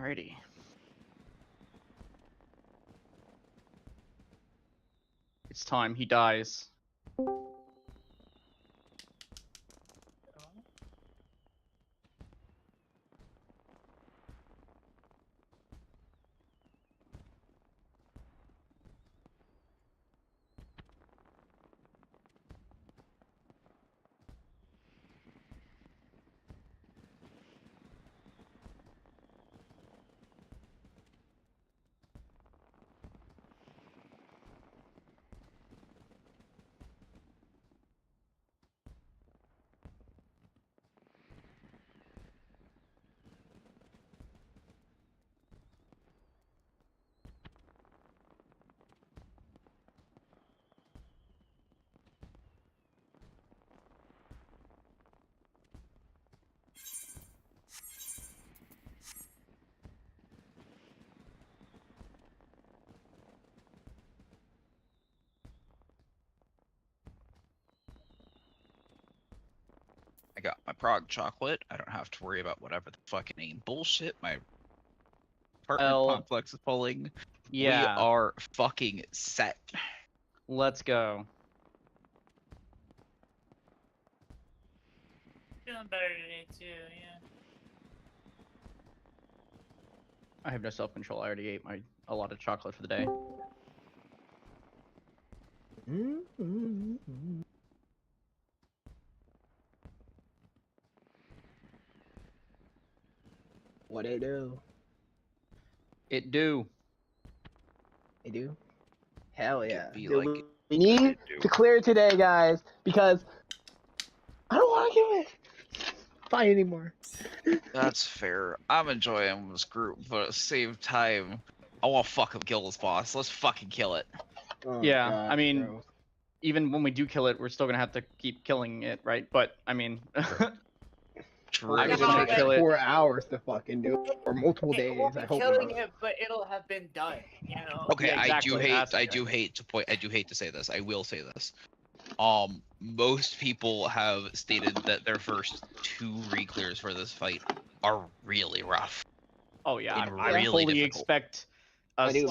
Alrighty. It's time. He dies. I got my Prague chocolate. I don't have to worry about whatever the fucking bullshit my apartment complex is pulling. Yeah. We are fucking set. Let's go. Feeling better today too, yeah. I have no self-control. I already ate a lot of chocolate for the day. What it do? It do. It do? Hell yeah. Be Dude, like we need to clear today, guys, because I don't want to give it fight anymore. That's fair. I'm enjoying this group, but at the same time, I want to fucking kill this boss. Let's fucking kill it. Oh, Yeah, God, I mean, bro. even when we do kill it, we're still gonna have to keep killing it, right? But I mean, True. I Yeah, just want but to kill it. 4 hours to fucking do it, or multiple It days. won't be I hope killing not. it, but it'll have been done, you know? Okay, Yeah, exactly. I do hate to say this. I will say this. Most people have stated that their first 2 re-clears for this fight are really rough. Oh yeah, And I really fully difficult. expect us I do.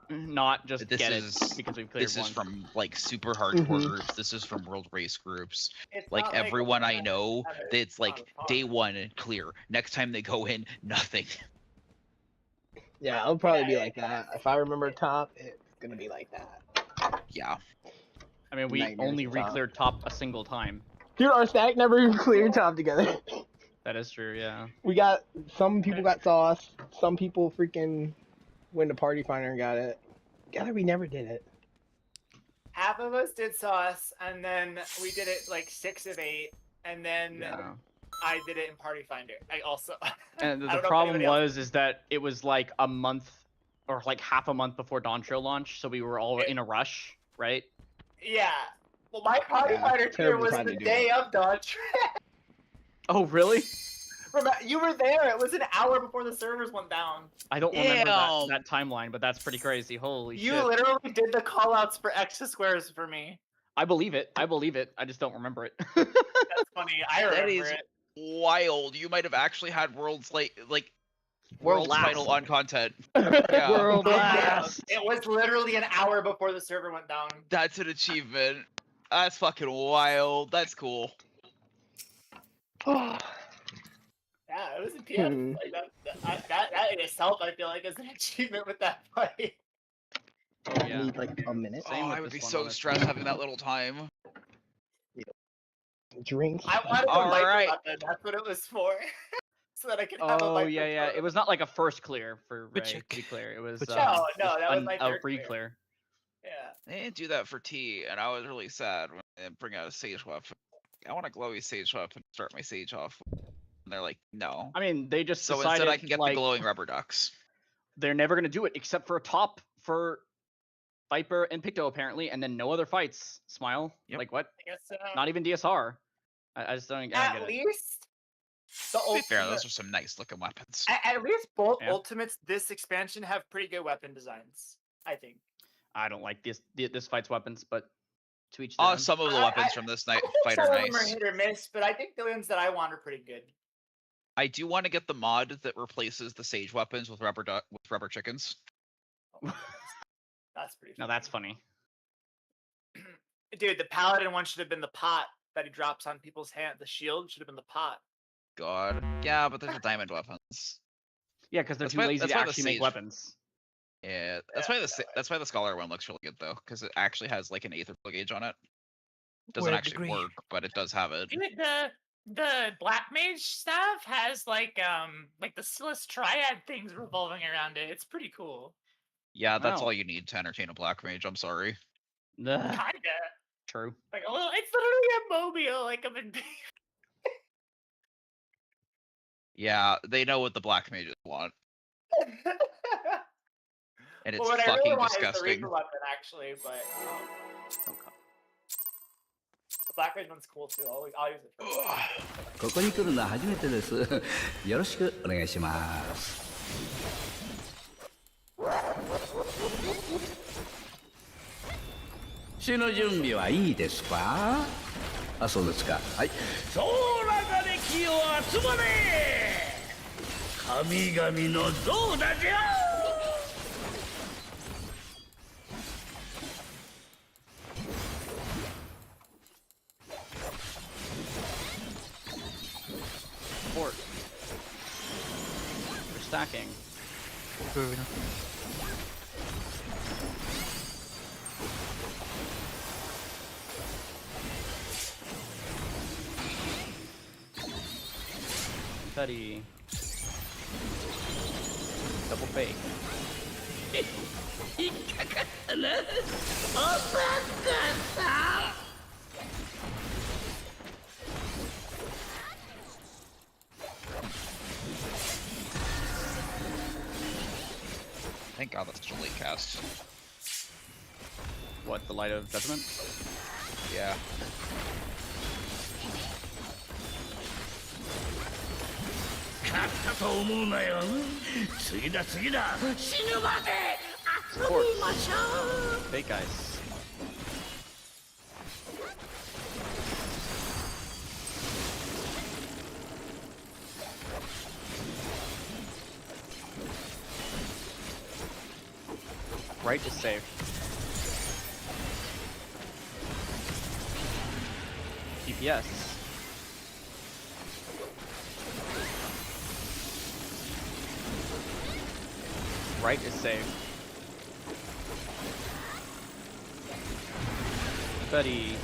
to not just This get is it because we've cleared this one. is from like super hardcore Mhm. groups. This is from world race groups. It's Like not everyone I we're know, gonna have it it's like on par. day 1 clear. Next time they go in, nothing. Yeah, it'll probably be Yeah, like that. If I remember top, it's gonna be like that. Yeah. I mean, we Nightmares only of top. re-cleared top a single time. Dude, our stack never even cleared top together. That is true. Yeah. We got, some people got sauce, some people freaking went to Party Finder and got it. Together we never did it. Half of us did sauce, and then we did it like 6 of 8, and then Yeah. I did it in Party Finder. I also. And I the don't know if problem anybody else- was that it was like a month or like half a month before Dawn Trail launch, so we were all in a rush, right? Yeah. Well, my Party Yeah, Finder tier terrible was time the to do day of Dawn Trail. Oh really? Remember, you were there. It was an hour before the servers went down. I don't remember Damn. that timeline, but that's pretty crazy. Holy You shit! literally did the callouts for extra squares for me. I believe it. I believe it. I just don't remember it. That's funny. I remember That is it. wild. You might have actually had world's World world's last. final on content. Yeah. World I did. last. It was literally an hour before the server went down. That's an achievement. That's fucking wild. That's cool. Yeah, it was a PM. Like that in itself, I feel like, is an achievement with that fight. Oh yeah. Need like a minute. Same Oh, with I would this be one, so honestly. stressed having that little time. Drinks. I wanted a All light right. weapon. That's what it was for. So that I could have a Oh light yeah, yeah. It was not like a first clear for Ray. To check. be clear, it was But No, just that was my a third free clear. clear. Yeah. They didn't do that for T, and I was really sad when they didn't bring out a Sage weapon. I want a glowy Sage weapon to start my Sage off. And they're like, no. I mean, they just So decided instead, I can get like the glowing rubber ducks. they're never gonna do it except for a top for Viper and Picto apparently, and then no other fights. Smile. Yep. Like what? I guess so. Not even DSR. I just don't. I don't At get it. least the To be fair, ultimate. those are some nice looking weapons. At least both Yeah. ultimates this expansion have pretty good weapon designs. I think. I don't like this fight's weapons, but to each their own. Some of the I- weapons I- from this I night think fight some are of them are nice. hit or miss, but I think the ones that I want are pretty good. I do want to get the mod that replaces the sage weapons with rubber chickens. That's pretty. Now that's funny. Dude, the paladin one should have been the pot that he drops on people's hand. The shield should have been the pot. God. Yeah, but there's the diamond weapons. Yeah, because they're That's too why- lazy that's to why the actually make sage- weapons. Yeah, that's why the scholar one looks really good though, because it actually has like an aether gauge on it. Doesn't Would actually agree. work, but it does have it. Dude, the black mage stuff has like the Silas Triad things revolving around it. It's pretty cool. Yeah, that's Wow. all you need to entertain a black mage. I'm sorry. Ugh, Kinda. true. Like a little, it's literally a mobile, like a Yeah, they know what the black mages want, and it's Well, what I really fucking want is the disgusting. Reaper weapon, actually, but Oh, God. the Black Mage one's cool too. I'll use it. Forここに来るのは初めてです。よろしくお願いします。死の準備はいいですか？あ、そうですか。はい。総らがれ気を集まれ。神々の像だじゃ。 Fort. We're stacking. Cuddy. Double fake. 引っかかったな。おさかさん。 Thank God that's such a late cast. What, the Light of Judgment? Yeah. Fake guys. Right is safe. DPS. Right is safe. Buddy.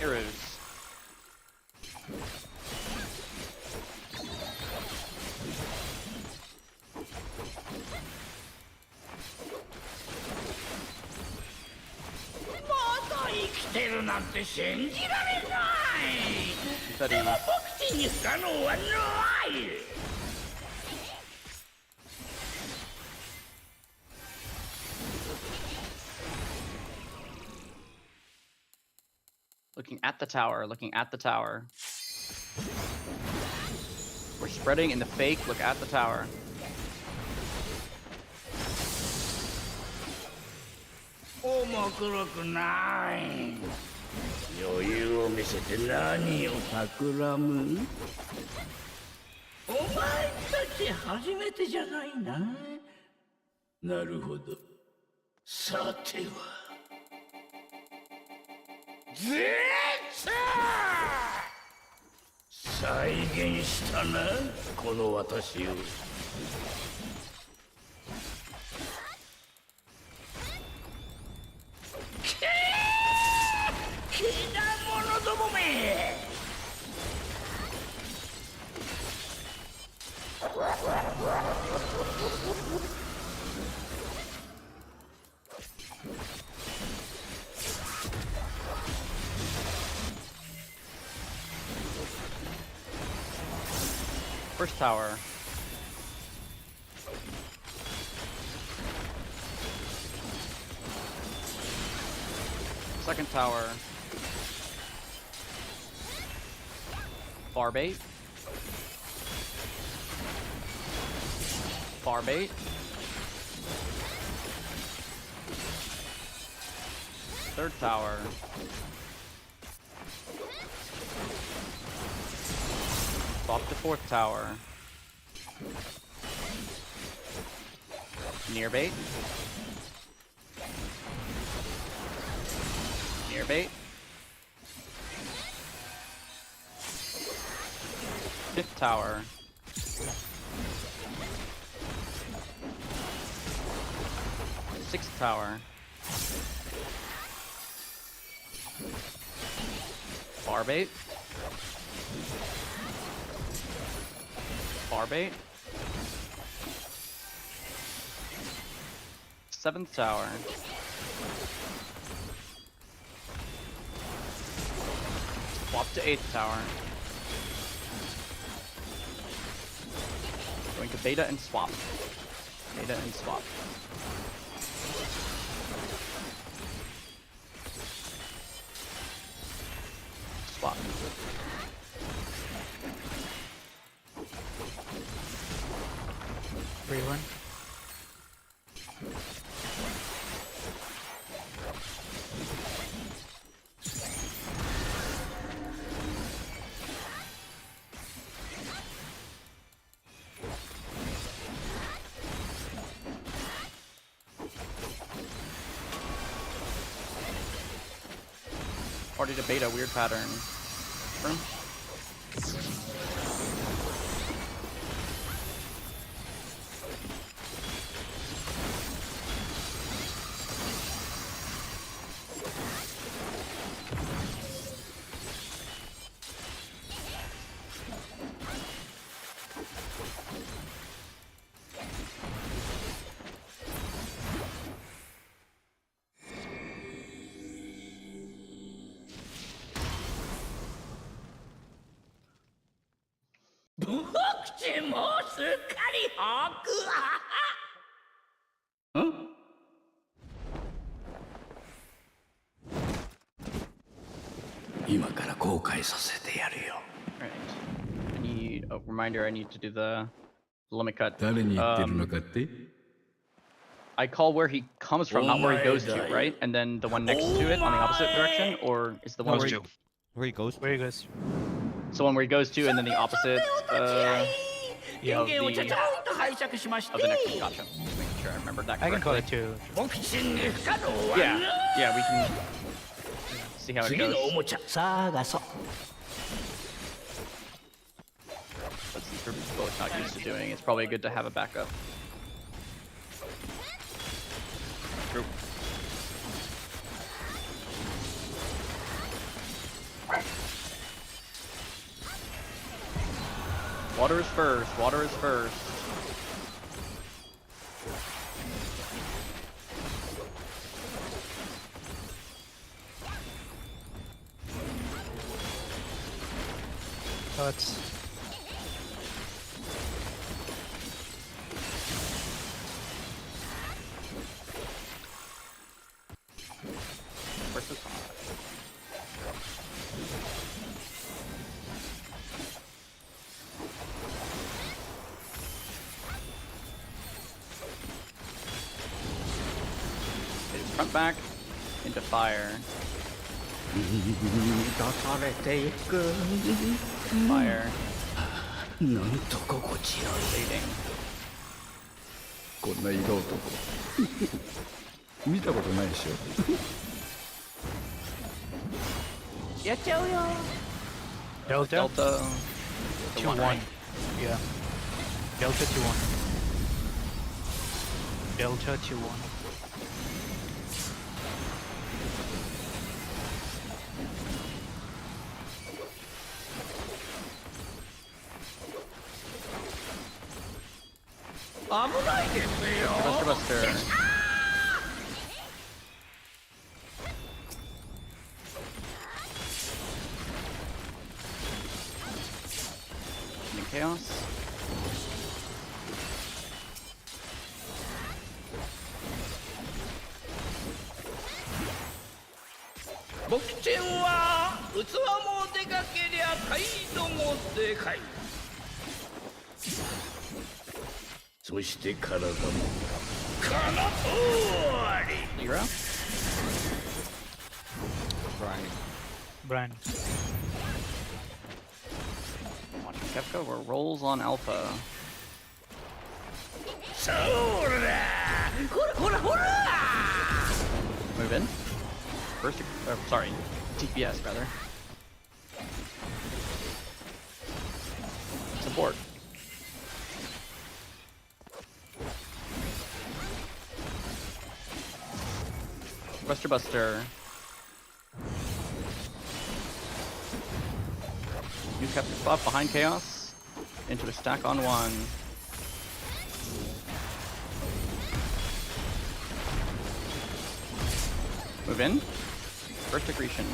Arrows. Buddy. Looking at the tower, looking at the tower. We're spreading in the fake, look at the tower. First tower. Second tower. Bar bait. Bar bait. Third tower. Swap to fourth tower. Near bait. Near bait. Fifth tower. Sixth tower. Bar bait. Bar bait. Seventh tower. Swap to eighth tower. Going to beta and swap. Beta and swap. Swap. Everyone. Party to beta, weird pattern. Room. Huh? Alright. I need a reminder, I need to do the limit cut. 誰に言ってるのかって？ I call where he comes from, not where he goes to, right? And then the one next to it on the opposite direction? Or is the one Those where two. Where he goes? Where he goes? it's the one where he goes to and then the opposite Yeah. of the next one? Gotcha. Just making sure I remembered that I correctly. can call it too. Yeah, yeah, we can see how it goes. But since we're both not used to doing, it's probably good to have a backup. True. Water is first, water is first. Oh, it's Where's the song? It's front back into fire. Fire. なんと心地よい。 Fading. こんな色男見たことないでしょ。Delta? Delta. 2-1. right? Yeah. Delta 2-1. Delta 2-1. Buster Buster. Chaos. 僕ちんは器もでかけりゃ態度もでかい。そして体もこの通り。 Zero. Brian. Watching Kefka, where rolls on Alpha. そらほらほらほら。 Move in. First, sorry, TPS rather. Support. Buster. You kept your spot behind Chaos. Into a stack on one. Move in. First accretion.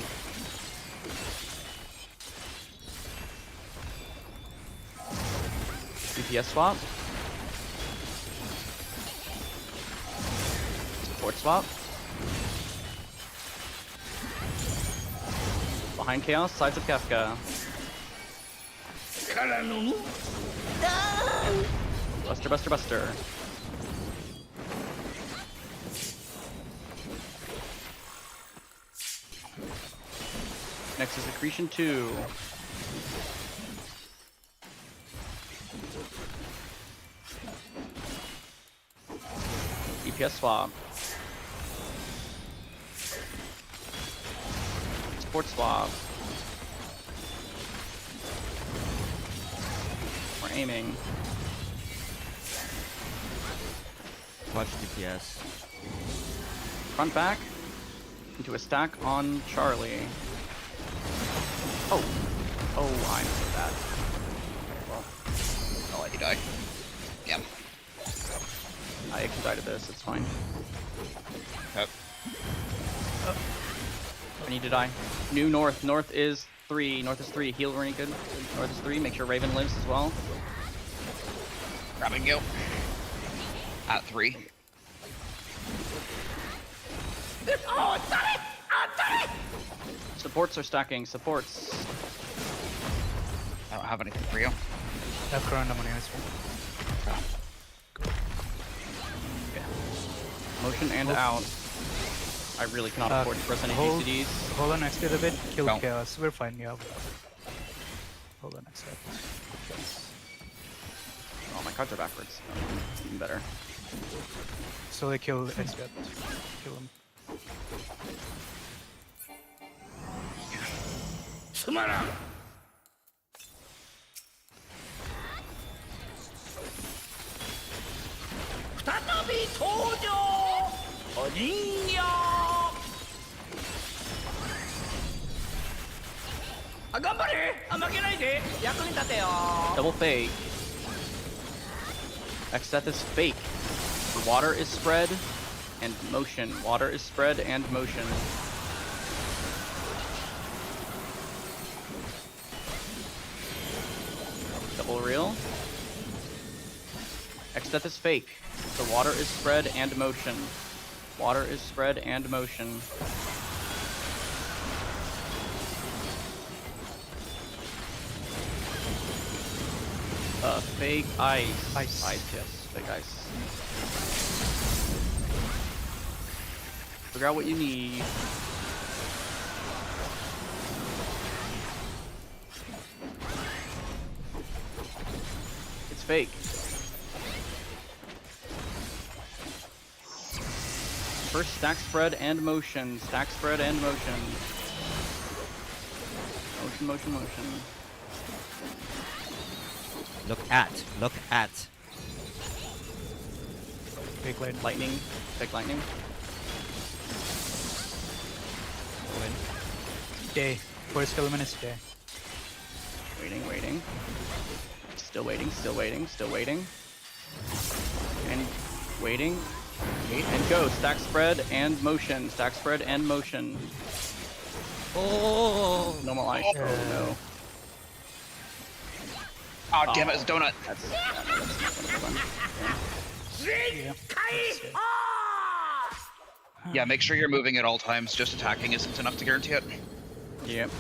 DPS swap. Support swap. Behind Chaos, sides of Kefka. からのむ。 Buster. Next is Accretion 2. DPS swap. Support swap. We're aiming. Watch DPS. Front back. Into a stack on Charlie. Oh, I missed that. Well, I'll let you die. Yeah. I expedited this, it's fine. Yep. I need to die. New north. North is 3. North is 3. Heal really good. North is 3. Make sure Raven lives as well. Grab and go. At 3. Supports are stacking. Supports. I don't have anything for you. Left around the money as well. Motion and out. I really cannot afford to press any DCDs. Hold on next to the bit. Kill No. Chaos. We're fine. Yeah. Hold on next to it. Oh, my cards are backwards. Even better. So they kill Exjet. Kill him. つまらん。再び登場。お人形。あ、頑張れ。あ、負けないで。役に立てよ。 Double fake. Exeth is fake. Water is spread and motion. Water is spread and motion. Double reel. Exeth is fake. The water is spread and motion. Water is spread and motion. Fake ice. Ice. Yes. Fake ice. Figure out what you need. It's fake. First stack spread and motion. Stack spread and motion. Motion. Look at. Big light. Lightning. Fake lightning. Day. First element is day. Waiting. Still waiting. And waiting. And go. Stack spread and motion. Stack spread and motion. Oh. Normal ice. Oh no. Oh, damn it, it's Donut. That's fun. Yeah. Yeah, make sure you're moving at all times. Just attacking isn't enough to guarantee it. Yep.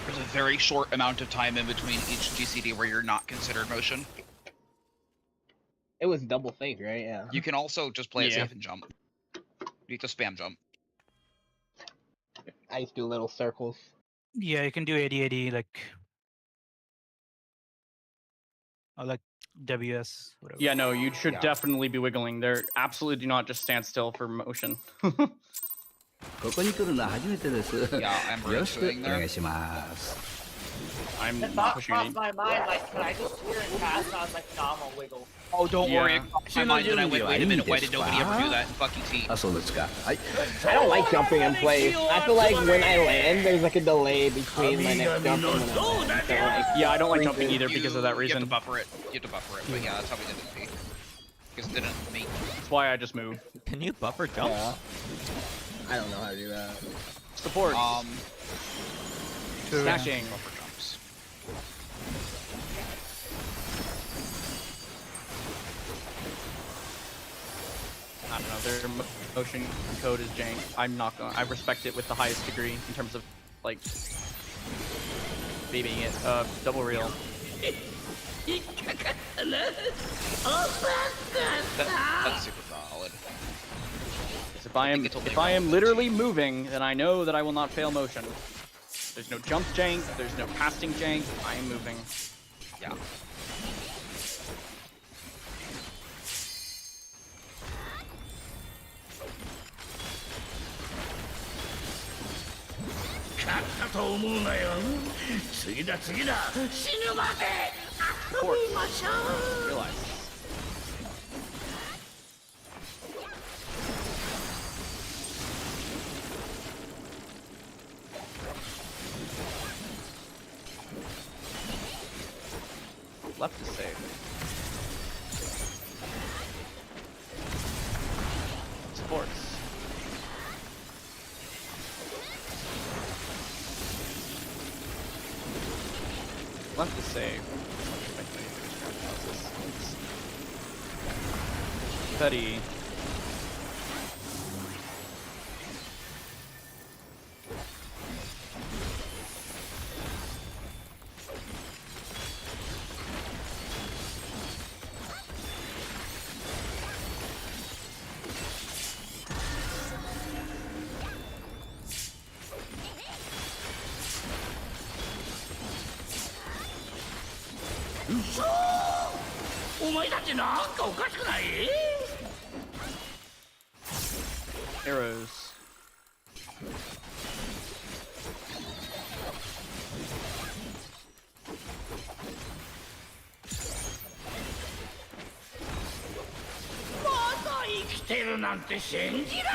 There's a very short amount of time in between each GCD where you're not considered motion. It was double fake, right? Yeah. You can also just play it Yeah. safe and jump. You need to spam jump. I used to do little circles. Yeah, you can do 80-80 like. Or like WS, whatever. Yeah, no, you should Yeah. definitely be wiggling. They're absolutely do not just stand still for motion. ここに来るのは初めてです。 Yeah, I'm よろしく doing お願 there. いします。 I'm The thought pushing crossed you. my mind, like, can I just hear it pass? And I was like, nah, I'm gonna wiggle. Oh, don't Yeah. worry. It crossed my mind and I went, wait a minute, why did nobody ever do that in fucking T? あ、そうですか。はい。 I don't like jumping in place. I feel like when I land, there's like a delay between my next jump and when I land. So, like, Yeah, I don't like jumping either because of that You have to reason. buffer it. You have to buffer it. But yeah, that's how we did it in T. Because it didn't make. That's why I just move. Can you buffer jumps? yeah. I don't know how to do that. Support. Smashing. Buffer jumps. I don't know. Their motion code is jank. I'm not gonna. I respect it with the highest degree in terms of like babying it. Double reel. That's super solid. If I am think it's only if I am relevant. literally moving, then I know that I will not fail motion. There's no jump jank. There's no casting jank. I am moving. Yeah. Support. Realize. Left is safe. Supports. Left is safe. Steady. Arrows.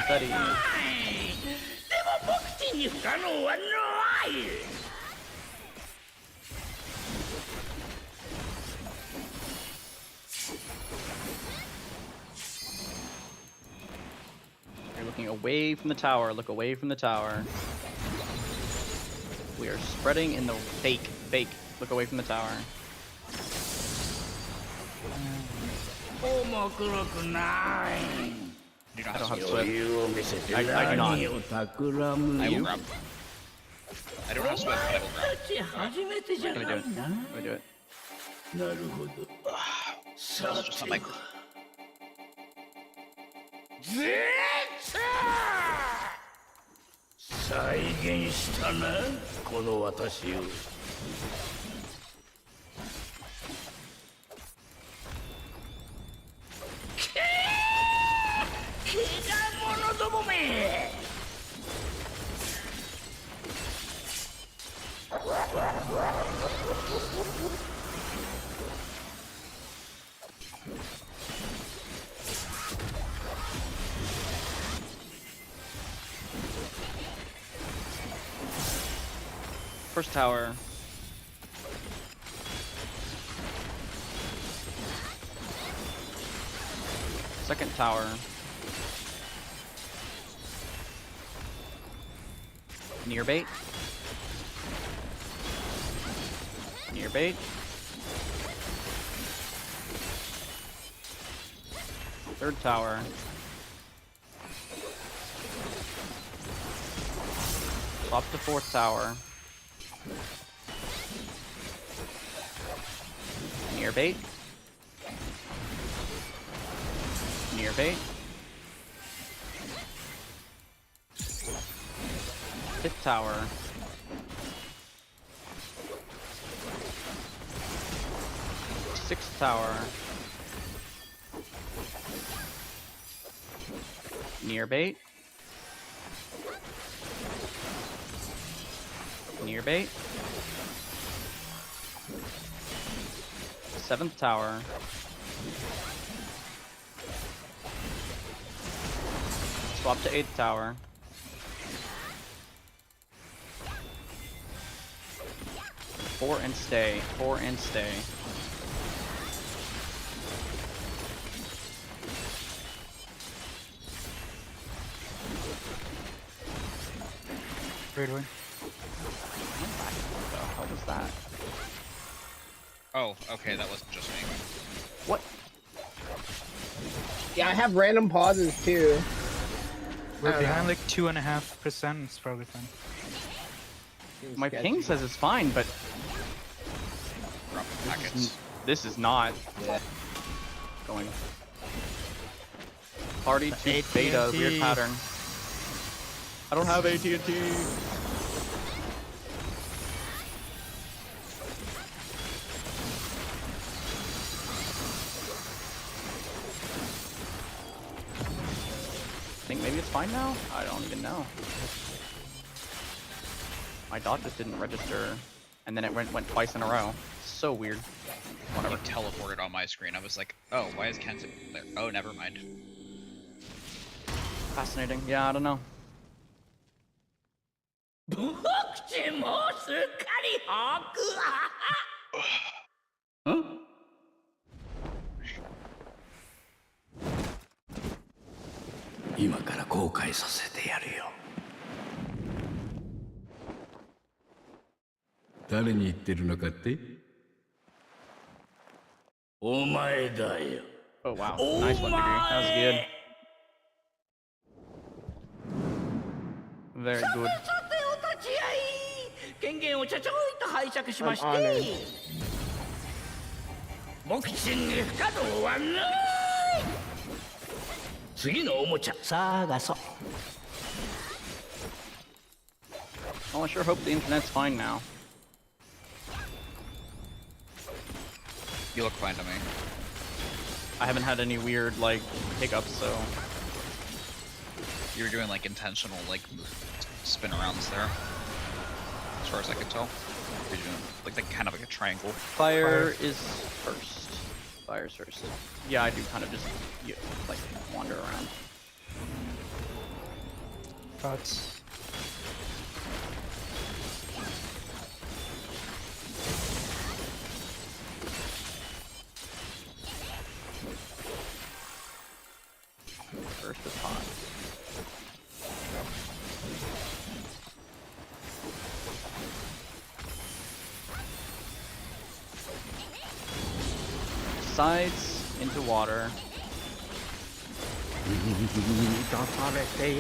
Steady. You're looking away from the tower. Look away from the tower. We are spreading in the fake. Fake. Look away from the tower. Do not I don't have have Swift. I do not. I will grab. I don't have Swift, but I will grab. Let me do it. Let me do it. It's just not my. 再現したな、この私を。けだ者どもめ。 First tower. Second tower. Near bait. Near bait. Third tower. Swap to 4th tower. Near bait. Near bait. 5th tower. Sixth tower. Near bait. Near bait. 7th tower. Swap to 8th tower. Four and stay. 4 and stay. Weird way. What was that? Oh, okay, that wasn't just me. What? Yeah, I have random pauses too. We're don't behind know. like 2.5%. It's probably fine. Seems My sketchy. ping says it's fine, but Dropping packets. this is not going. Party to beta, weird AT&T. pattern. I don't have AT&T. I think maybe it's fine now? I don't even know. My dot just didn't register, and then it went twice in a row. So weird. Whenever it teleported on my screen, I was like, oh, why is Kenta there? Oh, never mind. Fascinating. Yeah, I don't know. 僕ちもすっかり把握ん今から後悔させてやるよ誰に言ってるのかってお前だよ Oh wow, nice one, degree. That was good. Very good. さてお立ち会い権限をちょちょいと拝借しまし I'm honored. てボクシング不可能はない次のおもちゃ探そう Well, I sure hope the internet's fine now. You look fine to me. I haven't had any weird, like, hiccups, so... You were doing like intentional like spin arounds there. As far as I could tell. You're doing like kind of like a triangle. Fire is first. Fire's first. Yeah, I do kind of just, like, wander around. Thoughts. First is hot. Sides into water.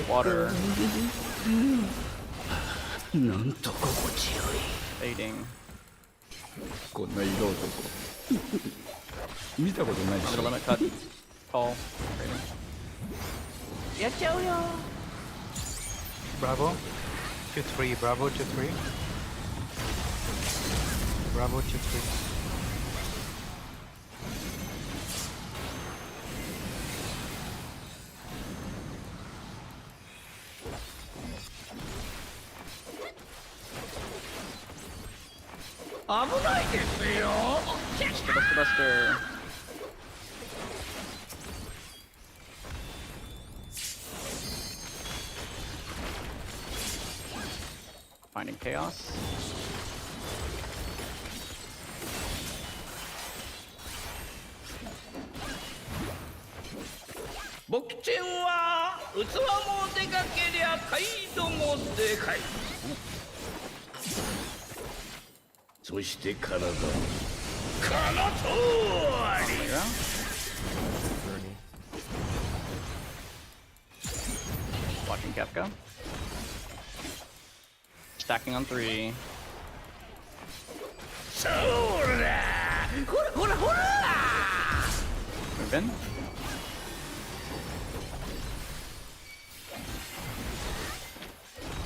Water なんと心地よい fading. こんな色男見たことないで I'm し gonna ょ limit cut. Call. Fading. やっちゃうよ Bravo. 2-3. Bravo 2-3. Bravo 2-3. Buster, Buster. Finding chaos. 僕ちんは器もでかけりゃ態度もでかいそして体もこの通り Playground. Watching Kefka. stacking on 3. Move in.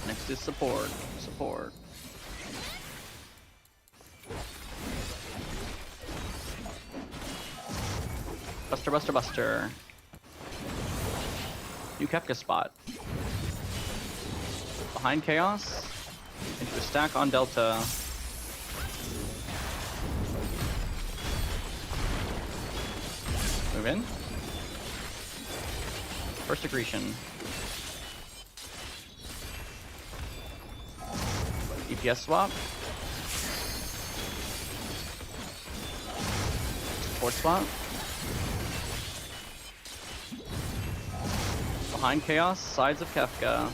Next is support. Support. Buster, Buster, Buster. New Kefka spot. Behind Chaos. Into a stack on Delta. Move in. First accretion. DPS swap. Support swap. Behind Chaos, sides of Kefka.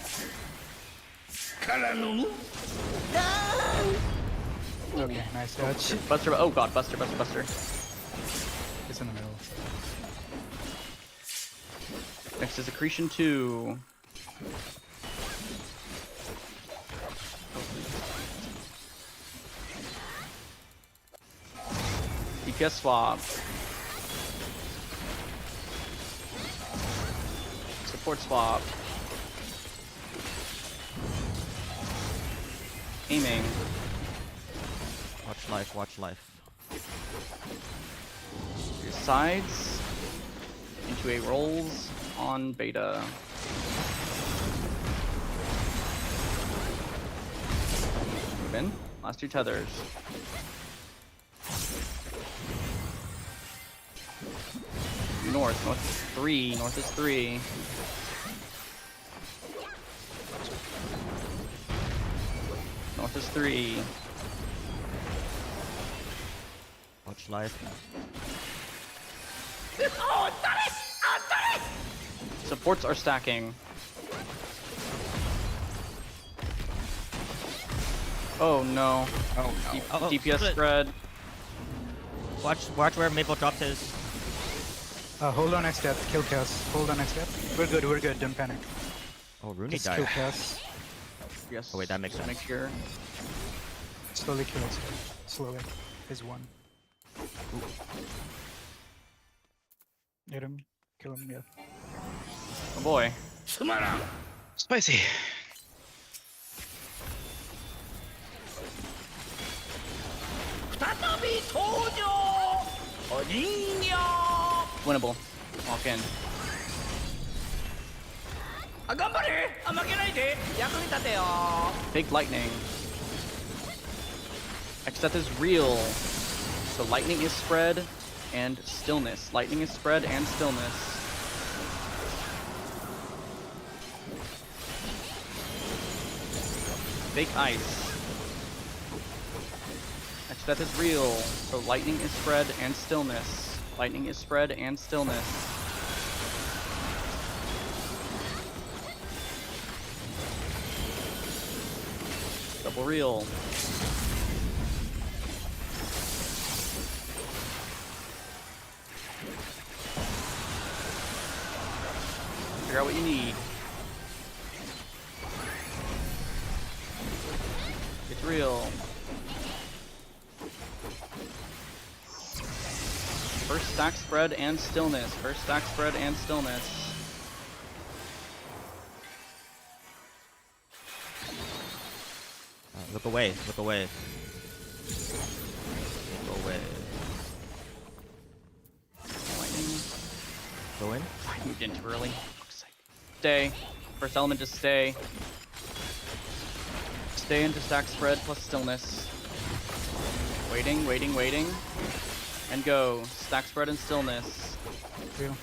Okay, nice dodge. Buster, oh god, Buster, Buster, Buster. It's in the middle. Next is Accretion 2. DPS swap. Support swap. Aiming. Watch life, watch life. Your sides. Into a rolls on beta. Move in. Last 2 tethers. North. North is 3. North is 3. North is 3. Watch life. Supports are stacking. Oh no. Oh no. Oh, DPS split. spread. Watch where Maple dropped his. Hold on next step. Kill Chaos. Hold on next step. We're good. We're good. Don't panic. Oh, Rooney Just kill died. Chaos. Yes. Oh, wait, that makes just sense. Make sure. Slowly kill us. Slowly. Is 1. Hit him. Kill him. Yeah. Oh boy. Spicy. Winnable. Walk in. Big lightning. Except is real. So lightning is spread and stillness. Lightning is spread and stillness. Fake ice. Except is real. So lightning is spread and stillness. Lightning is spread and stillness. Double real. Figure out what you need. It's real. First stack spread and stillness. First stack spread and stillness. Look away, look away. Look away. Lightning. Go in. I moved in too early. Fuck's sake. Stay. First element just stay. Stay into stack spread plus stillness. Waiting, waiting, waiting. And go. Stack spread and stillness. Real.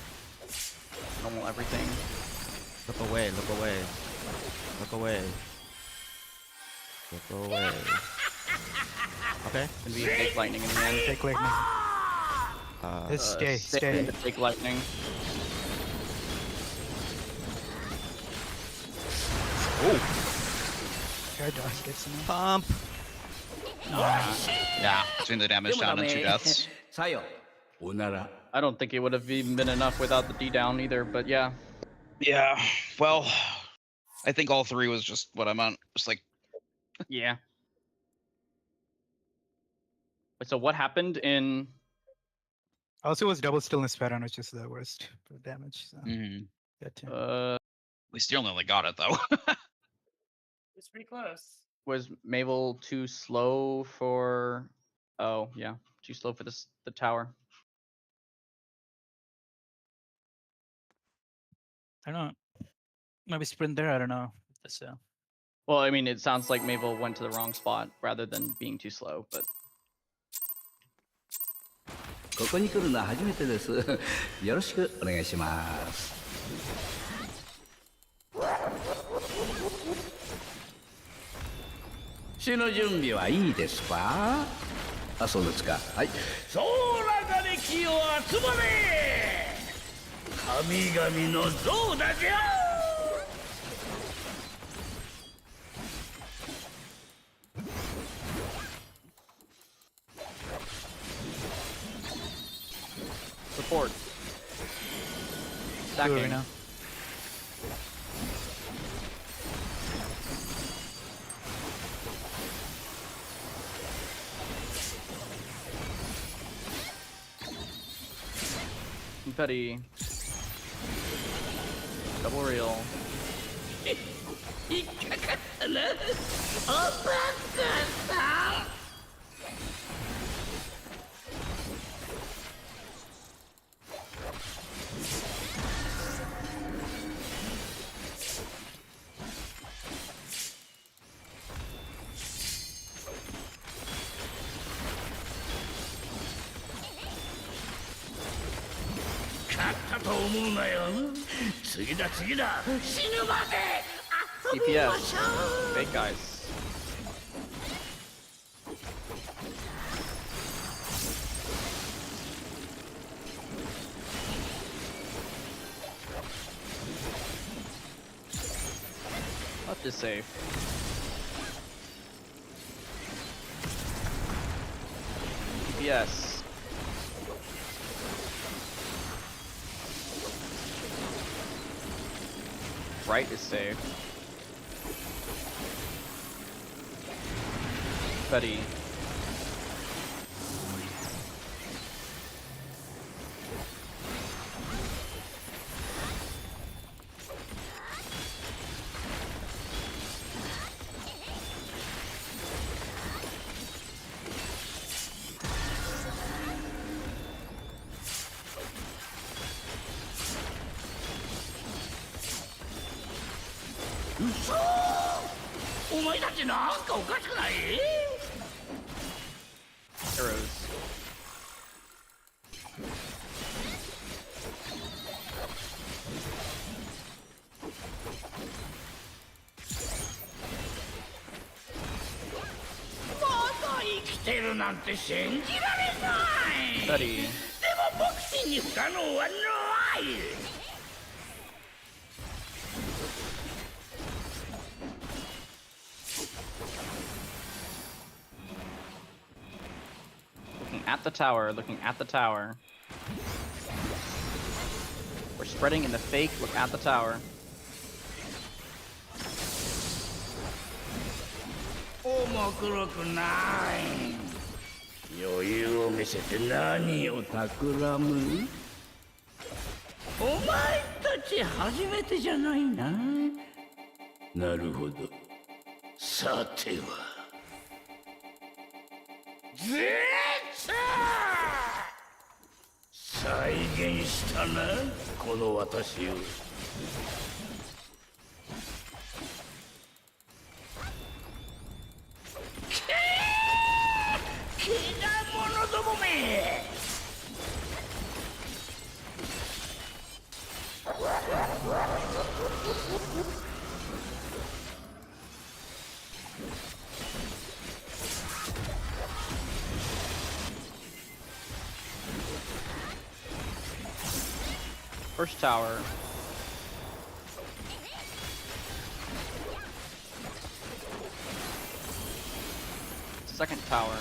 Normal everything. Look away, look away. Look away. Look away. Okay. Gonna be fake lightning in the end. Take lightning. Stay. Stay. Fake lightning. Try dodge. Get some. Pump. Yeah, between the damage down and 2 deaths. I don't think it would have even been enough without the D down either, but yeah. Yeah, well, I think all 3 was just what I meant. Just like Yeah. Wait, so what happened in? Also, was double stillness pattern, which is the worst for damage. So Mhm. that too. We still only got it though. It's pretty close. Was Mabel too slow for? Oh yeah, too slow for the tower. I don't know. Maybe sprint there. I don't know. So Well, I mean, it sounds like Mabel went to the wrong spot rather than being too slow, but ここに来るのは初めてです。よろしくお願いします。死の準備はいいですか？あ、そうですか。はい。そらがれ気を集まれ！神々の像だじゃ！ support. two Stacking. right now. Confetti. Double reel. 引っかかったな。おバカさん。 勝ったと思うなよ。次だ次だ。死ぬまで遊びましょう。 Fake guys. Left is safe. DPS. Right is safe. Betty.嘘！お前たちなんかおかしくない？ Arrows.「まだ生きてるなんて信じられない」 Betty. でもボクシンに不可能はない。 Looking at the tower, looking at the tower. We're spreading in the fake, look at the tower. 面黒くない余裕を見せて何を企むお前たち初めてじゃないななるほどさては絶対再現したなこの私を First tower. Second tower.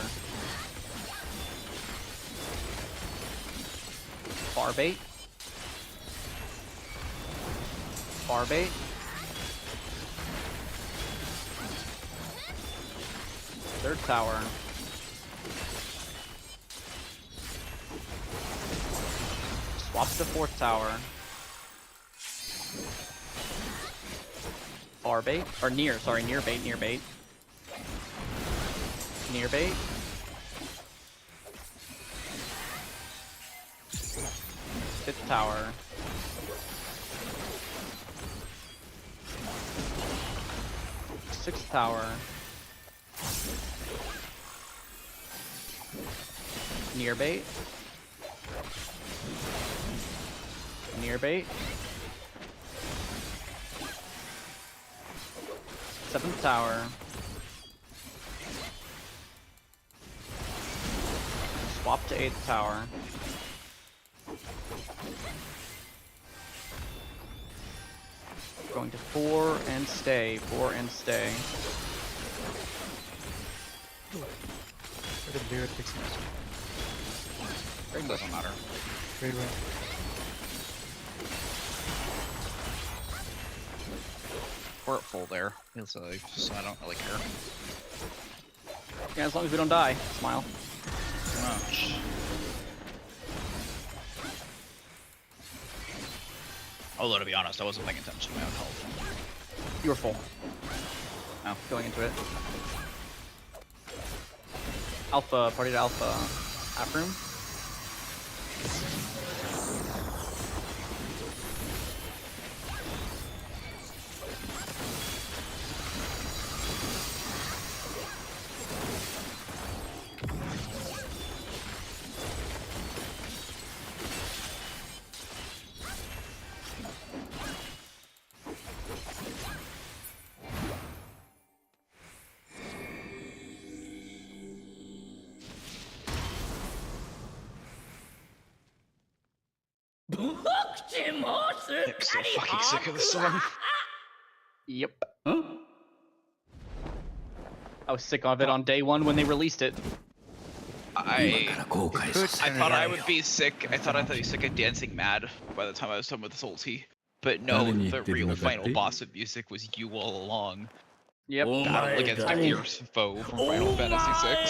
Bar bait. Bar bait. Third tower. Swaps to fourth tower. Far bait? Or near, sorry, near bait, near bait. Near bait. Fifth tower. Sixth tower. Near bait. Near bait. Seventh tower. Swap to eighth tower. Going to 4 and stay. 4 and stay. Where the blue fixing this? It doesn't matter. Great win. We're at full there, so I don't really care. Yeah, as long as we don't die. Smile. Much. Although to be honest, I wasn't paying attention to my own health. You were full. Oh. Going into it. Alpha, party to Alpha. App room. I'm so fucking sick of this song. Yep. I was sick of it on day one when they released it. I thought I would be sick. I thought I'd be sick of Dancing Mad by the time I was done with this ulti. But no, the real final boss of music was you all along. Yep. Battle against a fierce foe from Final Fantasy VI.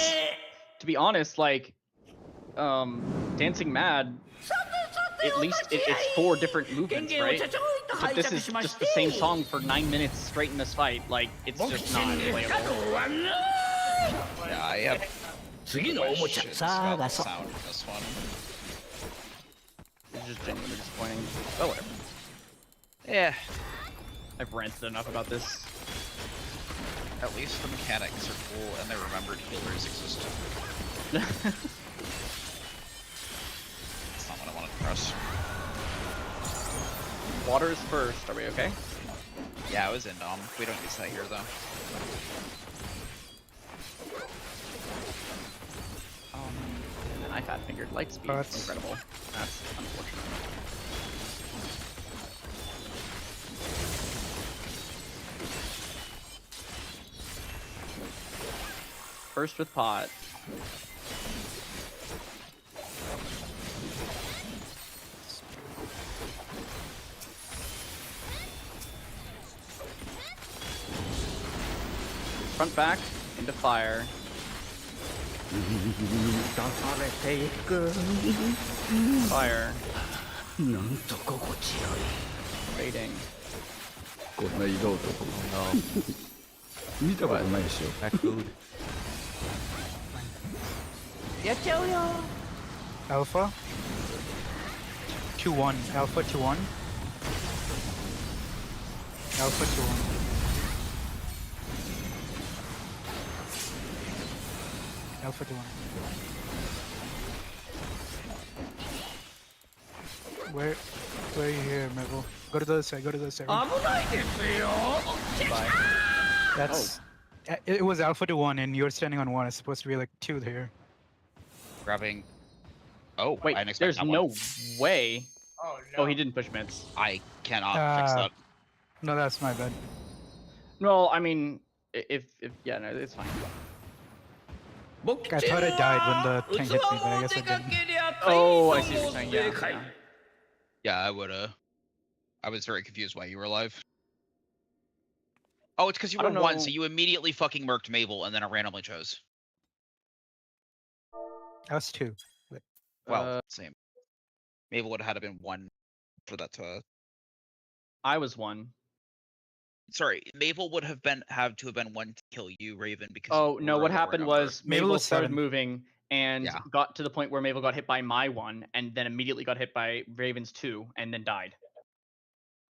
To be honest, like, Dancing Mad, at least it's 4 different movements, right? But this is just the same song for 9 minutes straight in this fight. Like, it's just not playable. Yeah, I have questions about the sound of this one. It's just genuinely disappointing. Oh, whatever. Yeah, I've ranted enough about this. at least the mechanics are cool and they remembered healers exist. That's not what I wanted to press. Water is first. Are we okay? Yeah, I was in Dom. We don't use that here though. And then I fat fingered light speed. That's- Incredible. That's unfortunate. First with pot. Front back into fire. Fire. なんと心地よ Fading. いこんな移動とか見たことないでしょ Back food. Alpha. 2-1. Alpha 2-1. Alpha 2-1. Alpha 2-1. Where are you here, Mevel? Go to the other side, go to the other side. 危ないですよ Bye. That's... It was Alpha to 1 and you're standing on 1. It's supposed to be like 2 here. Grabbing. Oh, Wait, I didn't expect there's that no one. way. Oh no. Oh, he didn't push mids. I cannot fix that. No, that's my bad. No, I mean, if yeah, no, it's fine. I thought I died when the tank hit me, but I guess I didn't. Oh, I see what you're saying. Yeah, yeah. Yeah, I would I was very confused why you were alive. Oh, it's because you I were don't one, know. so you immediately fucking murked Mabel and then I randomly chose. I was 2. Well, same. Mabel would have had to been 1 for that to. I was 1. Sorry, Mabel would have to have been 1 to kill you, Raven, because. Oh you no! were a What lower happened number. was Mabel Mabel was started 7. moving and Yeah. got to the point where Mabel got hit by my 1, and then immediately got hit by Raven's 2, and then died.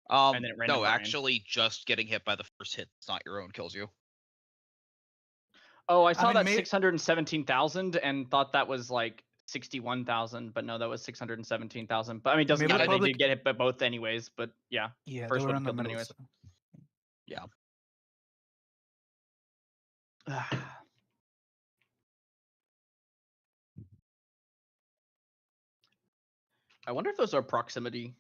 And then it ran to No, Brian. actually, just getting hit by the first hit, it's not your own, kills you. Oh, I saw mean, that 617,000 and thought that was like 61,000, but no, that was 617,000. But I mean, it doesn't Mabel matter. They probably- did get hit by both anyways. But yeah, Yeah, first they were one in the killed them middle. anyways. So. I wonder if those are proximity.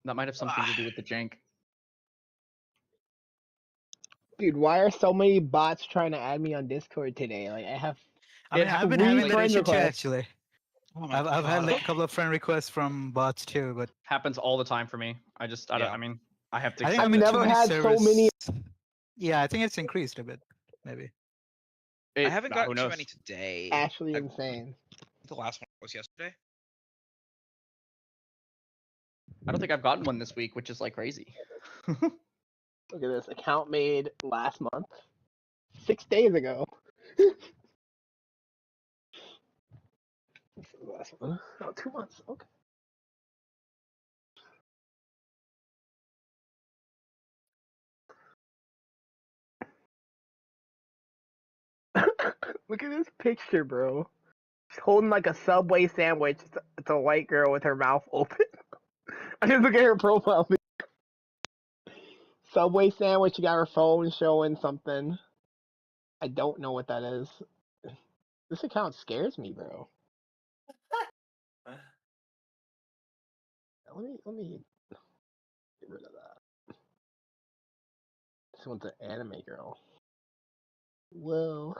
That might have something to do with the jank. Dude, why are so many bots trying to add me on Discord today? Like, I have. I mean, It I've been three having that friend issue too, requests. actually. Oh my I've had God. like a couple of friend requests from bots too, but Happens all the time for me. I don't. Yeah. I mean, I have to. I think accept I'm it. in never too many had so many- servers. Yeah, I think it's increased a bit, maybe. I haven't who gotten too knows? many today. Actually I- insane. The last one was yesterday. I don't think I've gotten one this week, which is like crazy. Look at this account made last month, 6 days ago. This is the last one. Oh, 2 months. Okay. Look at this picture, bro. She's holding like a Subway sandwich. It's a white girl with her mouth open. I just look at her profile. Subway sandwich. She got her phone showing something. I don't know what that is. This account scares me, bro. Let me get rid of that. This one's an anime girl. Whoa.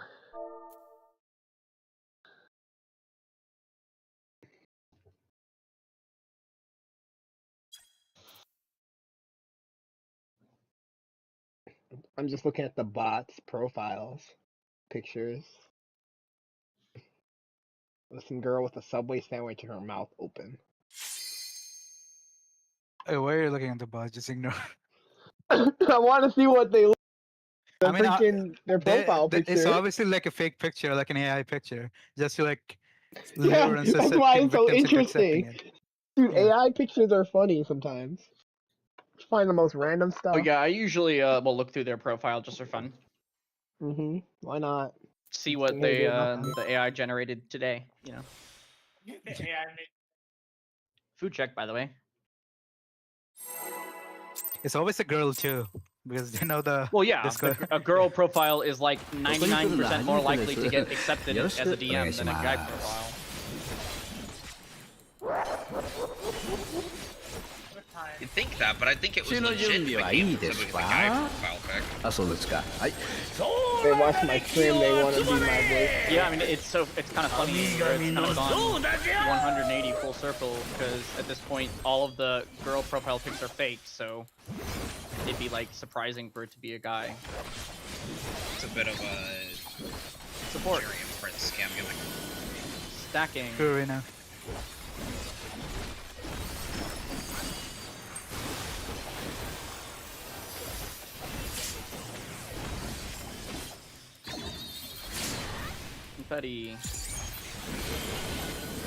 I'm just looking at the bots' profiles, pictures. There's some girl with a Subway sandwich and her mouth open. Why are you looking at the bots? Just ignore. I want to see what they look. I mean, Their profile picture. It's obviously like a fake picture, like an AI picture, just to like Yeah, lure and that's susceptible why it's so victims into accepting interesting. it. Dude, Yeah. AI pictures are funny sometimes. Just find the most random stuff. But yeah, I usually will look through their profile just for fun. Why not? See what Yeah, they yeah, nothing. the AI generated today. You know, Yeah, I mean, food check by the way. It's always a girl too, because they know the. Well, yeah, Discord. a girl profile is like 99% more What likely to get accepted as a DM than a guy Yes. profile. what time? You'd think that, but I think it was 口の legit. 準 If 備 it はい came い from です somebody with か a guy profile pic. あ、そうですか。はい。 They watch my stream, they want to be my voice. Yeah, I mean it's kind of funny where it's kind of gone 180 full circle because at this point all of the girl profile pics are fake, so it'd be like surprising for it to be a guy. It's a bit of a Support Jerry and Prince scam gimmick. stacking. True, right now. Confetti.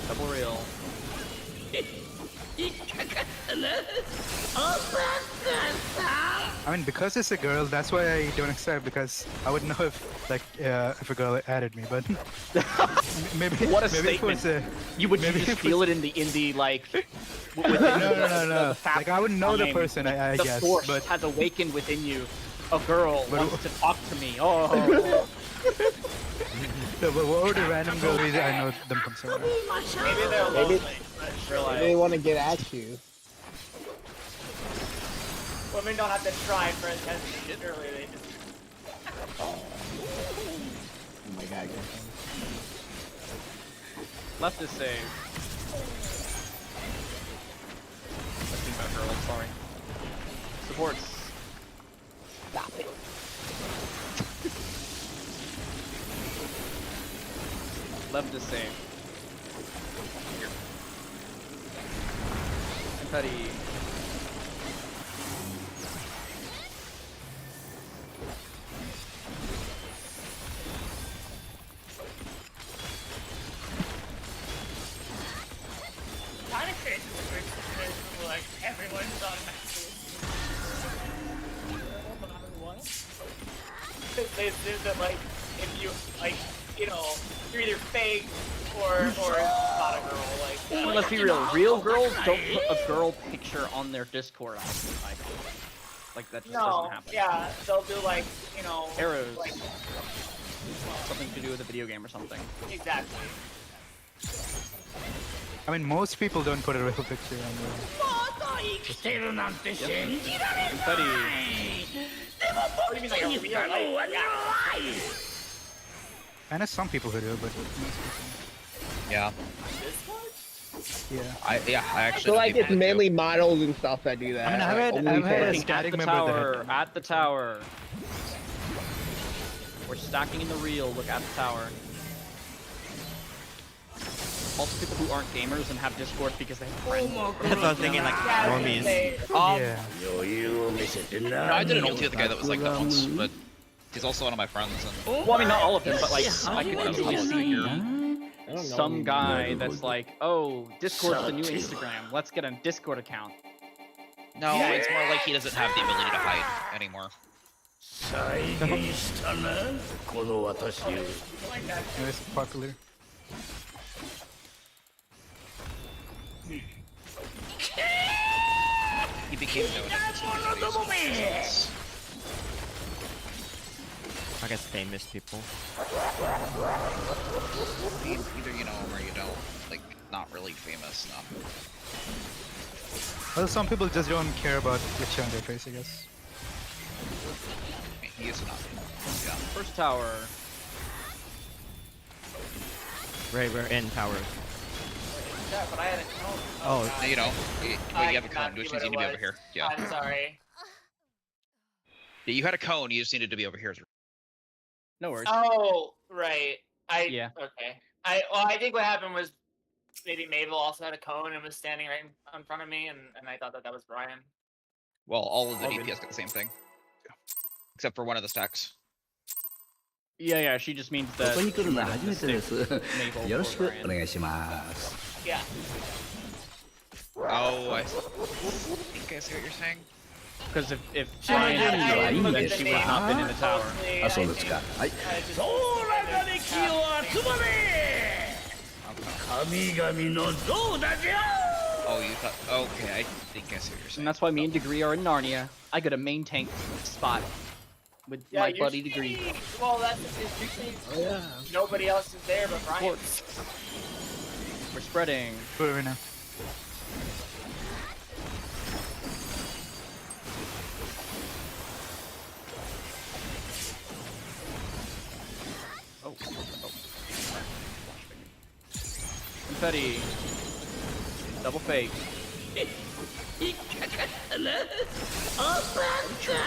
Double reel. I mean, because it's a girl, that's why I don't accept, because I would know if a girl added me, but maybe What a maybe if it was statement. You would maybe just if feel it in the like within no. the Like I wouldn't know the time. person, I The guess, force but has awakened within you. A girl But- wants to talk to me. Oh, no, but what would the random girl is? I know them from somewhere. Maybe they're Maybe- lonely, but realize. They want to get at you. Women don't have to try for attention. Surely they just. Oh my god. left is saved. Let's think about girls. Sorry. Supports. Stop it. Left is safe. Confetti. Kind of crazy the weird situation where like everyone's on They assume that like if you like you're either fake or not a girl. Like Well, let's be real. Real girls don't put a girl picture on their Discord. I think. Like that just no, doesn't happen. yeah, they'll do like Arrows. like Something to do with a video game or something. exactly. I mean, most people don't put a real picture on there. まだ生きてるなんて信じられない Confetti. でも What do you mean, like a 僕に real 不可能は life? ない I know some people who do, but Yeah. yeah. I I actually. feel like know it's people mainly models and stuff that do that. I mean, I've had- like, I've had a OnlyFans. Looking at static the member that tower. had- At the tower. We're stacking in the reel. Look at the tower. Also, people who aren't gamers and have Discord because they have friends. That's what I was thinking, like, Yeah, normies. Yeah. 余裕を見せて No, I did an 何 ulti with the guy that was like that once, but he's also one of my friends. And Well, I mean, not all of them, but like, I could easily see I don't know. some guy that's like, oh, Discord's the new Instagram. Let's get a Discord account. no, it's more like he doesn't have the ability to hide anymore. 再現したなこの私を Yeah, it's popular. He became known as the I guess famous people. Either you know him or you don't. Like, not really famous, no. Well, some people just don't care about what's on their face, I guess. I mean, he is not famous. Yeah. First tower. Right, we're in tower. Yeah, but I had a cone. Oh, No, you don't. You I have a did cone, not which see means you need what to be it over here. Yeah. I'm sorry. Yeah, you had a cone, you just needed to be over here. No worries. Oh, right. Yeah. Okay. I think what happened was maybe Mabel also had a cone and was standing right in front of me, and I thought that was Brian. Well, all of the All good. DPS got the same thing. Except for one of the stacks. Yeah, she just means こ that. こに来るのは初めてです Mabel よろしく or お願いします Yeah. Oh, I think I see what you're saying. Because if I Brian didn't had look then at the she would name not been in the tower. closely. あそうですかはい I just 空がで気を集まれ神々の像だじゃ Oh, you thought. Okay, I think I see what you're And saying. that's why me and Degree are in Narnia. I got a main tank spot with Yeah, my buddy Degree. usually- Well, that's usually nobody else is there but Brian. We're spreading. Put it right now. Oh. Confetti. Double fake.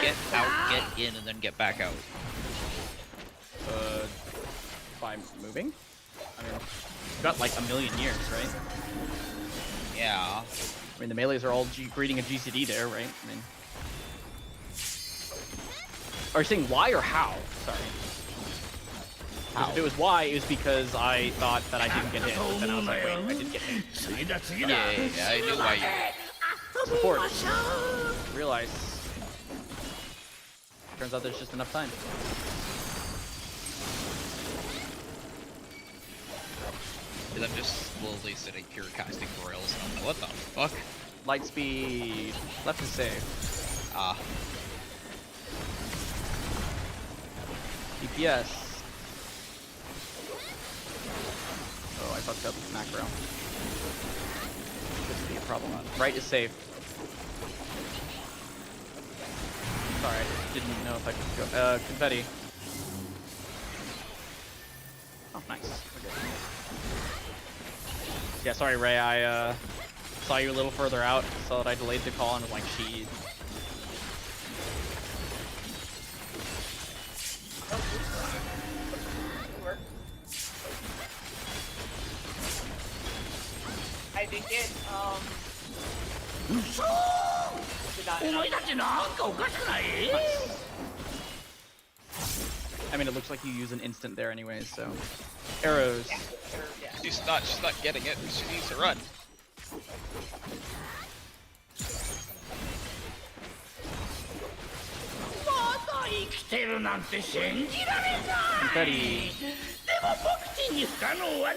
Get out, get in, and then get back out. By moving? I mean, we've got like a million years, right? Yeah. I mean, the melees are all greeting a GCD there, right? I mean, are you saying why or how? Sorry. 'Cause if it was why, it was because I thought that I didn't get hit, but then I was like, wait, I did get hit. 次だ次だ Yeah, I knew why you. Support. Realize. Turns out there's just enough time. Because I'm just slowly sitting here casting royals, and I'm like, what the fuck? Light speed. Left is safe. Ah. DPS. Oh, I fucked up macro. This would be a problem. Right is safe. Sorry, I didn't know if I could go. Confetti. Oh, nice. We're good. Yeah, sorry, Ray. I saw you a little further out, saw that I delayed the call and was like, shit. Work. I think it did not お前たちなんかおかしくない？ I mean, it looks like you use an instant there anyways, so. Arrows. yeah. She's not getting it. She needs to run. まだ生きてるなんて信じられない。 Confetti. でも僕ちに不可能はない。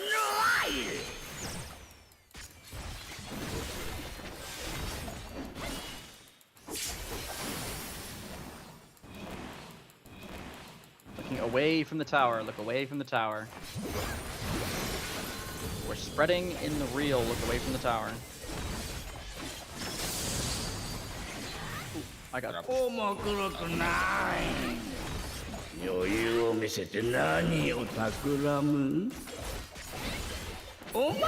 Looking away from the tower. Look away from the tower. We're spreading in the real. Look away from the tower. Ooh, I got it. 面黒くない。余裕を見せて何を企む？お前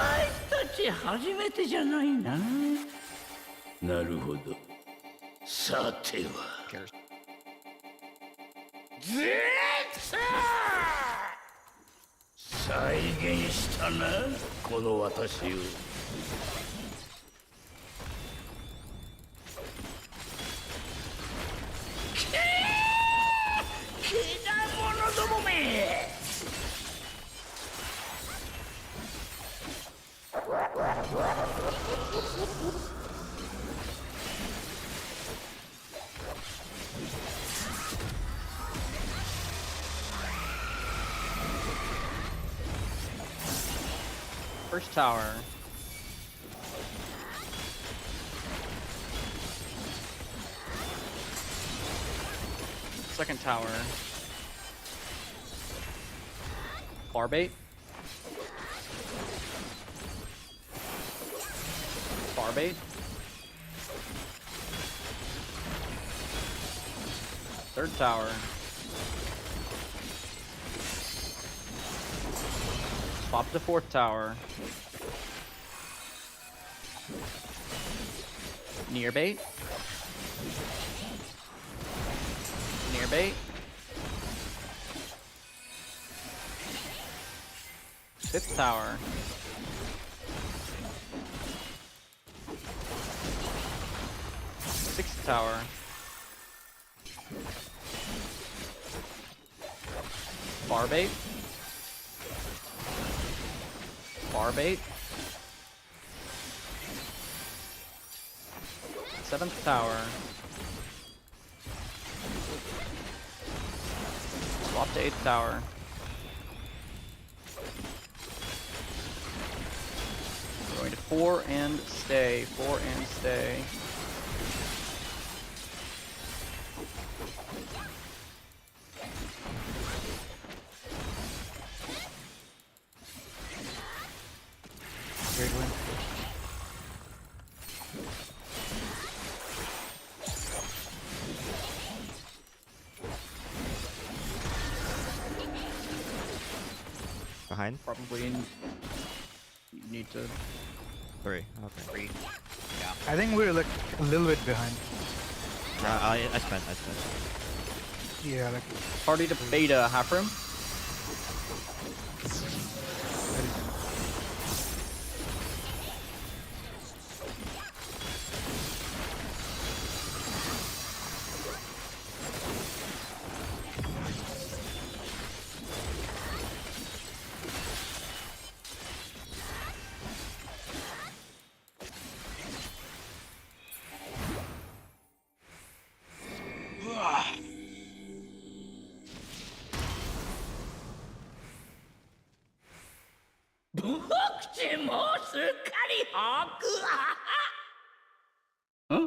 たち初めてじゃないな。なるほど。さては。 Cares. ゼクサ再現したなこの私をけだものどもめ First tower. Second tower. Bar bait. Bar bait. Third tower. Swap to fourth tower. Near bait. Near bait. Fifth tower. Sixth tower. Bar bait. Bar bait. Seventh tower. Swap to eighth tower. Going to 4 and stay. 4 and stay. Great win. Behind? Probably you need to 3. Okay. 3. I think we're like a little bit behind. I spent. Yeah, like party to beta half room. Huh?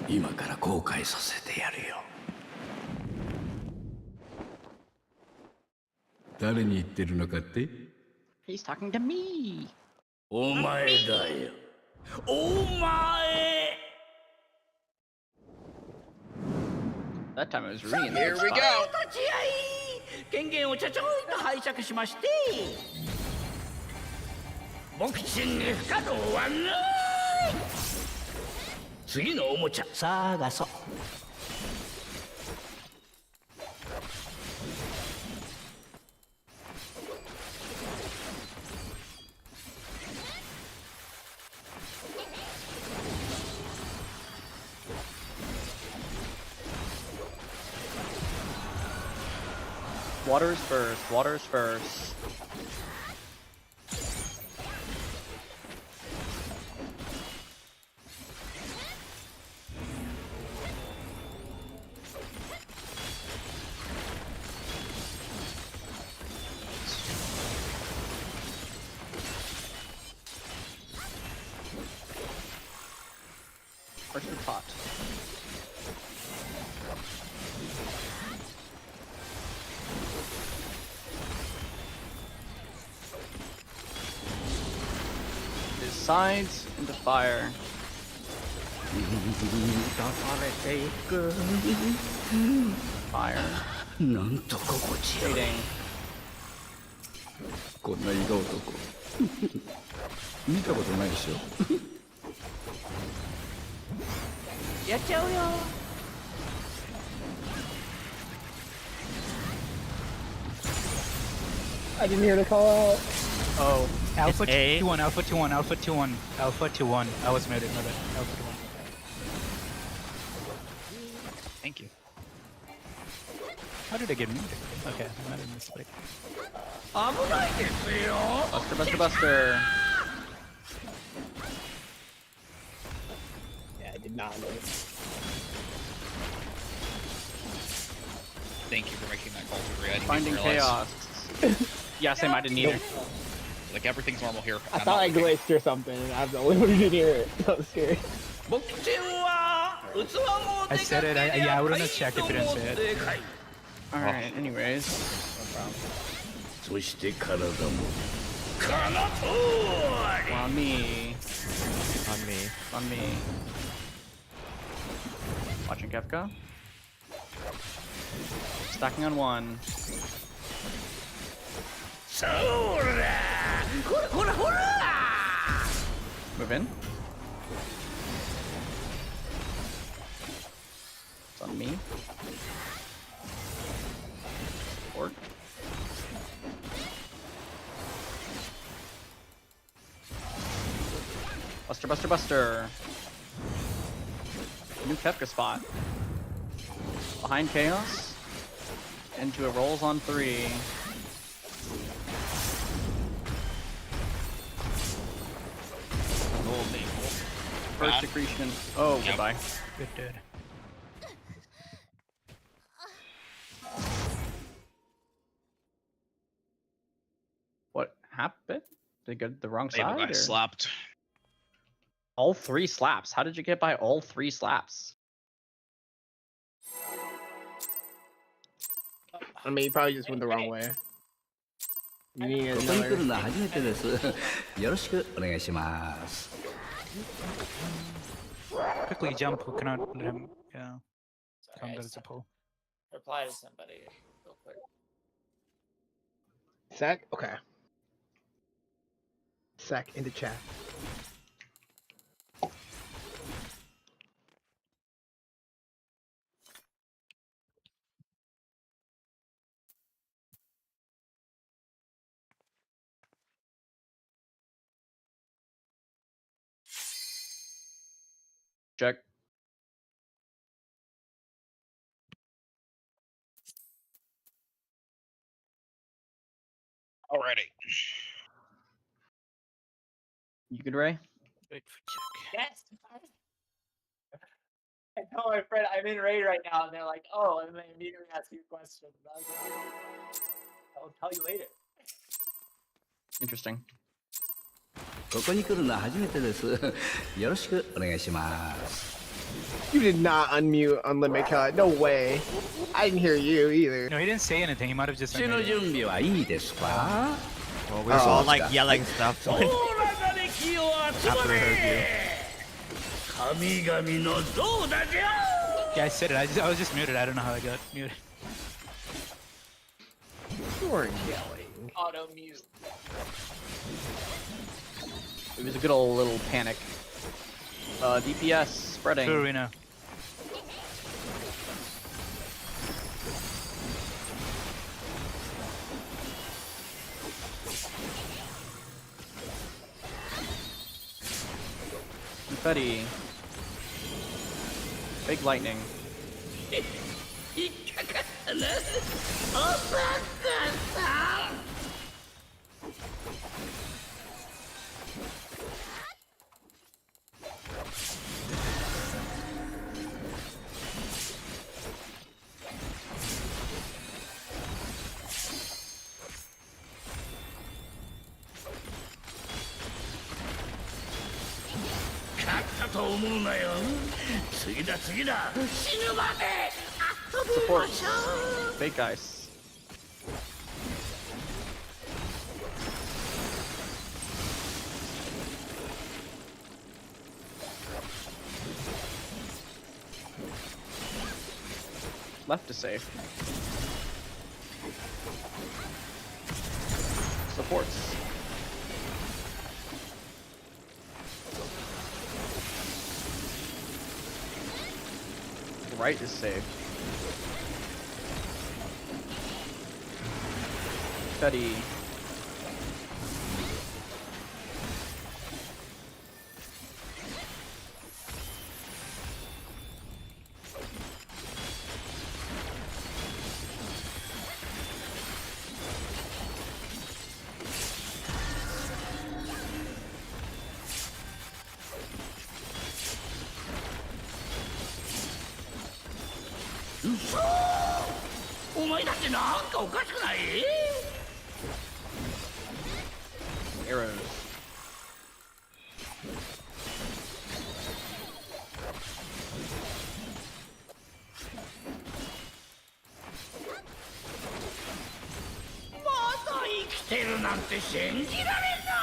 今から後悔させてやるよ。誰に言ってるのかって？ He's talking to me. お前だよ。お前。 That time it was really in the Here good we spot. go. 立ち会い。権限をちょちょいと拝借しまして。僕ちんに不可能はない。次のおもちゃ探そう。Water's first. Water's first. Where's your pot? His sides into fire. 抱かれていく。 Fire. なんと心地よい。 Shading. こんな伊賀男見たことないでしょ。やっちゃうよ。 I didn't hear the call out. Oh. Alpha A. 2-1, Alpha 2-1, Alpha 2-1, Alpha 2-1. I was muted, my bad. Alpha 2-1. Thank you. How did I get muted? Okay, I'm not in this place. 危ないですよ。 Buster, Buster, Buster. Yeah, I did not know. Thank you for making that call to I didn't Finding even realize. chaos. Yeah, same. I didn't either. Like everything's normal here. I I'm thought not I looking. glitched or something, and I was the only one who didn't hear it. That was scary. I said it, yeah, I wouldn't have checked if you didn't say it. Alright, anyways. そして体も。 On me. On me. On me. Watching Kefka. Stacking on one. そら。ほらほらほら。 Move in. It's on me. Forward. Buster, Buster, Buster. New Kefka spot. Behind Chaos. Into it rolls on 3. First secretion. Oh, Yep. goodbye. Good dude. What happened? Did it go to the wrong Maybe side? I or- slapped. All 3 slaps. How did you get by all 3 slaps? I mean, you probably just went the wrong way. You need ここに来る another. のは初めてです。よろしくお願いします。 Quickly jump, we cannot let him, yeah, Sorry, come I to just the pool. reply to somebody real quick. Sack? Okay. Sack in the chat. Check. Alrighty. You good, Ray? Wait for check. Yes. I tell my friend I'm in raid right now, and they're like, "Oh," and they immediately ask you questions. I was like, I'll tell you later. Interesting. ここに来るのは初めてです。よろしくお願いします。 You did not unmute Unlimited Cut. No way. I didn't hear you either. No, he didn't say anything. He might have just 手の unmuted. 準備はいいですか？ Well, we were all like yelling stuff お when らがれ気を集 after ま we heard れ。神々の像だじゃ。 Yeah, I said it. I was just muted. I don't know how I got muted. You weren't yelling. Auto mute. It was a good old little panic. DPS Spreading. True arena. Confetti. Big lightning. 引っかかったな。おバカさん。勝ったと思うなよ。次だ次だ。死ぬまで遊びましょう。 Fake ice. Left is safe. Supports. Right is safe. Betty.嘘！お前だってなんかおかしくない？ Arrows.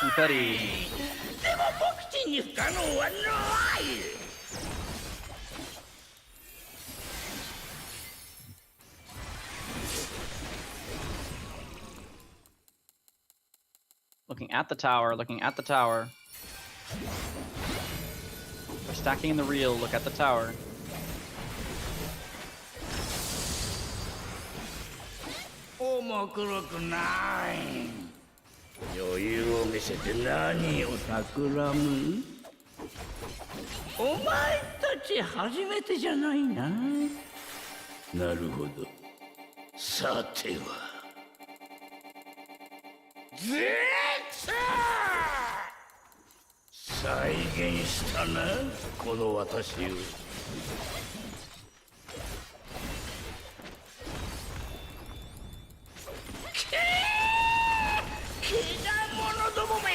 Confetti. でも僕ちんに不可能はない。 Looking at the tower, looking at the tower. We're stacking in the reel, look at the tower. 面黒くない。余裕を見せて何を企む？お前たち初めてじゃないな。なるほど。さては。 再現したな、この私を。けだものどもめ。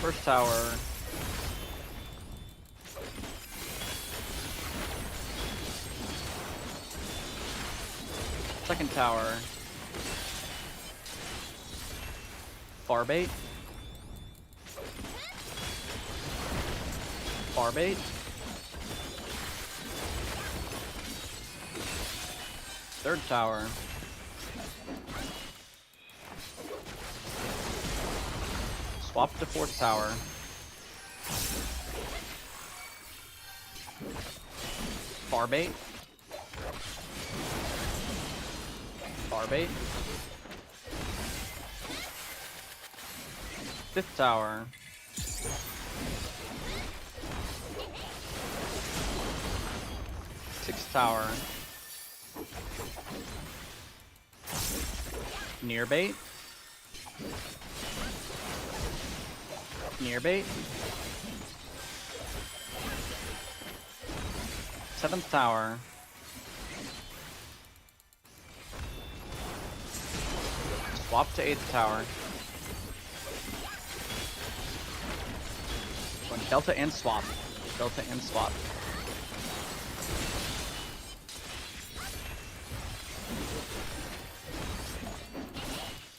First tower. Second tower. Far bait. Far bait. Third tower. Swap to fourth tower. Far bait. Far bait. Fifth tower. Sixth tower. Near bait. Near bait. Seventh tower. Swap to eighth tower. Going delta and swap. Delta and swap.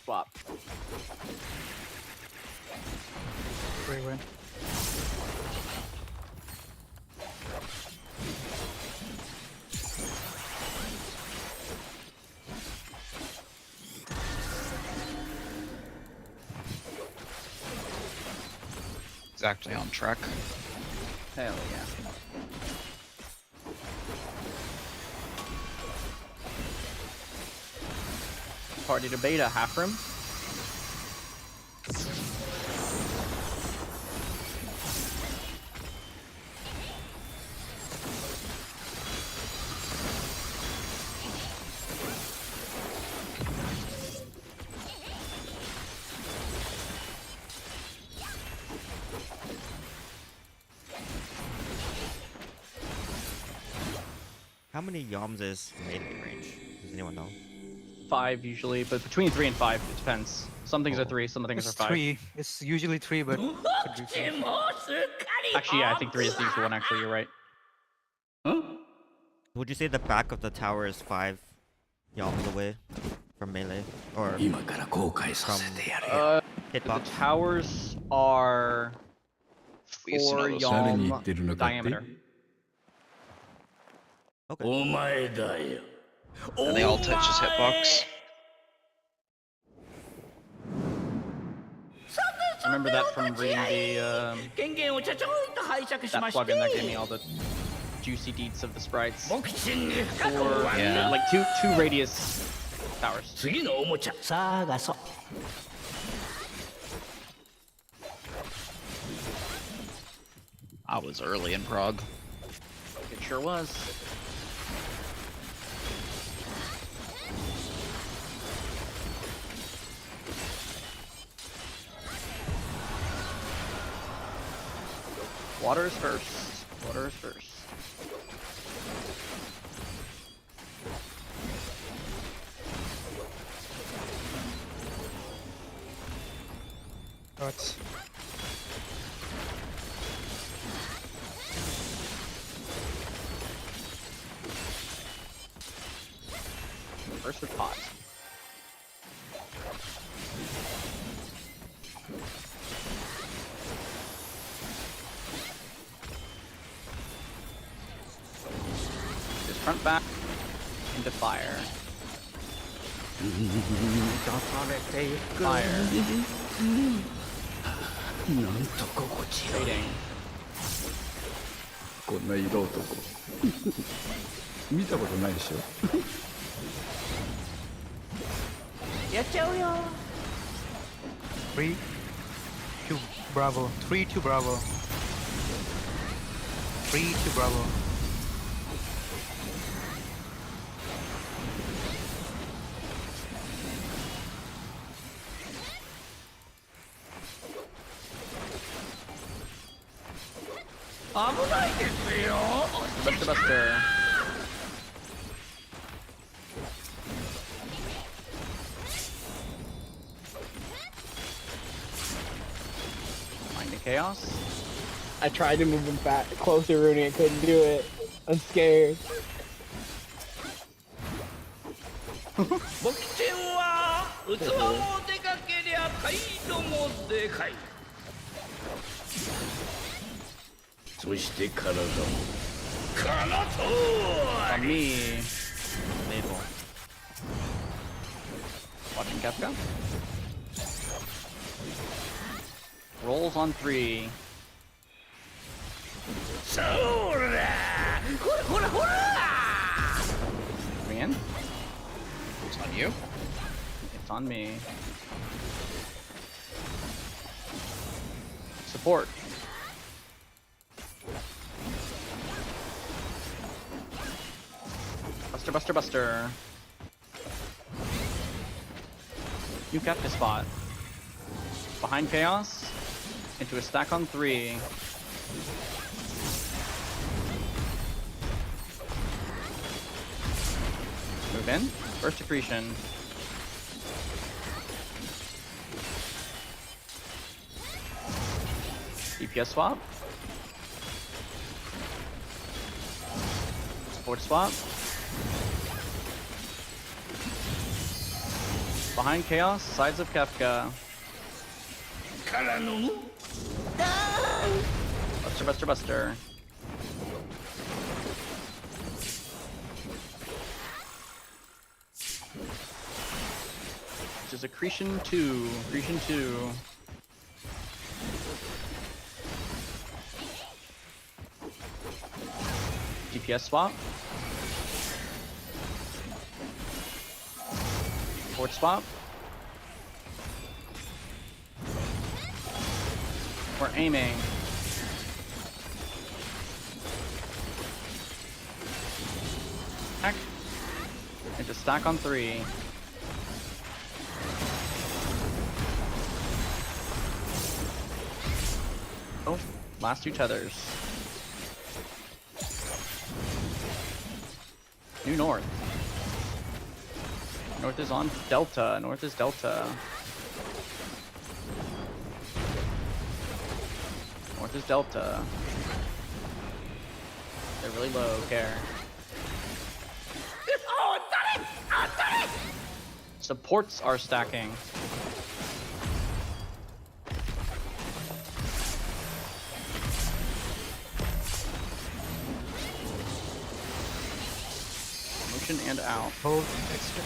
Swap. Great win. exactly on track. Hell yeah. Party to beta, Halfrim. How many Yoms is melee range? Does anyone know? 5 usually, but between 3 and 5, it depends. Some things are 3, some things are It's 5. 3. It's usually 3, but could be 5. Actually, yeah, I think 3 is the usual one, actually, you're right. Would you say the back of the tower is 5 Yoms away from melee? Or from The hitbox? towers are Squeeze 4 another Yalm diameter. Okay. お前だよ And they all touch his hitbox. I remember that from reading the 権限をちょちょいと拝借し that まして plugin that gave me all the juicy deets of the sprites. 目視に深く Or は Yeah. like two radius towers. 次のおもちゃ探そう I was early in Prague. It sure was. Water is first. Water is first. Thoughts? First with pot. Just front back into fire. Fire. なんと心地よい Fading. こんな色男見たことないでしょやっちゃうよ 3, 2, Bravo. 3, 2, Bravo. 3, 2, Bravo. Buster Buster. Mind the chaos. I tried to move him back closer, Rooney. I couldn't do it. I'm scared. 僕ちんは器もでかけりゃ態度もでかいそして体も体と On me. Naval. Watching Kefka. Rolls on 3. そらほらほらほら Coming in. It's on you. It's on me. Support. Buster, Buster, Buster. You kept the spot. Behind Chaos. Into a stack on 3. Move in. First accretion. DPS swap. Support swap. Behind Chaos, sides of Kefka. からのむ Buster, Buster, Buster. Which is accretion 2. Accretion 2. DPS swap. Fort swap. We're aiming. Stack. And just stack on 3. Oh, last 2 tethers. New north. North is on Delta. North is Delta. North is Delta. They're really low, care. Supports are stacking. Motion and out. Hold extra.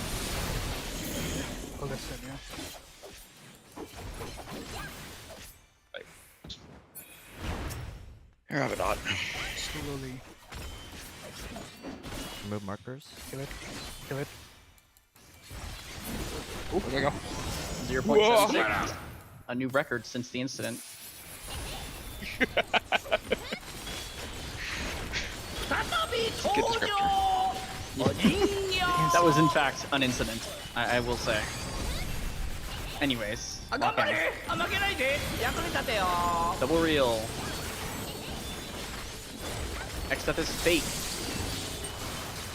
Hold extra, yeah. Here, have a dot. Slowly. Remove markers. Kill it. Kill it. Oh, there you go. 0.76. A new record since the incident. Good descriptor. That was in fact an incident, I will say. Anyways, okay. Double reel. Next up is fate.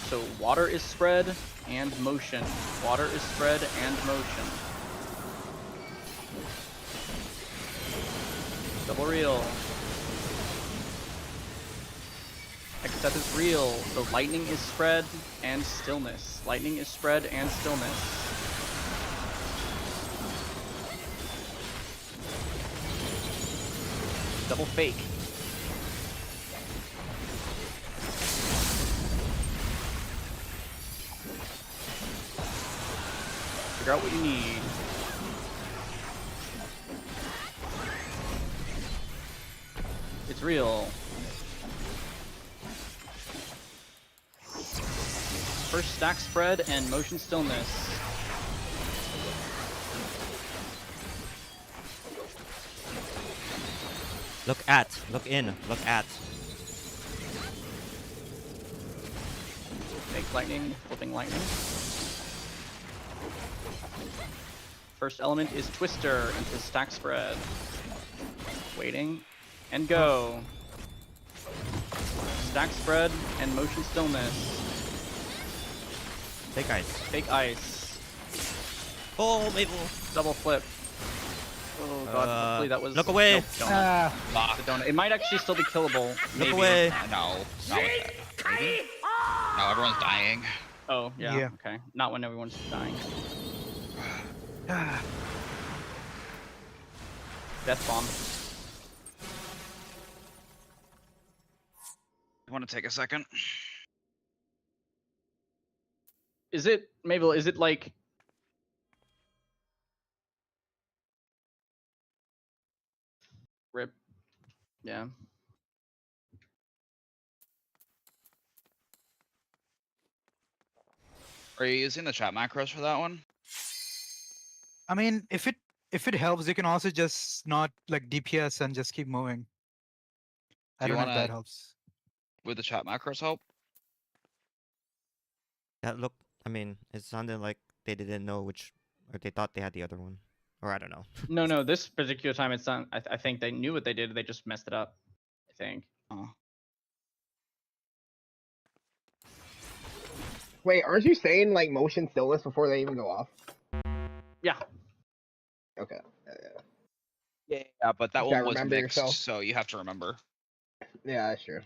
So water is spread and motion. Water is spread and motion. Double reel. Next up is real. So lightning is spread and stillness. Lightning is spread and stillness. Double fake. Figure out what you need. It's real. First stack spread and motion stillness. Look at. Look in. Look at. Fake lightning, flipping lightning. First element is Twister into stack spread. Waiting and go. Stack spread and motion stillness. Fake ice. Fake ice. Oh, Mabel. Double flip. Oh god, hopefully that was. Look away. Nope, donut. The donut. It might actually still be killable. Maybe. Look away. No, not with that. Maybe? No, everyone's dying. Oh, yeah, Yeah. okay. Not when everyone's dying. Death bomb. Want to take a second? Is it, Mabel, is it like... Rip. Yeah. Are you using the chat macros for that one? I mean, if it helps, you can also just not like DPS and just keep moving. I Do you don't know if wanna- that helps. Would the chat macros help? That look. I mean, it sounded like they didn't know which, or they thought they had the other one, or I don't know. No, this particular time it's not. I think they knew what they did. They just messed it up. I think. Oh. Wait, aren't you saying like motion stillness before they even go off? Yeah. Okay. Yeah, but that You one gotta was remember mixed, yourself. so you have to remember. Yeah, that's true.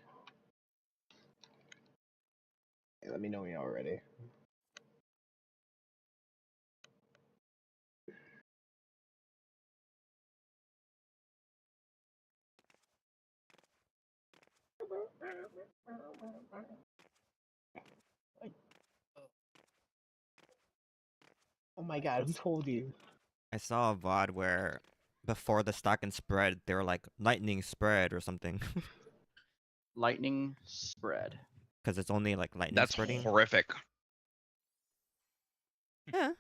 Hey, let me know when you're all ready. Oh my god, who told you? I saw a VOD where before the stack and spread, they were like lightning spread or something. Lightning spread. because it's only like lightning That's spreading. horrific. Yeah.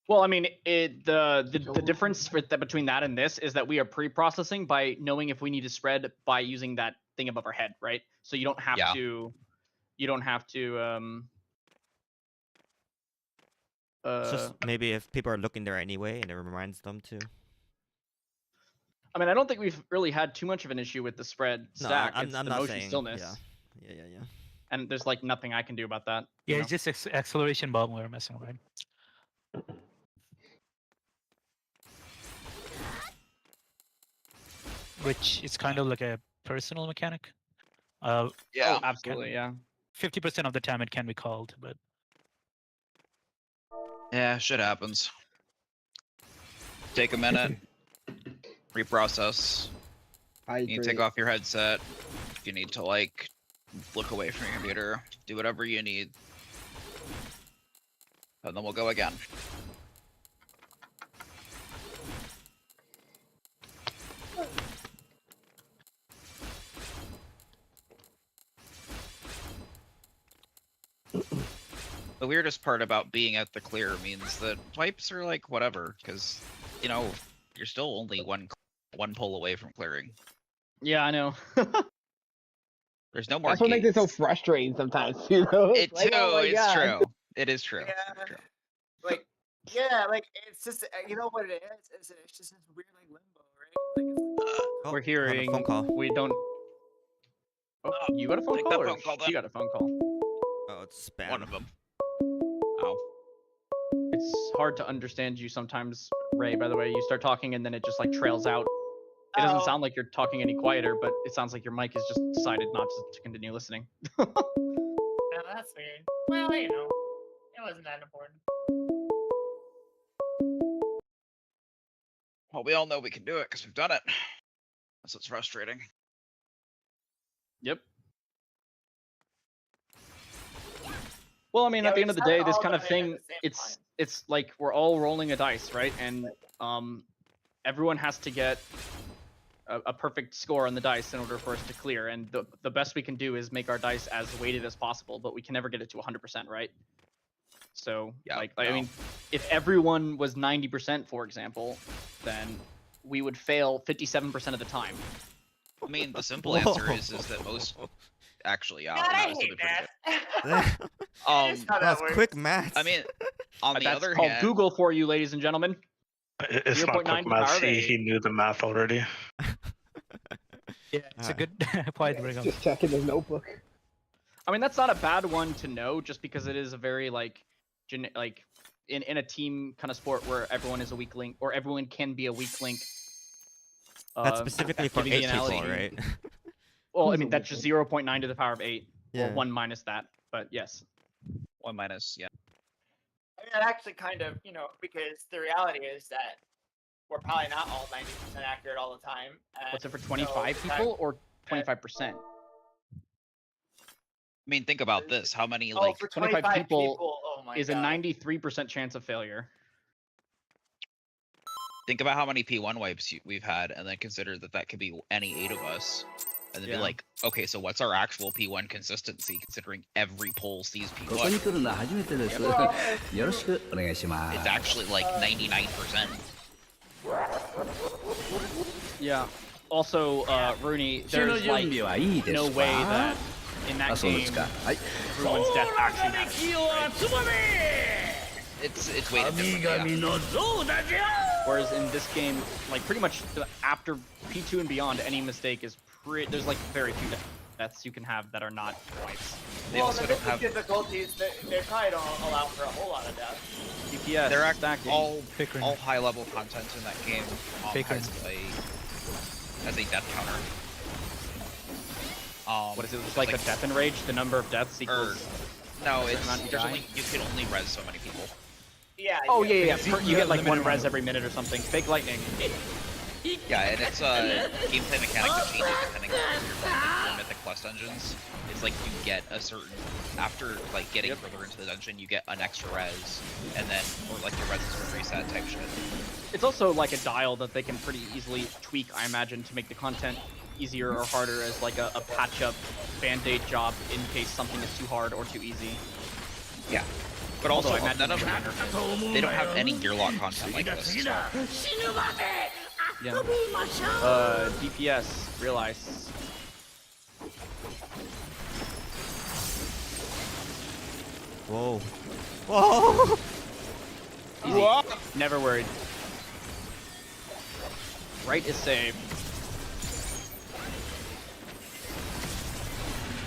Well, I mean, the difference between that and this is that we are pre-processing by knowing if we need to spread by using that thing above our head, right? So you don't have Yeah. to. You don't have to. It's just maybe if people are looking there anyway, and it reminds them to. I mean, I don't think we've really had too much of an issue with the spread No, stack. I'm It's not the motion saying. stillness, Yeah. Yeah. and there's like nothing I can do about that. you Yeah, know? it's just acceleration bomb we're messing with. Which is kind of like a personal mechanic. Oh, absolutely, yeah. 50% of the time it can be called, but Yeah, shit happens. Take a minute. Reprocess. I You need to take off your headset. You need to like look away from your computer. Do whatever you need. And then we'll go again. The weirdest part about being at the clear means that wipes are like whatever, because you know you're still only one pull away from clearing. Yeah, I know. There's no more. That's what makes it so gates. frustrating sometimes, you know? It Like, too. oh my It's God. true. It is true. Yeah. True. Like, yeah, like it's just you know what it is? It's just this weird like limbo, right? Like, Oh, We're hold on, hearing. phone call. We don't. Oh, you got a phone Take call, that or phone call she then. got a phone call? Oh, it's spam. One of them. Oh. It's hard to understand you sometimes, Ray. By the way, you start talking and then it just like trails out. It doesn't Oh. sound like you're talking any quieter, but it sounds like your mic has just decided not to continue listening. No, that's weird. Well, you know, it wasn't that important. Well, we all know we can do it because we've done it. That's what's frustrating. Yep. Well, I mean, Yeah, at the we end of the just day, haven't this all kind of done it at thing, the same it's time. it's like we're all rolling a dice, right? And everyone has to get a perfect score on the dice in order for us to clear. And the best we can do is make our dice as weighted as possible, but we can never get it to 100%, right? So, Yeah, I no. mean, if everyone was 90%, for example, then we would fail 57% of the time. I mean, the simple answer is that most actually, yeah. God, I no, it's hate gonna be pretty that. That good. Um, Just how was that works. quick math. I mean, on the That's other called hand, Google for you, ladies and gentlemen. It's 0.9 not quick to the math. power of He, 8. he knew the math already. yeah, it's a Alright. good point to bring up. Just checking his notebook. I mean, that's not a bad one to know, just because it is a very like, like in a team kind of sport where everyone is a weak link, or everyone can be a weak link. That's specifically for giving 8 people, analogy. right? Well, I Who's a mean, that's weak just 0.9 to the power of 8, Yeah. or 1 minus that. But yes. 1 minus, yeah. I mean, that actually kind of, you know, because the reality is that we're probably not all 90% accurate all the time. What's it for and 25 so that- people or 25%? I mean, think about this. How many Oh, like for 25 25 people oh my Is a God. 93% chance of failure. think about how many P1 wipes we've had, and then consider that that could be any 8 of us, and then Yeah. be like, okay, so what's our actual P1 consistency considering every poll sees ここに P1? 来るのは初めてです。 Well, よろしくお願いしま It's す。 actually like 99%. Yeah. Also, Rooney, 手の there's 準 like 備はいいです no か way that in あ、 that そうで game すか。はい。 everyone's death actually matters. を集まれ It's weighted 神 differently. Yeah. 々の像だじゃ Whereas in this game, like pretty much after P2 and beyond, any mistake is there's like very few deaths you can have that are not wipes. They well, also the don't have. difficulties, they probably don't allow for a whole lot of death. DPS, They're stacking. all Pickering. high level content in that game Pickering. has a death counter. What is it? Just Like a death and rage? The number of deaths Or, equals. no, Is it it's not you there's die? only you can only res so many people. Yeah. Oh yeah, yeah. Because You you get have like one limited res every minute or something. Fake lightning. Yeah, and it's a gameplay mechanic that changes depending on your mythic quest dungeons. It's like you get a certain after like getting further into the dungeon, you get an extra res, and then or like your res is reset type shit. It's also like a dial that they can pretty easily tweak, I imagine, to make the content easier or harder as like a patch-up band-aid job in case something is too hard or too easy. Yeah. But also, Although I imagine none of them, they don't have any Gearlock content like this. So. Yeah. DPS, realize. Whoa. Whoa! Easy. Never worried. Right is saved.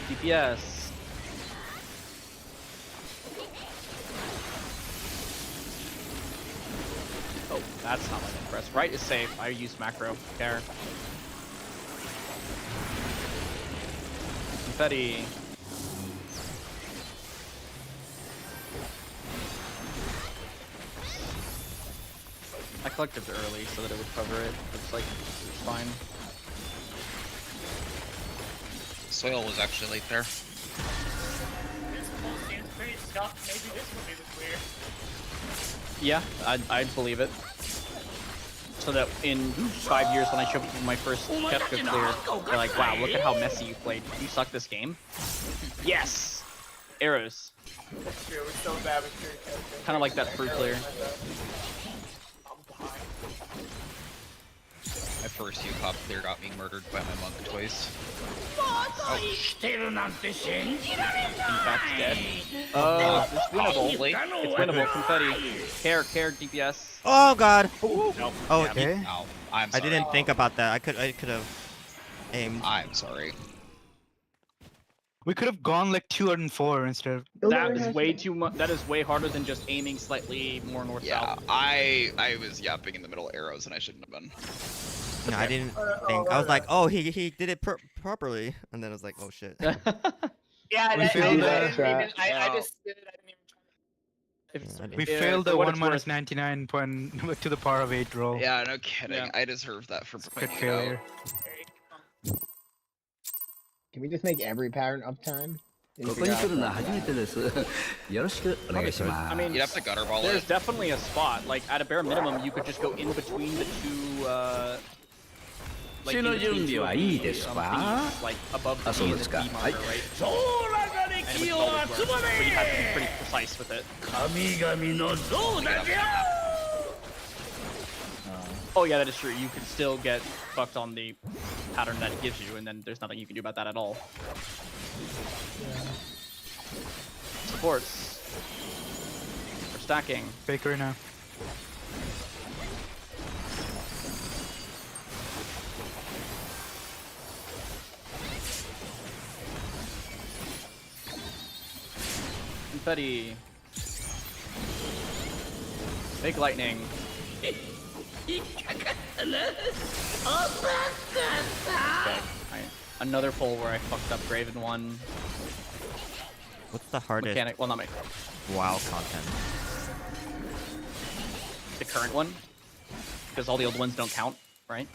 DPS. Oh, that's not like impressed. Right is safe. I use macro. Care. Confetti. I collected it early so that it would cover it. Looks like it's fine. Soil was actually late there. This pool seems pretty scuffed. Maybe this will be the clear. Yeah, I'd believe it. So that in 5 years when I show people my first Kefka clear, they're like, wow, look at how messy you played. You suck this game? Yes! Arrows. That's true. We're so bad with your character. Kind of like that fruit clear. My first U-Pop clear got me murdered by my monk twice. In fact, dead. It's winnable. It's winnable. Confetti. Care, DPS. Oh god! Nope. Oh, Yeah. Okay. Ow. I'm I sorry. didn't think about that. I could have aimed. I'm sorry. We could have gone like 204 instead of. That is way too much. That is way harder than just aiming slightly more north Yeah, south. I was yapping in the middle arrows and I shouldn't have been. No, I didn't think. I was like, oh, he did it properly, and then I was like, oh shit. Yeah, We I failed didn't that. even. I just did it. I didn't even try. If- We Yeah, failed for the what 1 it's minus worth. 99 point to the power of 8 roll. Yeah, no kidding. Yeah. I deserve that for Good pointing it failure. out. Can we just make every pattern uptime? ここに来るのは初めてです。よろしくお願いしま I す。 mean, You'd have to gutter ball there's it. definitely a spot. Like at a bare minimum, you could just go in between the two. Like, in の between 準備 two はいいですか？ things, like above the あ、そう B で and す the か。 B は marker, い。 right? 空が And it 歴 would を always 集 work. ま But you have to be れ。 pretty precise with it. 神々の像だじゃ。 Oh yeah, that is true. You can still get fucked on the pattern that it gives you, and then there's nothing you can do about that at all. Supports. We're stacking. Baker now. Confetti. Big lightning. Okay. Another pull where I fucked up Graven 1. What's the hardest Mechanic. Well, not my. WoW content? The current one. Because all the old ones don't count, right?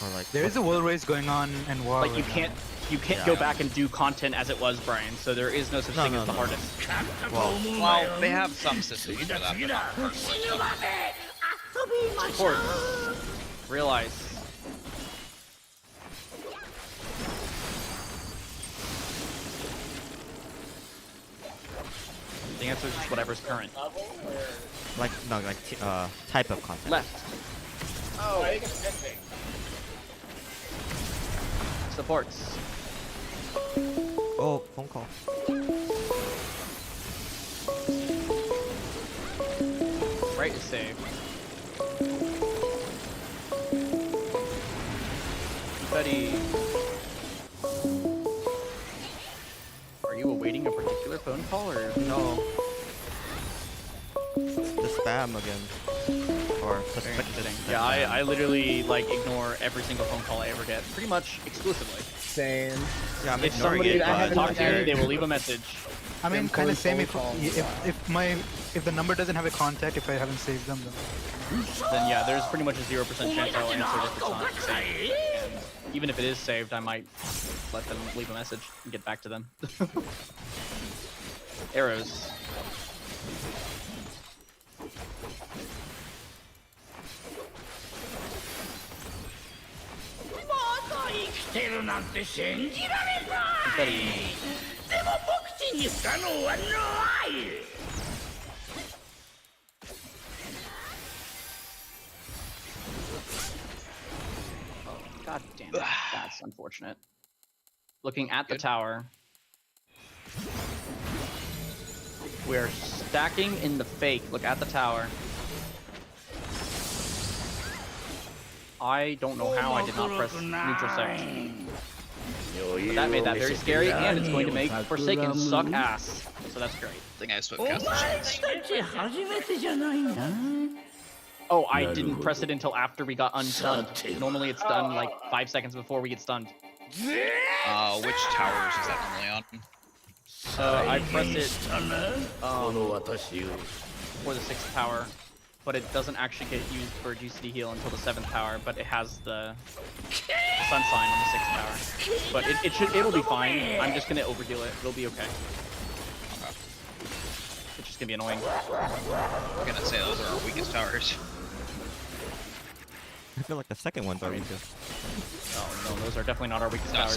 Or like There is a world race going on in WoW. Like you right can't. You can't Yeah. go back and do content as it was, Brian. So there is no such thing No, as the no. hardest. well, Well, they have some systems for that, but not hardcore stuff. Support. Realize. The answer is just whatever's current. like no, like type of content. Left. Oh, I think it's missing. Supports. Oh, phone call. Right is saved. Buddy. Are you awaiting a particular phone call or No. The spam again. Or Very suspected. interesting. spam. Yeah, I literally like ignore every single phone call I ever get, pretty much exclusively. Same. Yeah, I'm If ignoring somebody it. I haven't talks to me, heard- they will leave a message. I mean, Them kind of cold same phone if calls, if the number doesn't have a contact, if I haven't saved them, then Then yeah, there's pretty much a 0% chance I'll answer if it's not saved. And even if it is saved, I might let them leave a message and get back to them. Arrows. なんて信じられない Betty. でも僕ちに不可能はない God damn it. That's unfortunate. Looking at the tower. We're stacking in the fake. Look at the tower. I don't know how I did not press neutral section. But that made that very scary, and it's going to make Forsaken suck ass. So that's great. I think I swift お前 cast the たち初めてじゃないな Oh, I didn't press it until after we got unstunned. Normally it's done like 5 seconds before we get stunned. Which towers is that normally on? I press it この私を for the 6th tower, but it doesn't actually get used for GCD heal until the 7th tower, but it has the sun sign on the 6th tower. But it'll be fine. I'm just gonna overheal it. It'll be okay. It's just gonna be annoying. I'm gonna say those are our weakest towers. I feel like the second one's already good. Oh no, those are definitely not our weakest No, towers.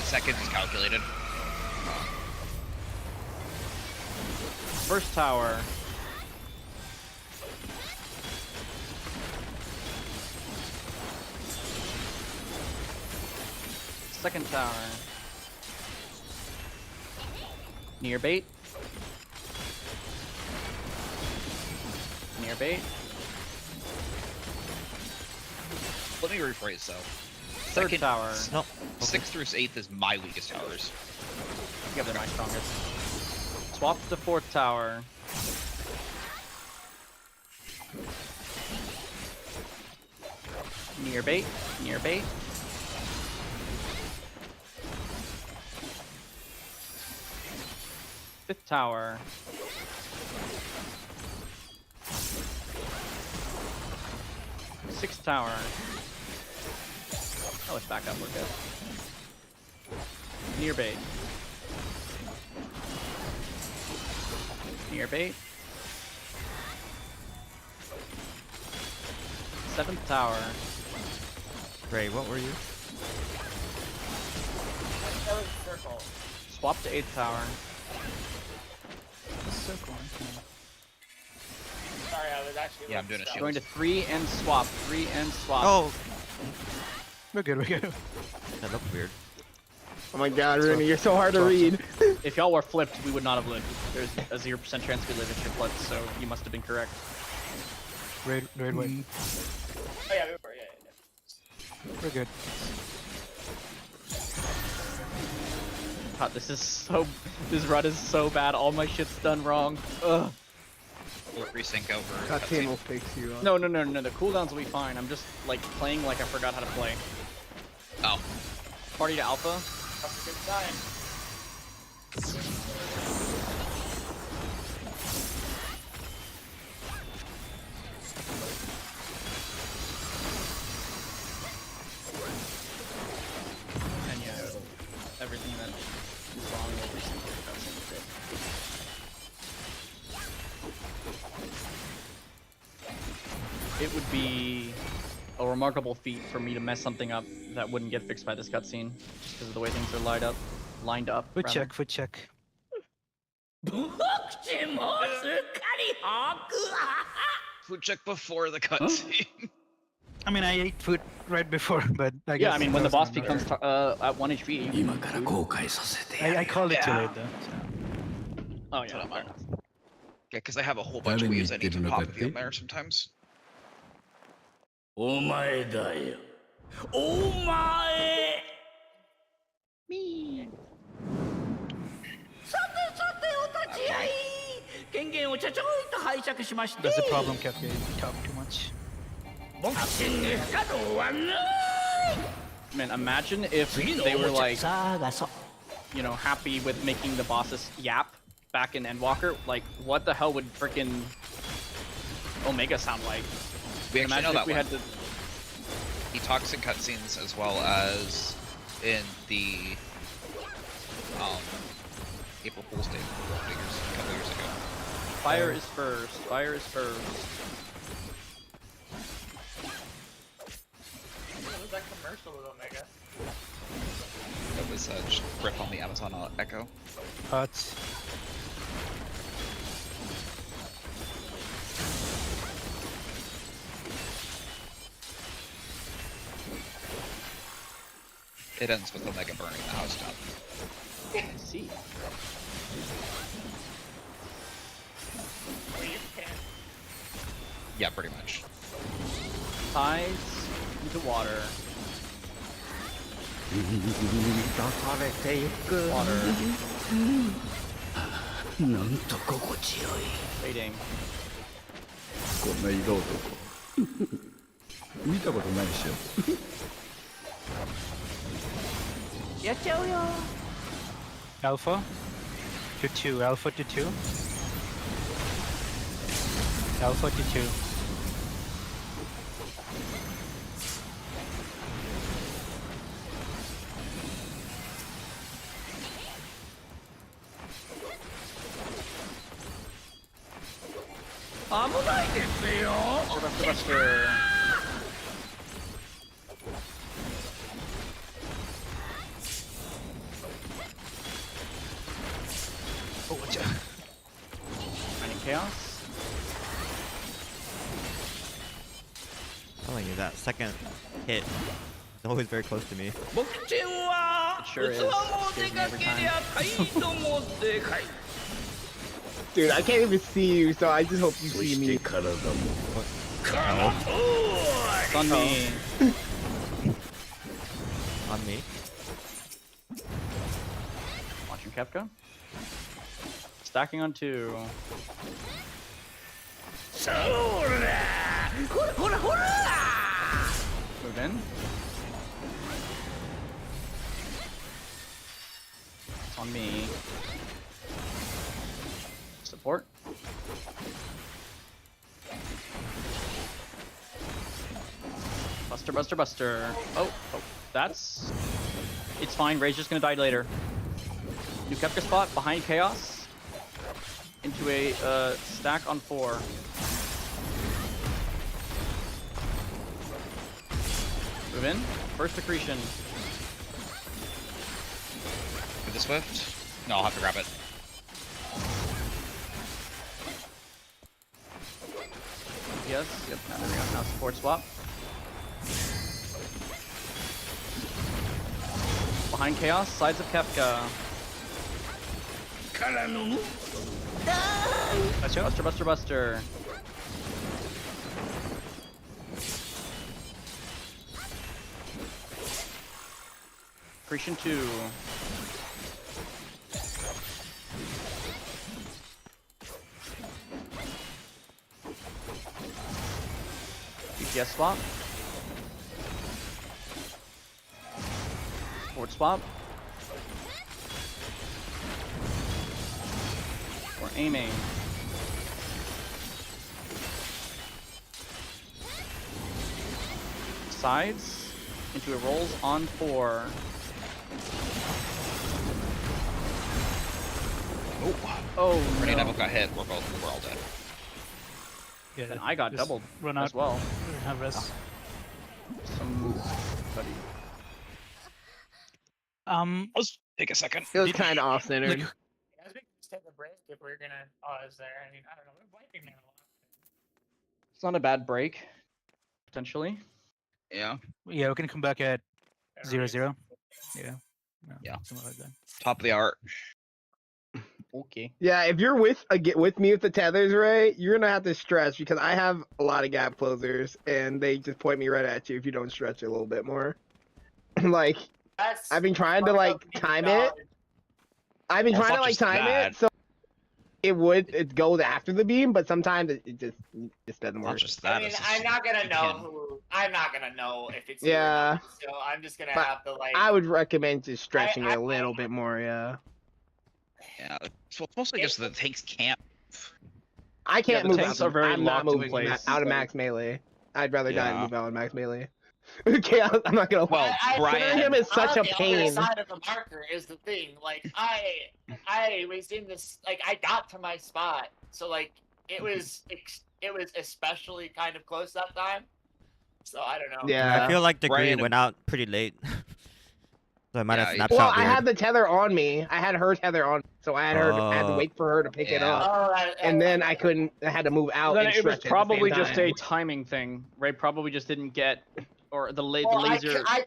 seconds is calculated. First tower. Second tower. Near bait. Near bait. Let me rephrase though. Third tower. No. 6th through 8th is my weakest towers. Yeah, they're my strongest. Swap to 4th tower. Near bait. Near bait. Fifth tower. Sixth tower. Oh, it's back up. We're good. Near bait. Near bait. 7th tower. Ray, what were you? That was a circle. Swap to 8th tower. Circle. Sorry, I was actually. Yeah, I'm doing a stuff. shield. Going to 3 and swap. 3 and swap. Oh, We're good, we're good. that looked weird. Oh my god, Rooney, you're so hard to read. If y'all were flipped, we would not have lived. There's a 0% chance we live if you're flipped, so you must have been correct. Raid, wait. Oh yeah, we were. Yeah. We're good. God, this run is so bad. All my shit's done wrong. Ugh. Resync over. Cutscene will fix you up. No. The cooldowns will be fine. I'm just like playing like I forgot how to play. Oh. Party to alpha. That's a good sign. And yeah, everything that is wrong will be synced with cutscene. It would be a remarkable feat for me to mess something up that wouldn't get fixed by this cutscene, just because of the way things are lined up. Foot rather. check, foot check. 僕ちもすっかり把握 Food check before the cutscene. I mean, I ate food right before, but I guess Yeah, I mean, when the that boss wasn't becomes at 1 HP. 今から後悔させて I called it too late though. Oh yeah, Shut up, fair man. enough. Yeah, because I have a whole bunch of weaves I need to pop if you Didn't there sometimes. お前だよお前さてさてお立ち会い権限をちょちょいと拝借しまして That's the problem, Captain. You talk too much. 僕ちに不可能はない Man, imagine if 次の they お were もちゃ like, 探そう you know, happy with making the bosses yap back in Endwalker. Like, what the hell would freaking Omega sound like? We actually Imagine know if that we one. had to. He talks in cutscenes as well as in the April Fool's Day figures a couple years ago. Fire is first. Fire is first. What was that commercial with Omega? is just rip on the Amazon Echo. Pots. It ends with Omega burning the house down. I see. Or you can. Yeah, pretty much. Tides into water. Water. なんと心地よい Waiting. こんな色男見たことないでしょ Alpha to 2. Alpha to 2. Alpha to 2. Buster, Buster. Oh, watch out. Finding chaos. Telling you that second hit is always very close to me. 僕ちんは It sure is. 器も Scares で me か every けり time. ゃ態度もでかい Dude, I can't even see you, so I just hope you そ see して me. 体も It's on me. On me. Watching Kefka. Stacking on 2. そらほらほらほら Move in. It's on me. Support. Buster, Buster, Buster. Oh, that's... It's fine, Ray's just gonna die later. New Kefka spot behind Chaos. Into a stack on 4. Move in. First accretion. With the Swift? No, I'll have to grab it. Yes, yep, now there we go. Now support swap. Behind Chaos, sides of Kefka. からの Buster, Buster, Buster, Buster. Accretion 2. DPS swap. Forward swap. We're aiming. Sides into a rolls on 4. Oh Renee no. Neville got hit. We're all dead. Yeah, And I got just doubled run as out. well. Have rest. Somebody. Let's take a second. It was kind of off center. Like, Yeah, I was making just take a break if we're gonna pause there. I mean, I don't know. We're wiping man a lot. It's not a bad break, potentially. Yeah. yeah, we can come back at 0-0. Yeah. Yeah. Something like that. Top of the art. Okay. Yeah, if you're with with me with the tethers, Ray, you're gonna have to stretch because I have a lot of gap closers and they just point me right at you if you don't stretch a little bit more. Like That's I've been trying to fucked like up time knowledge. it. I've been Well, trying to not like just time that. it so it goes after the beam, but sometimes it just doesn't Not work. just that. I mean, it's I'm just not gonna you know can- who. I'm not gonna know if it's you or Yeah. not, so I'm just gonna But have to like. I would recommend just stretching I- it a little bit more. Yeah, Yeah. So it's mostly just the tanks can't. I can't the move tanks out. are very I'm not locked in moving place. out of max melee. I'd rather die and Yeah. move out of max melee. Okay, I'm not gonna. Well, Considering him Brian. is such a on the other pain. side of the marker is the thing. Like I was in this. Like I got to my spot, so like it was especially kind of close that time. So I don't know. Yeah. I feel like Degree Brian- went out pretty late. So I might have Yeah, snapshot Well, I weird. had the tether on me. I had her tether on, so I had to wait for her to pick it Yeah. up, and then I couldn't. I had to move out. Then and it was stretch at the same probably just time. a timing thing, right? Probably just didn't get, or the Well, laser. I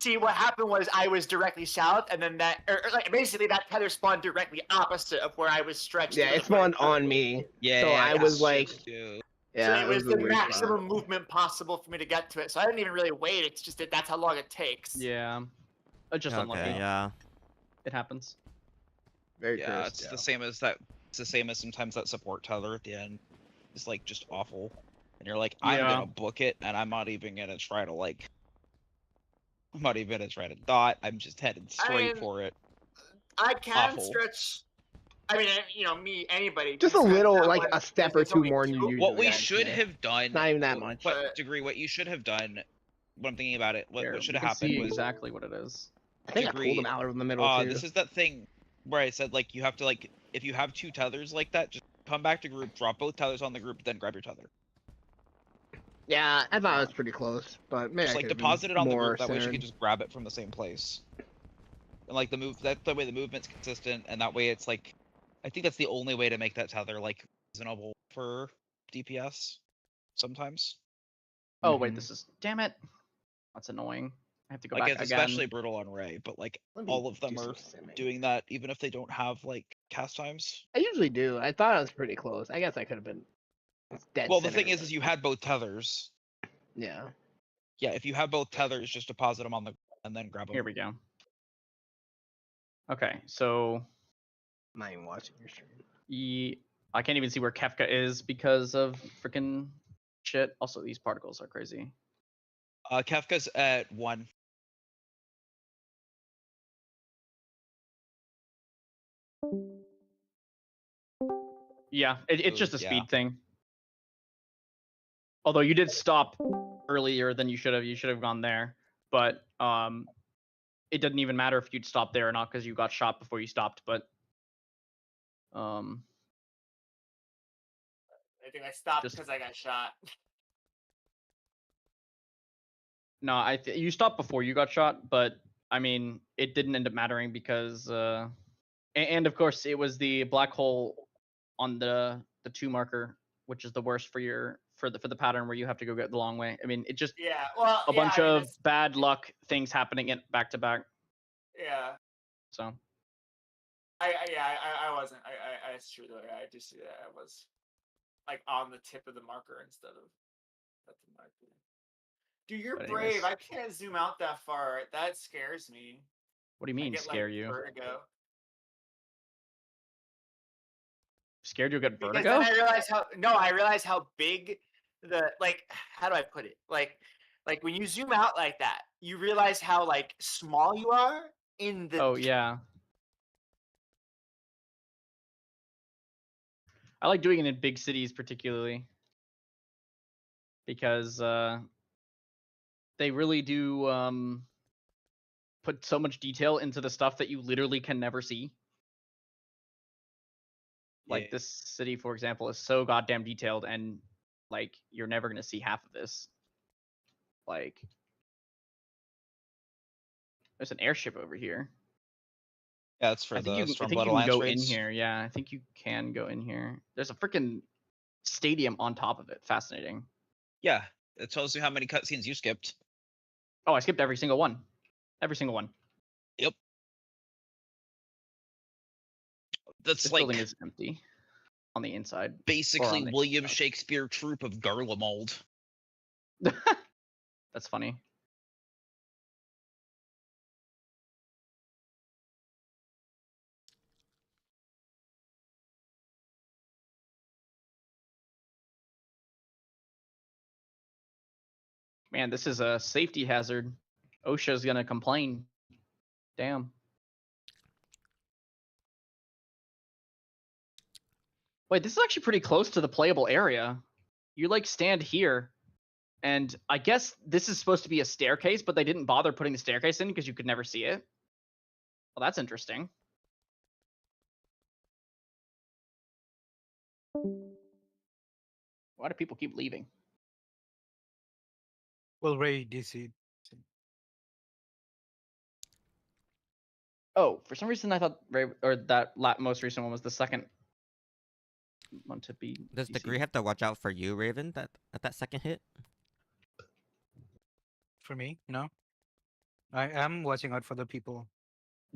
see what happened was I was directly south, and then or like basically that tether spawned directly opposite of where I was stretched. Yeah, into it the front spawned of the on me. Yeah. So I was it's like, just, yeah, so it was a the weird spot. maximum movement possible for me to get to it. So I didn't even really wait. It's just that that's how long it takes. Yeah, just unlucky. Okay, yeah. It happens. Very yeah, cursed. it's the same as that. It's the same as sometimes that support tether at the end is like just awful, and you're like, I'm Yeah. gonna book it, and I'm not even gonna try to like. I'm not even gonna try to dot. I'm just headed straight mean, for it. I can Awful. stretch. I mean, anybody. Just can a stretch little, that like one a step or because it's two only more than you two. usually. What we I'd should say. have done. Not even that much. What degree? What you should have done. What I'm thinking about it. What Here, should we have can see happened was. exactly what it is. I think I Degree, pulled him out of the middle too. This is that thing where I said like you have to like if you have two tethers like that, just come back to group, drop both tethers on the group, then grab your tether. Yeah, I thought it was pretty close, but maybe Just I like could've been deposit it on the more group. That way she centered. can just grab it from the same place. And like that way the movement's consistent, and that way it's like, I think that's the only way to make that tether like reasonable for DPS. Sometimes. Oh wait, Mhm. this is. Damn it. That's annoying. I have to go Like back it's again. especially brutal on Ray, but like Let me all of them do are some simming. doing that even if they don't have like cast times. I usually do. I thought it was pretty close. I guess I could have been dead. Well, the thing center, is you had both tethers. yeah. Yeah, if you have both tethers, just deposit them on the and then grab them. Here we go. Okay, so I'm not even watching your stream. I can't even see where Kefka is because of freaking shit. Also, these particles are crazy. Kefka's at 1. Yeah, it's just a Yeah. speed thing. Although you did stop earlier than you should have. You should have gone there, but it doesn't even matter if you'd stopped there or not because you got shot before you stopped. But I think I stopped Just- because I got shot. no, you stopped before you got shot. But I mean, it didn't end up mattering because and of course it was the black hole on the 2 marker, which is the worst for the pattern where you have to go get the long way. I mean, it just Yeah, well, a yeah, bunch I mean, of that's- bad luck things happening in back to back. Yeah, So I wasn't. It's true though. Yeah, I do see that. I was like on the tip of the marker instead of at the marker. Dude, you're But brave. anyways. I can't zoom out that far. That scares me. what do you I mean get, scare like, you? Vertigo. Scared you'll get Because vertigo? then I realize how big the how do I put it? Like when you zoom out like that, you realize how like small you are in the Oh yeah. I like doing it in big cities particularly because they really do put so much detail into the stuff that you literally can never see. Like Yeah. this city, for example, is so goddamn detailed, and like you're never gonna see half of this. Like, there's an airship over here. Yeah, it's for I think the you can Stormblood Alliance go raids. in here. Yeah, I think you can go in here. There's a freaking stadium on top of it. Fascinating. Yeah, it tells you how many cutscenes you skipped. Oh, I skipped every single one. Every single one. That's This like building is empty on the inside. basically on the William outside. Shakespeare troupe of Garlemald. That's funny. Man, this is a safety hazard. OSHA's gonna complain. Damn. Wait, this is actually pretty close to the playable area. You like stand here, and I guess this is supposed to be a staircase, but they didn't bother putting the staircase in because you could never see it. Well, that's interesting. Why do people keep leaving? Well, Ray DC. Oh, for some reason I thought that most recent one was the second one to be. Does DC. Degree have to watch out for you, Raven, at that second hit? For me, no. I am watching out for the people.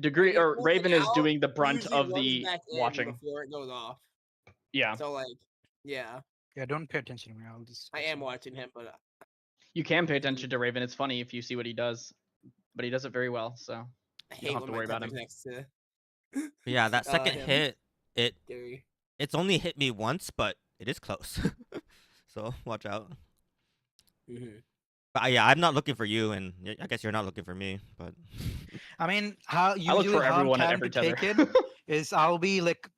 Degree When you or pull it Raven is out, doing the it brunt usually of runs the back in watching. before it goes off. Yeah, So like, yeah, Yeah, don't pay attention to me. I'll just. I am watching him, but you can pay attention to Raven. It's funny if you see what he does, but he does it very well. So I you hate don't have when to my worry about tether's him. next to But yeah, that second him. hit, Gary. it's only hit me once, but it is close. So watch out. Mm-hmm. But yeah, I'm not looking for you, and I guess you're not looking for me. But I mean, how I look usually for how I'm everyone at trying every to tether. take it is I'll be like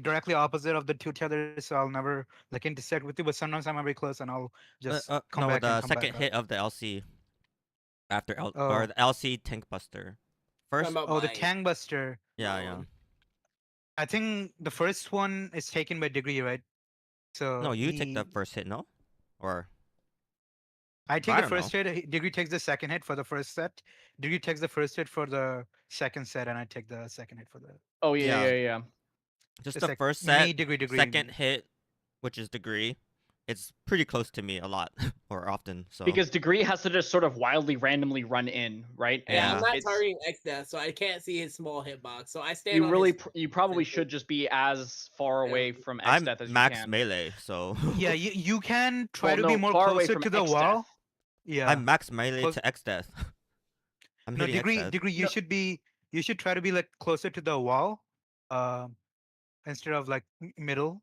directly opposite of the two tethers, so I'll never like intersect with you. But sometimes I'm very close, and I'll just come no, back the and come second back hit up. of the LC after or Oh. the LC Tank Buster. First, Talking about Oh, the my Tang Buster. yeah. I think the first one is taken by Degree, right? So No, you take the first hit, no? Or I I take the don't first hit. Degree takes the second hit for the first set. Degree takes the first hit for the second set, and I take the second hit for the. Oh yeah. Yeah. Just It's the like first me, set, Degree. second hit, which is Degree. It's pretty close to me a lot or often. So Because Degree has to just sort of wildly randomly run in, right? Yeah, I'm And not it's- targeting X Death, so I can't see his small hitbox. So I stand you on really his... you probably should just be as far Yeah. away from I'm X-Death as max you can. melee, so Yeah, you can try Well, to no, be more far away closer from to the X-Death. wall. Yeah. I'm max melee Close- to X Death. I'm No, hitting Degree. X-Death. Degree. You No. should be. You should try to be like closer to the wall, instead of like middle.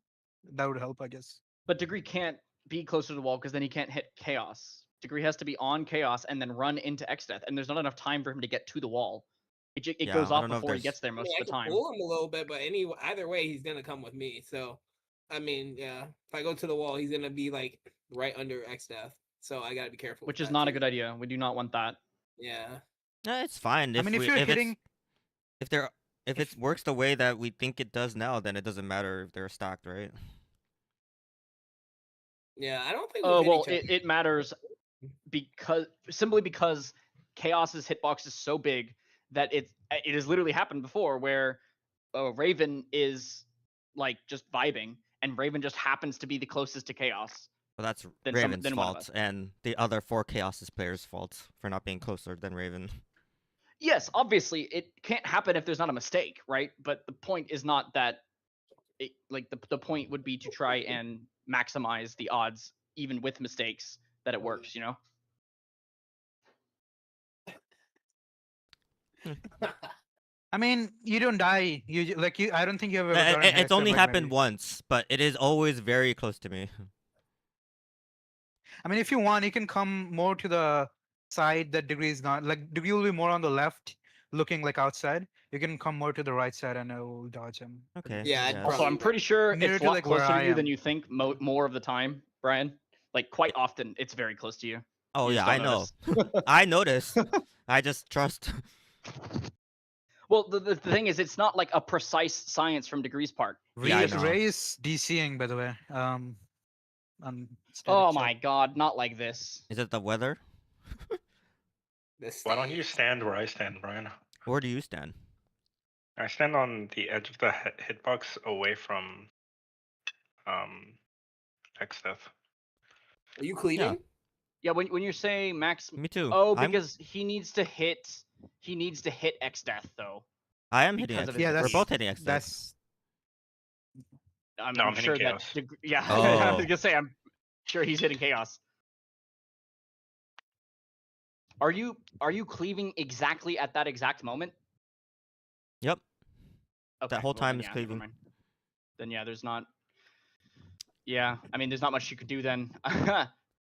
That would help, I guess. But Degree can't be closer to the wall because then he can't hit Chaos. Degree has to be on Chaos and then run into X-Death, and there's not enough time for him to get to the wall. It Yeah, goes I off don't know if before he there's- gets there I most mean, I of the can time. pull him a little bit, but either way, he's gonna come with me. So, I mean, yeah, if I go to the wall, he's gonna be like right under X Death. So I gotta be careful. Which with is that, not a too. good idea. We do not want that. Yeah. No, it's fine. I mean, if you're hitting, if it works the way that we think it does now, then it doesn't matter if they're stacked, right? Yeah, I don't think. Oh we've hit well, each other. it matters because Chaos's hitbox is so big that it has literally happened before where Raven is like just vibing and Raven just happens to be the closest to Chaos. Well, that's Then Raven's then one of fault, us. and the other 4 Chaos's players' fault for not being closer than Raven. Yes, obviously it can't happen if there's not a mistake, right? But the point is not that the point would be to try and maximize the odds even with mistakes that it works, you know? I mean, you don't die. I don't think you have ever. gotten It's hexed only like happened maybe. once, but it is always very close to me. I mean, if you want, you can come more to the side that Degree is not. Like Degree will be more on the left, looking like outside. You can come more to the right side, and it will dodge him. Okay. Yeah, I'd yes. probably- Also, I'm pretty sure Nearer it's to, a lot like, where closer to I you than am. you think more of the time, Brian. Like quite often, it's very close to you. Oh You yeah, just I don't know. notice. I notice. I just trust. Well, the thing is, it's not like a precise science from Degree's part. Yeah, I know. Ray is DCing, by the way. On static Oh chat. my god, not like this. Is it the weather? Why don't you stand where I stand, Brian? Where do you stand? I stand on the edge of the hitbox away from X-Death. Are you cleaving? Yeah, when you're saying max. Me too. Oh, I'm- because he needs to hit X-Death though. I am hitting because X. of his Yeah, We're that's both hitting X. That's I'm, No, I'm I'm hitting sure that. Chaos. Yeah, I Oh. was gonna say I'm sure he's hitting Chaos. Are you cleaving exactly at that exact moment? Yep. Okay, whole well, time then, is yeah, never cleaving. mind. Then yeah, there's not. Yeah, I mean, there's not much you could do then.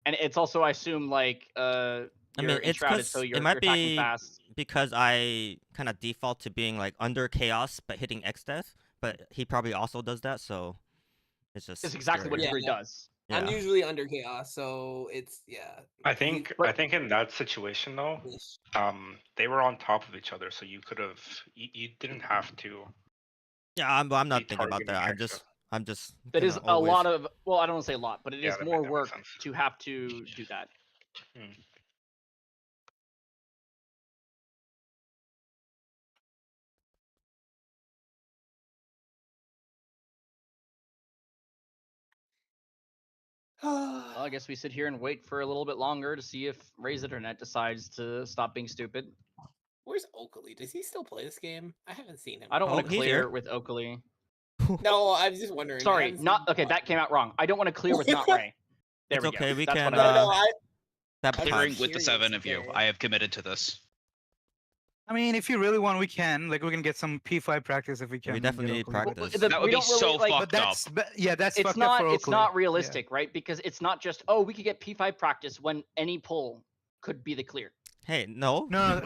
And it's also, I assume, like I mean, you're it's enshrouded, 'cause so you're, it might you're attacking be fast. because I kind of default to being like under Chaos but hitting X Death, but he probably also does that, so it's just. It's exactly what Yeah. Degree does. Yeah. I'm usually under Chaos, so it's I think in that situation though, they were on top of each other, so you could have you didn't have to. Yeah, I'm not be thinking about targeting that. X-Death. I'm just. That gonna is a always- lot of. Well, I don't want to say a lot, but it Yeah, is that more makes work sense. to have to do that. Hmm. Well, I guess we sit here and wait for a little bit longer to see if Ray's internet decides to stop being stupid. Where's Oakley? Does he still play this game? I haven't seen him. I don't Oh, want to he's clear here. with Oakley. No, I was just wondering. I Sorry, haven't seen not him okay. play. That came out wrong. I don't want to clear with not Ray. There It's we okay, go. we That's can, what No, I no, meant. Sabotage. Clearing with the curious, 7 of you. okay. I have committed to this. I mean, if you really want, we can. Like, we can get some P5 practice if we can. definitely get need Oakley. practice. The- That we would be don't really, so like- fucked up. Yeah, that's It's fucked up not. for It's Oakley. not Yeah. realistic, right? Because it's not just we could get P5 practice when any pull could be the clear. Hey, no. No,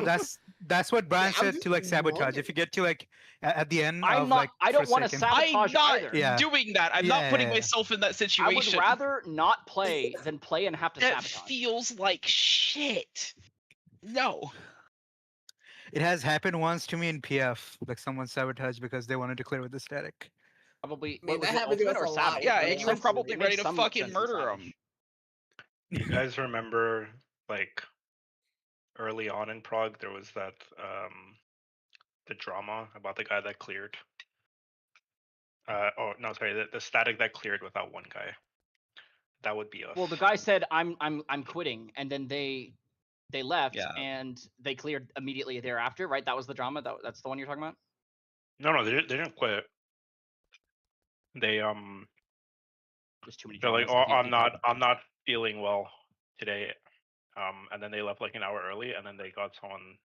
that's what Brian I'm said just to like sabotage. wondering. If you get to like at the end I'm of not. like I don't want to Forsaken- sabotage I'm not either. Yeah. doing that. I'm not putting Yeah. myself in that I situation. would rather not play than play and have to That sabotage. feels like shit. No. It has happened once to me in PF. Like someone sabotaged because they wanted to clear with the static. Probably. I mean, what was that it, happened to ultimate us or a lot. savage? Yeah, It and makes you were sense- probably it ready makes to some fucking sense in murder Savage. him. You guys remember, like, early on in Prague, there was that the drama about the guy that cleared. Oh no, sorry, the static that cleared without one guy. That would be us. Well, the guy said, "I'm quitting," and then they left Yeah. and they cleared immediately thereafter. Right? That was the drama. That's the one you're talking about. No, they didn't quit. They There's too many. they're like, dramas oh, in PvP. I'm not feeling well today. And then they left like an hour early, and then they got someone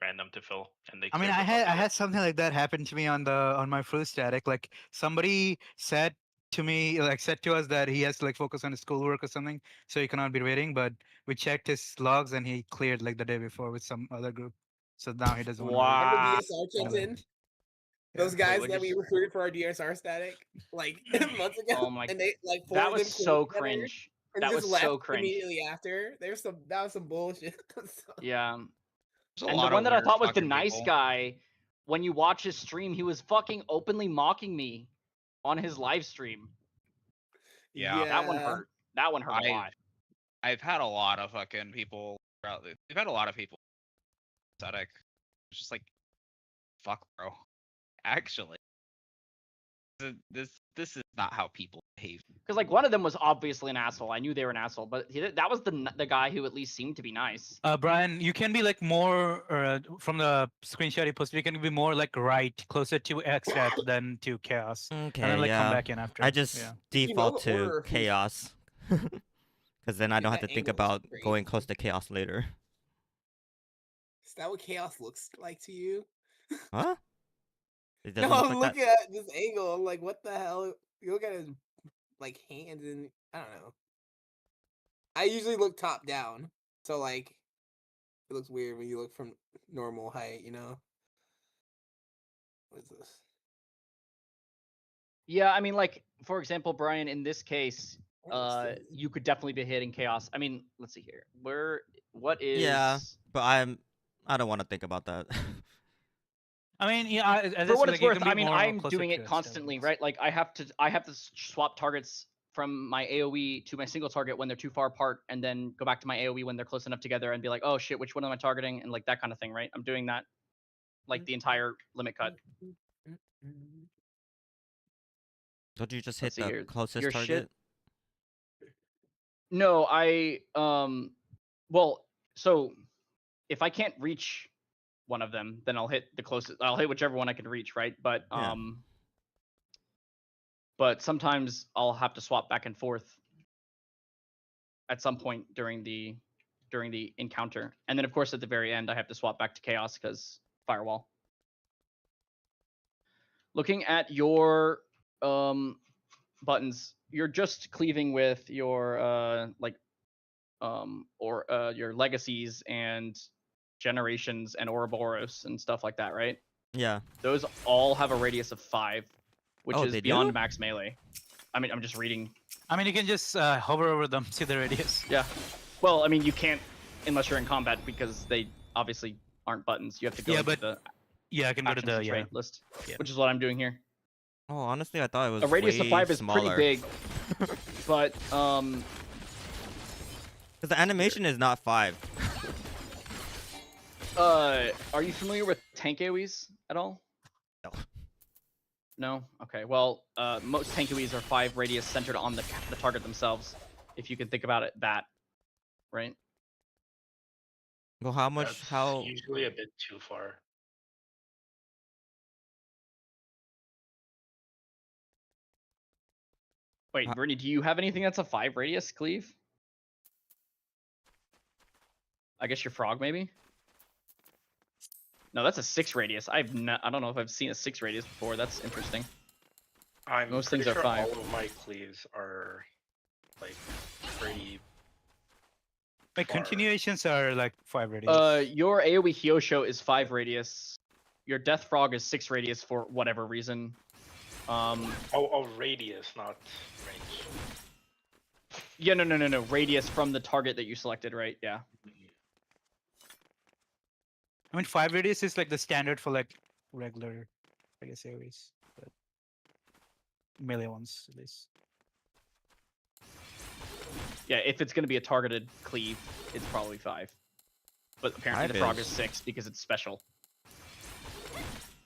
random to fill, and they. I mean, cleared I without had something like that happen to me on my full static. Like somebody said to me, like said to us that he has to like focus on his schoolwork or something, so he cannot be raiding. But we checked his logs and he cleared like the day before with some other group. So now he doesn't want Wow. Remember DSR kicked in? Yeah. Those guys what that did we recruited for our DSR static like months ago. Oh my- And they like four That of was them cleared so together cringe. and That just was left so cringe. immediately after. That was some bullshit. So- Yeah. There's a And lot the of one that I weird thought was the fucking nice people. guy, when you watch his stream, he was fucking openly mocking me on his live stream. Yeah. That one hurt. That one hurt a I- lot. I've had a lot of fucking people. We've had a lot of people. Static. It's just like, fuck, bro. Actually, this is not how people behave. Because like one of them was obviously an asshole. I knew they were an asshole, but that was the guy who at least seemed to be nice. Brian, you can be like more from the screenshot you posted. You can be more like right, closer to Xdeath than to Chaos, Okay, and then like yeah. come back in after. I just yeah. default the order to of who's- chaos. Because then I don't have to that think angle is about great. going close to chaos later. Is that what chaos looks like to you? Huh? It No, doesn't I'm look like looking at this angle. I'm like, what the hell? You look at his like hands and I don't know. I usually look top down, so like it looks weird when you look from normal height. You know. What is this? Yeah, I mean, like for example, Brian, in this case, What is this? you could definitely be hitting chaos. I mean, let's see here. What is? Yeah. But I don't want to think about that. I mean, yeah. As For I what said, it's like, you worth, can be I mean, more I'm closer doing to it Xdeath, constantly, yes. right? Like I have to swap targets from my AOE to my single target when they're too far apart, and then go back to my AOE when they're close enough together, and be like, oh shit, which one am I targeting, and like that kind of thing, right? I'm doing that, like the entire limit cut. Don't you just hit Let's see the here. closest Your target? shit- No, well, so if I can't reach one of them, then I'll hit the closest. I'll hit whichever one I can reach, right? But Yeah. but sometimes I'll have to swap back and forth at some point during the encounter, and then of course at the very end I have to swap back to chaos because firewall. Looking at your buttons, you're just cleaving with your your legacies and generations and Ouroboros and stuff like that, right? Yeah. Those all have a radius of 5, which Oh, is they beyond do? max melee. I mean, I'm just reading. I mean, you can just hover over them, see the radius. Yeah. Well, I mean, you can't unless you're in combat because they obviously aren't buttons. You have to go Yeah, to but the Yeah, I can go to actions the and trait list, Yeah. which is what I'm doing here. Oh, honestly, I thought it was A radius of way 5 is smaller. pretty big, but Because the animation is not 5. are you familiar with tank AoEs at all? No. No? Okay. Well, most tank AoEs are 5 radius centered on the target themselves. if you can think about it that, right? Well, how much? That's How? usually a bit too far. Wait, Bernie, do you have anything that's a 5 radius, Cleave? I guess your frog, maybe? No, that's a 6 radius. I don't know if I've seen a 6 radius before. That's interesting. I'm Most pretty things are sure 5. all of my cleaves are like pretty. My far. continuations are like 5 radius. Your AoE Hyosho is 5 radius. Your Death Frog is 6 radius for whatever reason. Oh, radius, not range. Yeah, no. Radius from the target that you selected, right? Yeah. I mean, 5 radius is like the standard for like regular, I guess, AoEs. But melee ones, at least. Yeah, if it's going to be a targeted cleave, it's probably 5. But apparently 5 the frog is is- 6 because it's special.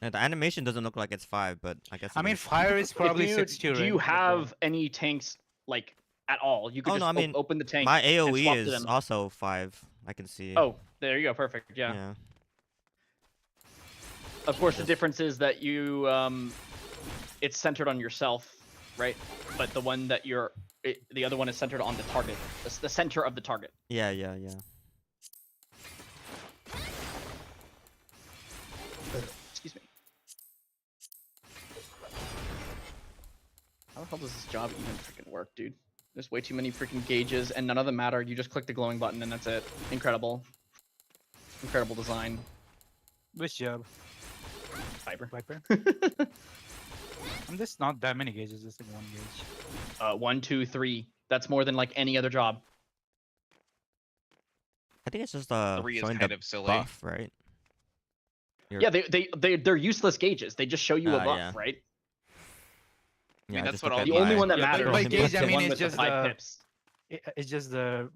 And the animation doesn't look like it's 5, but I guess. I it mean, is. fire is probably If you, 6 too, do right? you Like, have any tanks, like, at all? You could Oh, just no, I mean, open the tank my and swap AOE to is them. also 5. I can see. Oh, there you go. Perfect. Yeah. Yeah. Of course, the Just- difference is that you, it's centered on yourself, right? But the one that the other one is centered on the target, the center of the target. Yeah. Excuse me. How the hell does this job even freaking work, dude? There's way too many freaking gauges, and none of them matter. You just click the glowing button, and that's it. Incredible. Incredible design. Which job? Viper. Viper? There's not that many gauges, just like 1 gauge. 1, 2, 3. That's more than like any other job. I think it's just 3 is showing kind the of silly. buff, right? You're- Yeah, they're useless gauges. They just show you a Ah, buff, yeah. right? I mean, Yeah, that's just what look all at The Yeah, only my- one that Yeah, matters by is gauge, the I mean, one it's with the just 5 the- pips. It's just the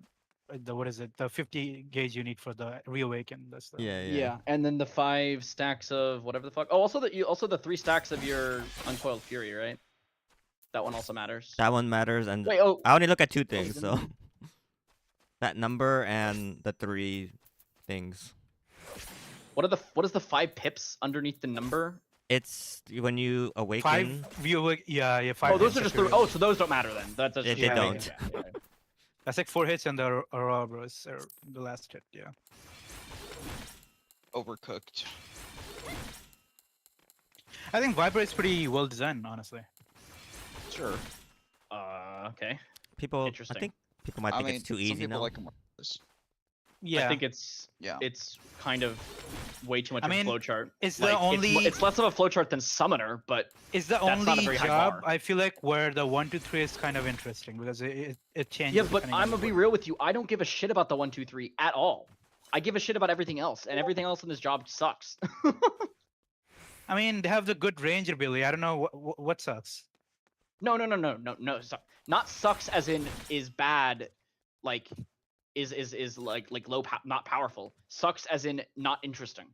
what is it? The 50 gauge you need for the reawaken. That's the Yeah. And then the 5 stacks of whatever the fuck. Oh, also the 3 stacks of your Uncoiled Fury, right? That one also matters. That one matters, and Wait, oh, I only look at 2 things, so didn't- that number and the 3 things. what is the 5 pips underneath the number? It's when you awaken. 5 reawake. Yeah. 5. Oh, those hits are just after the. Oh, so those don't matter then. That's They just don't. Yeah. That's like 4 hits and the Ouroboros or the last hit. Yeah. Overcooked. I think Viper is pretty well designed, honestly. Sure. Okay. People, Interesting. I think people might I think mean, it's too some easy people now. like them. This. Yeah. I think it's Yeah. it's kind of way too much I of a mean, flowchart. it's the Like, only- it's less of a flowchart than Summoner, but It's the That's not a only very high job bar. I feel like where the 1, 2, 3 is kind of interesting because it changes. yeah. But depending on I'm gonna be what- real with you. I don't give a shit about the 1, 2, 3 at all. I give a shit about everything else, and everything else in this job sucks. I mean, they have the good range ability. I don't know what sucks. No. Not sucks as in is bad, like is like low not powerful. Sucks as in not interesting.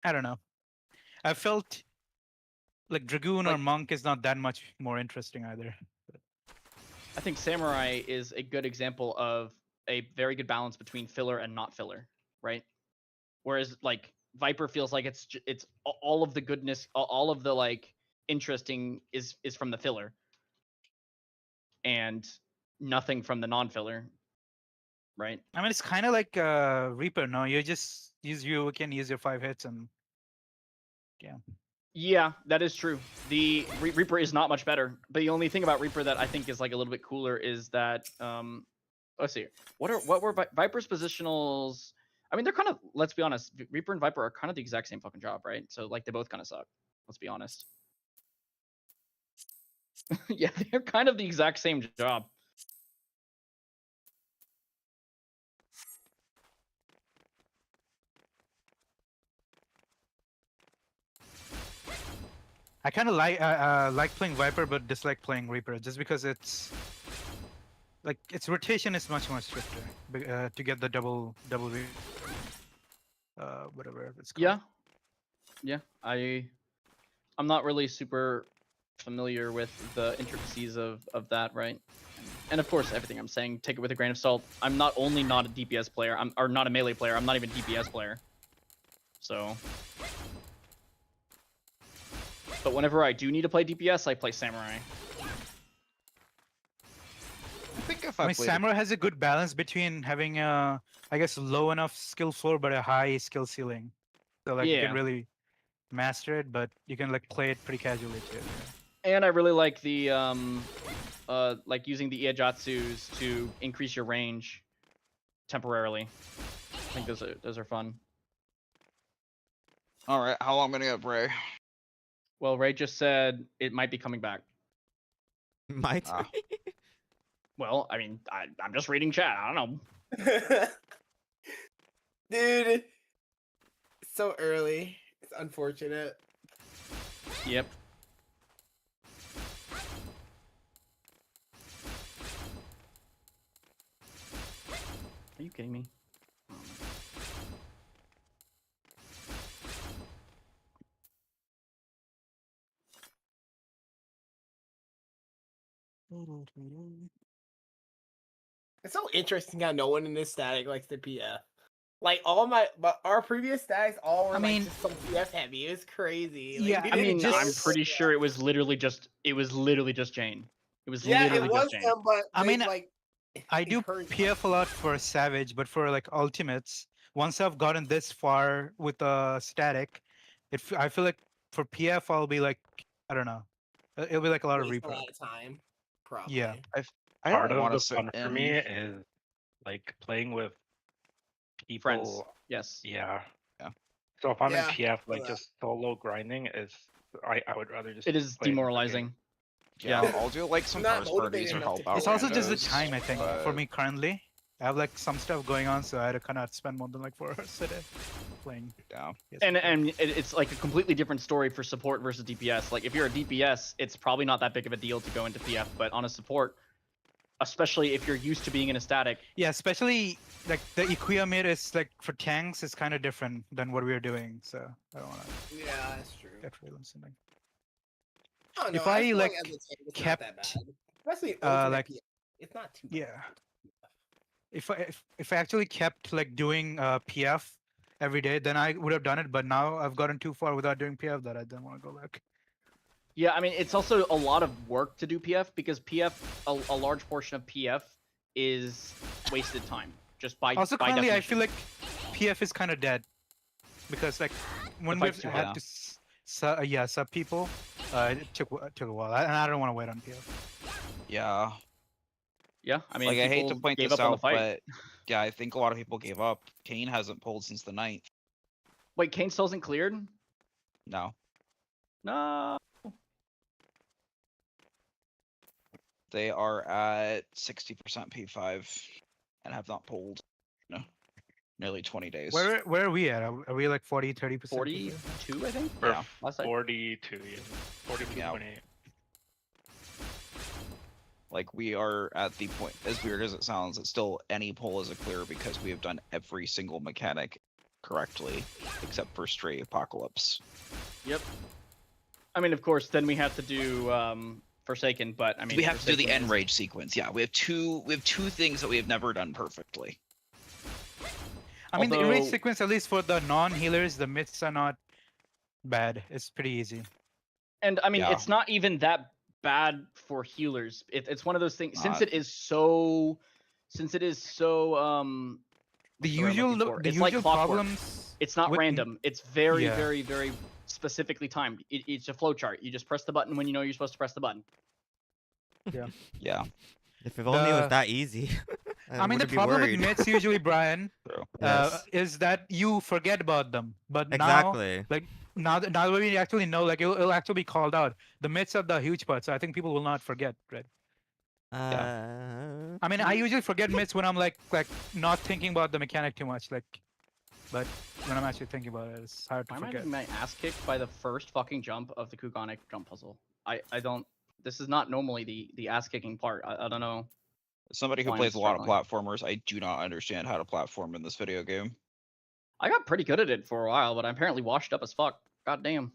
I don't know. I felt like Dragoon or Like- Monk is not that much more interesting either. I think Samurai is a good example of a very good balance between filler and not filler, right? Whereas like Viper feels like it's all of the goodness, all of the like interesting is from the filler, and nothing from the non-filler, right? I mean, it's kind of like Reaper. No, you just use your 5 hits and Yeah, that is true. The Reaper is not much better, but the only thing about Reaper that I think is like a little bit cooler is that let's see, what were Viper's positionals? I mean, they're kind of, let's be honest, Reaper and Viper are kind of the exact same fucking job, right? So like they both kind of suck. Let's be honest. Yeah, they're kind of the exact same job. I kind of like playing Viper, but dislike playing Reaper just because it's like its rotation is much more stricter to get the double whatever it's called. Yeah, I'm not really super familiar with the intricacies of that, right? And of course, everything I'm saying, take it with a grain of salt. I'm not only not a DPS player, or not a melee player. I'm not even a DPS player. So, but whenever I do need to play DPS, I play Samurai. I think if I I mean, played Samurai has a good balance between having a, I guess, low enough skill floor but a high skill ceiling. So like you Yeah. can really master it, but you can like play it pretty casually too. And I really like the like using the Iajatsus to increase your range temporarily. I think those are fun. All right, how long am I gonna get Bray? Well, Ray just said it might be coming back. Might. Ah. Well, I mean, I'm just reading chat. I don't know. Dude, it's so early. It's unfortunate. Yep. Are you kidding me? It's so interesting how no one in this static likes the PF. Like but our previous statics all were I mean- like just so PF heavy. It was crazy. Like, Yeah, we I didn't mean, get I'm it. pretty sure it was literally just Jane. It was Yeah, literally it was just Jane. them, but I they, mean, like I do encouraged PF a lot for Savage, but for like ultimates, once I've gotten this far with static, I feel like for PF I'll be like, I don't know, it'll be like a lot of waste a repro. lot of time. Probably. Yeah. I Part don't of want the to sit fun for me in. is like playing with people. Friends. Yes. Yeah. Yeah. So if I'm Yeah, in PF, feel like that. just solo grinding is, I would rather just. It is play another demoralizing. game. Yeah, Yeah. I'll do like some Not first motivated parties or enough help to out. It's also just the randos, time, I think, for but- me currently. I have like some stuff going on, so I cannot spend more than like 4 hours a day playing. Yeah. And it's like a completely different story for support versus DPS. Like if you're a DPS, it's probably not that big of a deal to go into PF, but on a support, especially if you're used to being in a static, Yeah, especially like the Ikuya mid is like for tanks is kind of different than what we are doing, so I don't want to Yeah, that's true. get real on something. I don't know. If I, feel like, as a tank, it's not that kept, bad. Especially like- like it's not too bad. Yeah. If I actually kept like doing PF every day, then I would have done it. But now I've gotten too far without doing PF that I don't want to go back. yeah, I mean, it's also a lot of work to do PF because PF, a large portion of PF is wasted time just by Also, by currently, I definition. feel like PF is kind of dead because like when fight's we've too had hard. to sub people, it took a while, and I don't want to wait on PF. Yeah. Yeah, I mean, Like I hate to people point gave this up on the out, fight. but yeah, I think a lot of people gave up. Kane hasn't pulled since the 9th. Wait, Kane still isn't cleared? No. No. They are at 60% P5 and have not pulled nearly 20 days. Where are we at? Are we like 40-30%? 42, I think. Or Yeah. Last I 42, yeah. 42.8. Yeah. Like we are at the point, as weird as it sounds, it's still any pull is a clear because we have done every single mechanic correctly, except for Stray Apocalypse. Yep. I mean, of course, then we have to do Forsaken, but I mean, we have to do the Forsaken is- Enrage sequence. Yeah, we have two things that we have never done perfectly. I mean, the erase Although- sequence, at least for the non-healers, the myths are not bad. It's pretty easy. And I mean, Yeah. it's not even that bad for healers. It's one of those things since Not. it is so The what's the word I'm usual, looking for? the It's like usual clockwork. problems. It's not with- random. It's very, Yeah. very, very specifically timed. It's a flowchart. You just press the button when you know you're supposed to press the button. Yeah. If it only was The- that easy. I mean, the wouldn't be problem worried. with myths usually, Brian, True. Yes. is that you forget about them. But Exactly. now that we actually know, like it'll actually be called out. The myths are the huge part, so I think people will not forget, right? I mean, I usually forget myths when I'm like not thinking about the mechanic too much, like. But when I'm actually thinking about it, it's hard to Why am I forget. getting my ass kicked by the first fucking jump of the Kugonic jump puzzle? I don't. This is not normally the ass kicking part. I don't know. As somebody who Why I'm plays a lot of struggling. platformers, I do not understand how to platform in this video game. I got pretty good at it for a while, but I'm apparently washed up as fuck. God damn.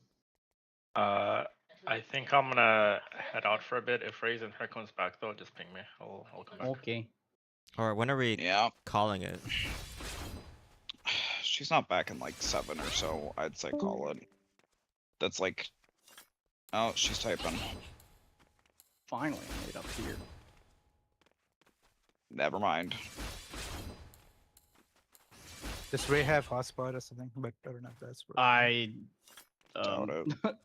I think I'm gonna head out for a bit. If Raze and her comes back though, just ping me. I'll come back. Okay. Or when are we Yeah. calling it? She's not back in like 7 or so. I'd say call it. That's like. Oh, she's typing. Finally, I made it up here. Never mind. Does Ray have hotspot or something? But I don't know if that's. I. Doubt it.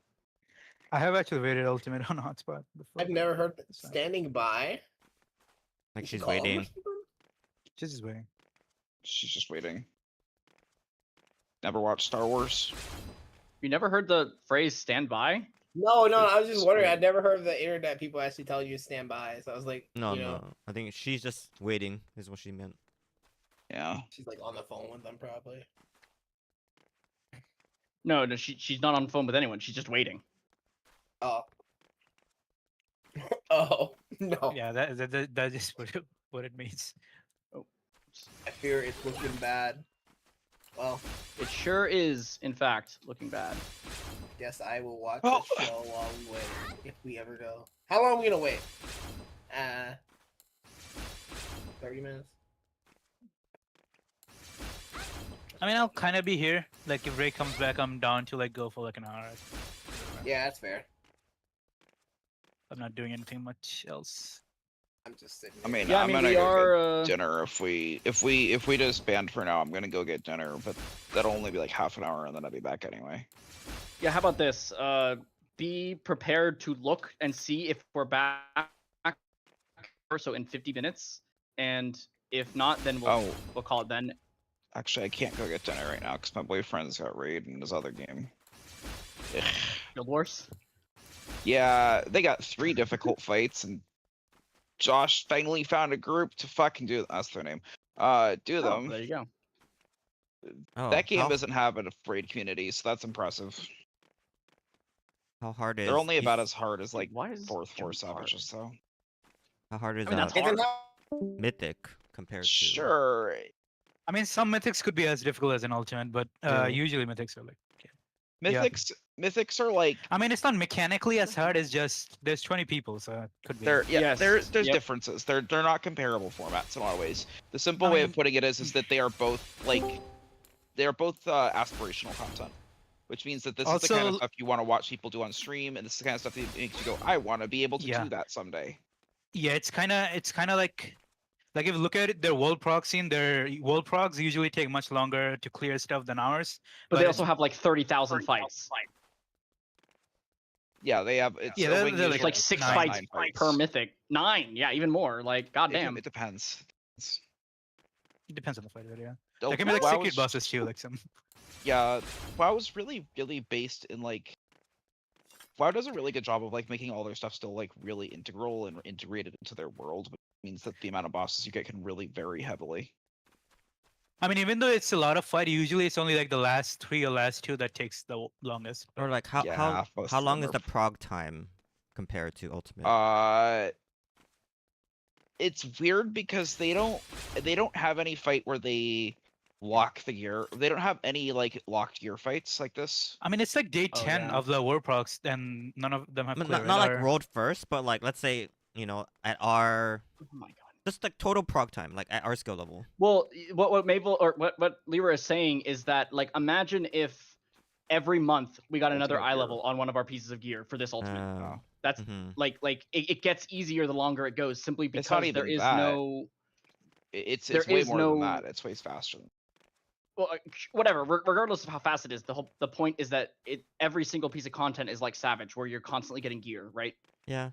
I have actually waited ultimate on hotspot before. I've never heard It's fine. standing by. Like You she's call him or waiting. something? She's just waiting. She's just waiting. Never watched Star Wars. You never heard the phrase "stand by"? No, I was just wondering. Sweet. I'd never heard of the internet people actually telling you to stand by. So I was like, No, you know, no. I think she's just waiting. Is what she meant. Yeah. she's like on the phone with them probably. No, she's not on the phone with anyone. She's just waiting. Oh. Oh no! Yeah, that is what it means. I fear it's looking bad. Well, It sure is, in fact, looking bad. guess I will watch Oh. the show while we wait, if we ever go. How long are we gonna wait? 30 minutes. I mean, I'll kind of be here. Like, if Ray comes back, I'm down to like go for like an hour. Yeah, that's fair. I'm not doing anything much else. I'm just sitting. I mean, Yeah, I I'm mean, gonna we go are. get dinner if we disband for now. I'm gonna go get dinner, but that'll only be like half an hour, and then I'll be back anyway. Yeah, how about this? Be prepared to look and see if we're back. So in 50 minutes, and if not, then Oh, we'll call it then. actually, I can't go get dinner right now because my boyfriend's got raid in his other game. Ugh. Guild Wars. Yeah, they got 3 difficult fights, and Josh finally found a group to fucking do. That's their name. Do Oh, them. there you go. Oh, That game how, doesn't have a raid community, so that's impressive. how hard is? They're only each- about as hard as like Why is fourth floor jump hard? savages, so. How hard is I mean, that's Is it hard. not- Mythic compared to? Sure. I mean, some mythics could be as difficult as an ultimate, but Yeah. usually mythics are like. Yeah. Mythics are like I mean, it's not mechanically as hard. It's just there's 20 people, so it could be. Yes, there's yep. differences. They're not comparable formats in a lot of ways. The simple I way mean- of putting it is that they are both aspirational content, which means that this is the kind of Also- stuff you want to watch people do on stream, and this is the kind of stuff that makes you go, I want to be able to Yeah. do that someday. Yeah, it's kind of like if you look at it, their world proxy, their world progs usually take much longer to clear stuff than ours. But they it's- also have like 30,000 fights. Yeah, they have. It's Yeah, a they're- wing they're It's usually like Nine- 6 nine fights fights. per mythic. 9, yeah, even more. Like, goddamn. It depends. It depends on the fighter, yeah. Oh, There can be like WoW secret is- bosses too, like some. Yeah, WoW is really based in like. WoW does a really good job of like making all their stuff still like really integral and integrated into their world, which means that the amount of bosses you get can really vary heavily. I mean, even though it's a lot of fight, usually it's only like the last 3 or last 2 that takes the longest. Or like how Yeah, most how of long them is are the prog time compared to ultimate? It's weird because they don't have any fight where they lock the gear. They don't have any like locked gear fights like this. I mean, it's like day Oh, 10 yeah. of the world procs, and none of them have I mean, clear. not like or- world first, but like let's say at our Oh my god. just like total prog time, like at our skill level. Well, what Mabel or what Lyra is saying is that like imagine if every month we got another Ultimate eye gear. level on one of our pieces of gear for this ultimate. Oh. That's Mhm. like it gets easier the longer it goes simply It's because not there even is that. no It's There way is more no- than that. It's way faster. well whatever regardless of how fast it is the point is that every single piece of content is like Savage where you're constantly getting gear, right? Yeah.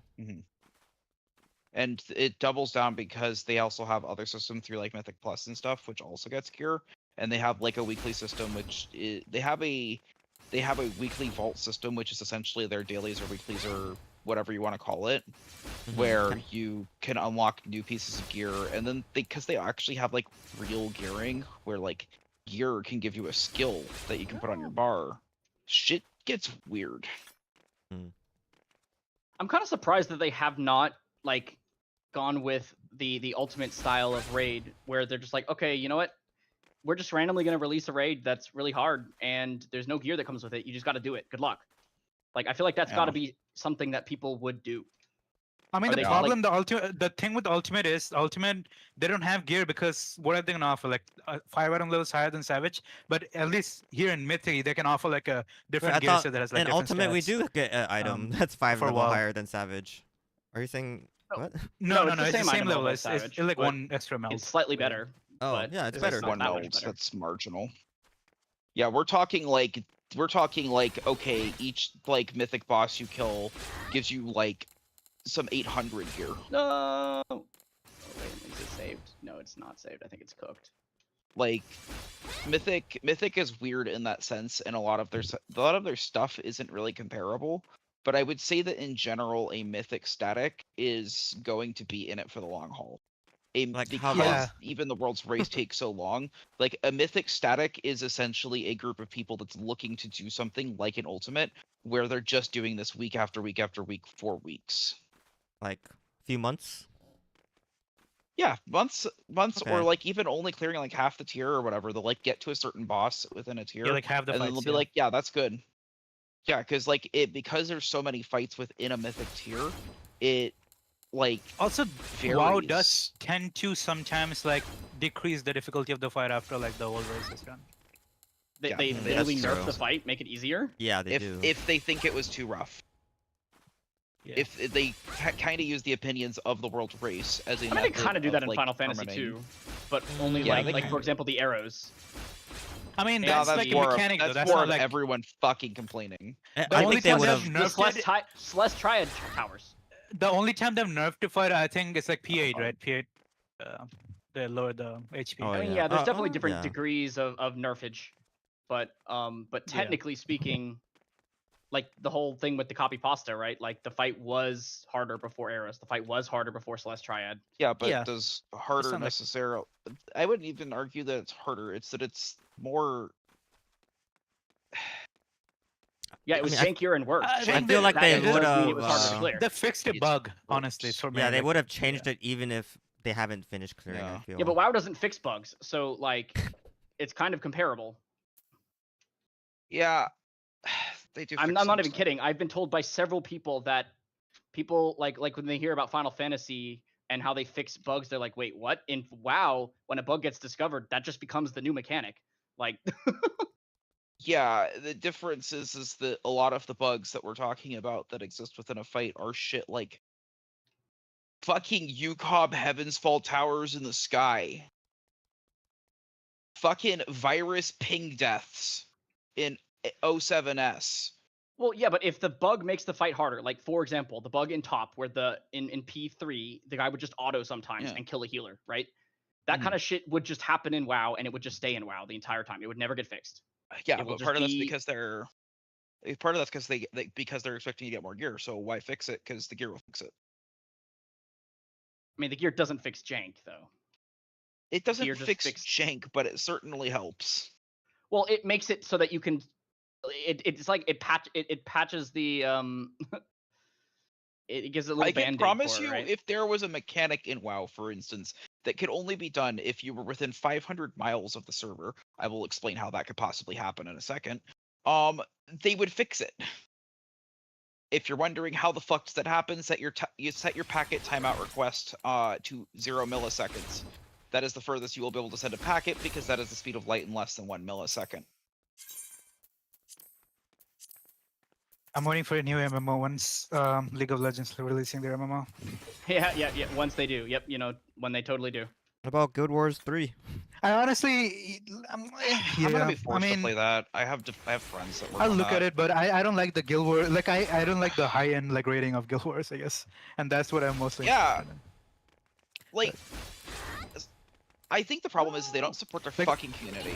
And it doubles down because they also have other system through like Mythic Plus and stuff, which also gets gear. And they have like a weekly system, which they have a weekly vault system, which is essentially their dailies or weeklies or whatever you want to call it, Mhm. where you can unlock new pieces of gear. And then because they actually have like real gearing, where like gear can give you a skill that you can put on your bar, shit gets weird. I'm kind of surprised that they have not like gone with the ultimate style of raid where they're just like, okay, you know what? We're just randomly going to release a raid that's really hard and there's no gear that comes with it. You just got to do it. Good luck. Like I feel like that's got to Yeah. be something that people would do. I mean, Are the they, problem, the thing with Ultimate is Ultimate they don't have gear because what are they gonna offer? Like 5 item levels higher than Savage, but at least here in Mythic they can offer like a Wait, different I gear thought set that has like in different Ultimate we stats. do get an item that's 5 for level WoW. higher than Savage. Are you saying No. what? No, No, it's the same item level. as It's Savage, like but 1 extra melt. It's slightly better. Oh, but yeah, it's it's better. not One that much meld, better. that's marginal. Yeah, we're talking like okay, each like mythic boss you kill gives you like some 800 gear. No. Oh, wait, is it saved? No, it's not saved. I think it's cooked. Like mythic is weird in that sense, and a lot of their stuff isn't really comparable. But I would say that in general, a mythic static is going to be in it for the long haul. Like how Because long? even the world's race takes so long, like a mythic static is essentially a group of people that's looking to do something like an ultimate, where they're just doing this week after week after week for weeks. Like a few months. Yeah, months, Okay. or like even only clearing like half the tier or whatever. They'll like get to a certain boss within a tier, Yeah, like have the and then fights. they'll be like, yeah, that's good. Yeah, because like because there's so many fights within a mythic tier, it like Also, WoW varies. does tend to sometimes like decrease the difficulty of the fight after like the whole race is done. They, Yeah, they that's literally nerf true. the fight, make it easier. Yeah, they do. if they think it was too rough. Yeah. If they kind of use the opinions of the world race as a I mean, they method kind of do that in like, Final Fantasy permanent. too, but only Yeah, like they for kinda example the arrows. I mean, Yeah, that's like a more mechanic though. that's That's more not of like everyone fucking complaining. the I only think they time would they've have. The nerfed it. Celeste Triad towers. The only time they've nerfed the fight, I think, it's like P8, right? P8, they lower the HP. Oh, I mean, yeah. yeah, there's definitely oh, different yeah. degrees of nerfage, but technically speaking, like the whole thing with the copy pasta, right? Like the fight was harder before Eris. The fight was harder before Celeste Triad. Yeah, but Yeah. does harder not like- necessarily? I wouldn't even argue that it's harder. It's that it's more. Yeah, it was mean, I- jankier and worse. I I think feel like That they doesn't would mean it was harder to have. clear. They fixed a It's bug, worse. honestly. For me, Yeah, they like, would have changed it even if they haven't finished clearing. I Yeah. feel. Yeah, but WoW doesn't fix bugs, so like it's kind of comparable. Yeah, they do. I'm fix not some even stuff. kidding. I've been told by several people that people like when they hear about Final Fantasy and how they fix bugs, they're like, "Wait, what?" In WoW, when a bug gets discovered, that just becomes the new mechanic. Like, Yeah, the difference is that a lot of the bugs that we're talking about that exist within a fight are shit like fucking UCOB Heaven's Fall towers in the sky. Fucking virus ping deaths in 07S. well, yeah, but if the bug makes the fight harder, like for example, the bug in top where in P3 the guy would just auto sometimes Yeah. and kill a healer, right? That kind of shit would just happen in WoW, and it would just stay in WoW the entire time. It would never get fixed. Yeah, It will but part of just that's be- because part of that's because because they're expecting to get more gear. So why fix it? Because the gear will fix it. I mean, the gear doesn't fix jank though. It doesn't Gear just fix fix- jank, but it certainly helps. Well, it makes it so that you can. It's like it patches the It gives it a little I can band-aid promise for it, you, right? if there was a mechanic in WoW, for instance, that could only be done if you were within 500 miles of the server, I will explain how that could possibly happen in a second. They would fix it. If you're wondering how the fuck does that happen, you set your packet timeout request to 0 milliseconds. That is the furthest you will be able to send a packet because that is the speed of light in less than 1 millisecond. I'm waiting for a new MMO once League of Legends releasing their MMO. Yeah. Once they do, yep. When they totally do. What about Guild Wars 3? I honestly, I'm gonna be I forced mean, to play that. I have friends that work I'll on look that. at it, but I don't like the Guild Wars. Like I don't like the high end like rating of Guild Wars, I guess, and that's what I'm mostly. Yeah. interested in. Like, I think the problem is they don't support their Like- fucking community.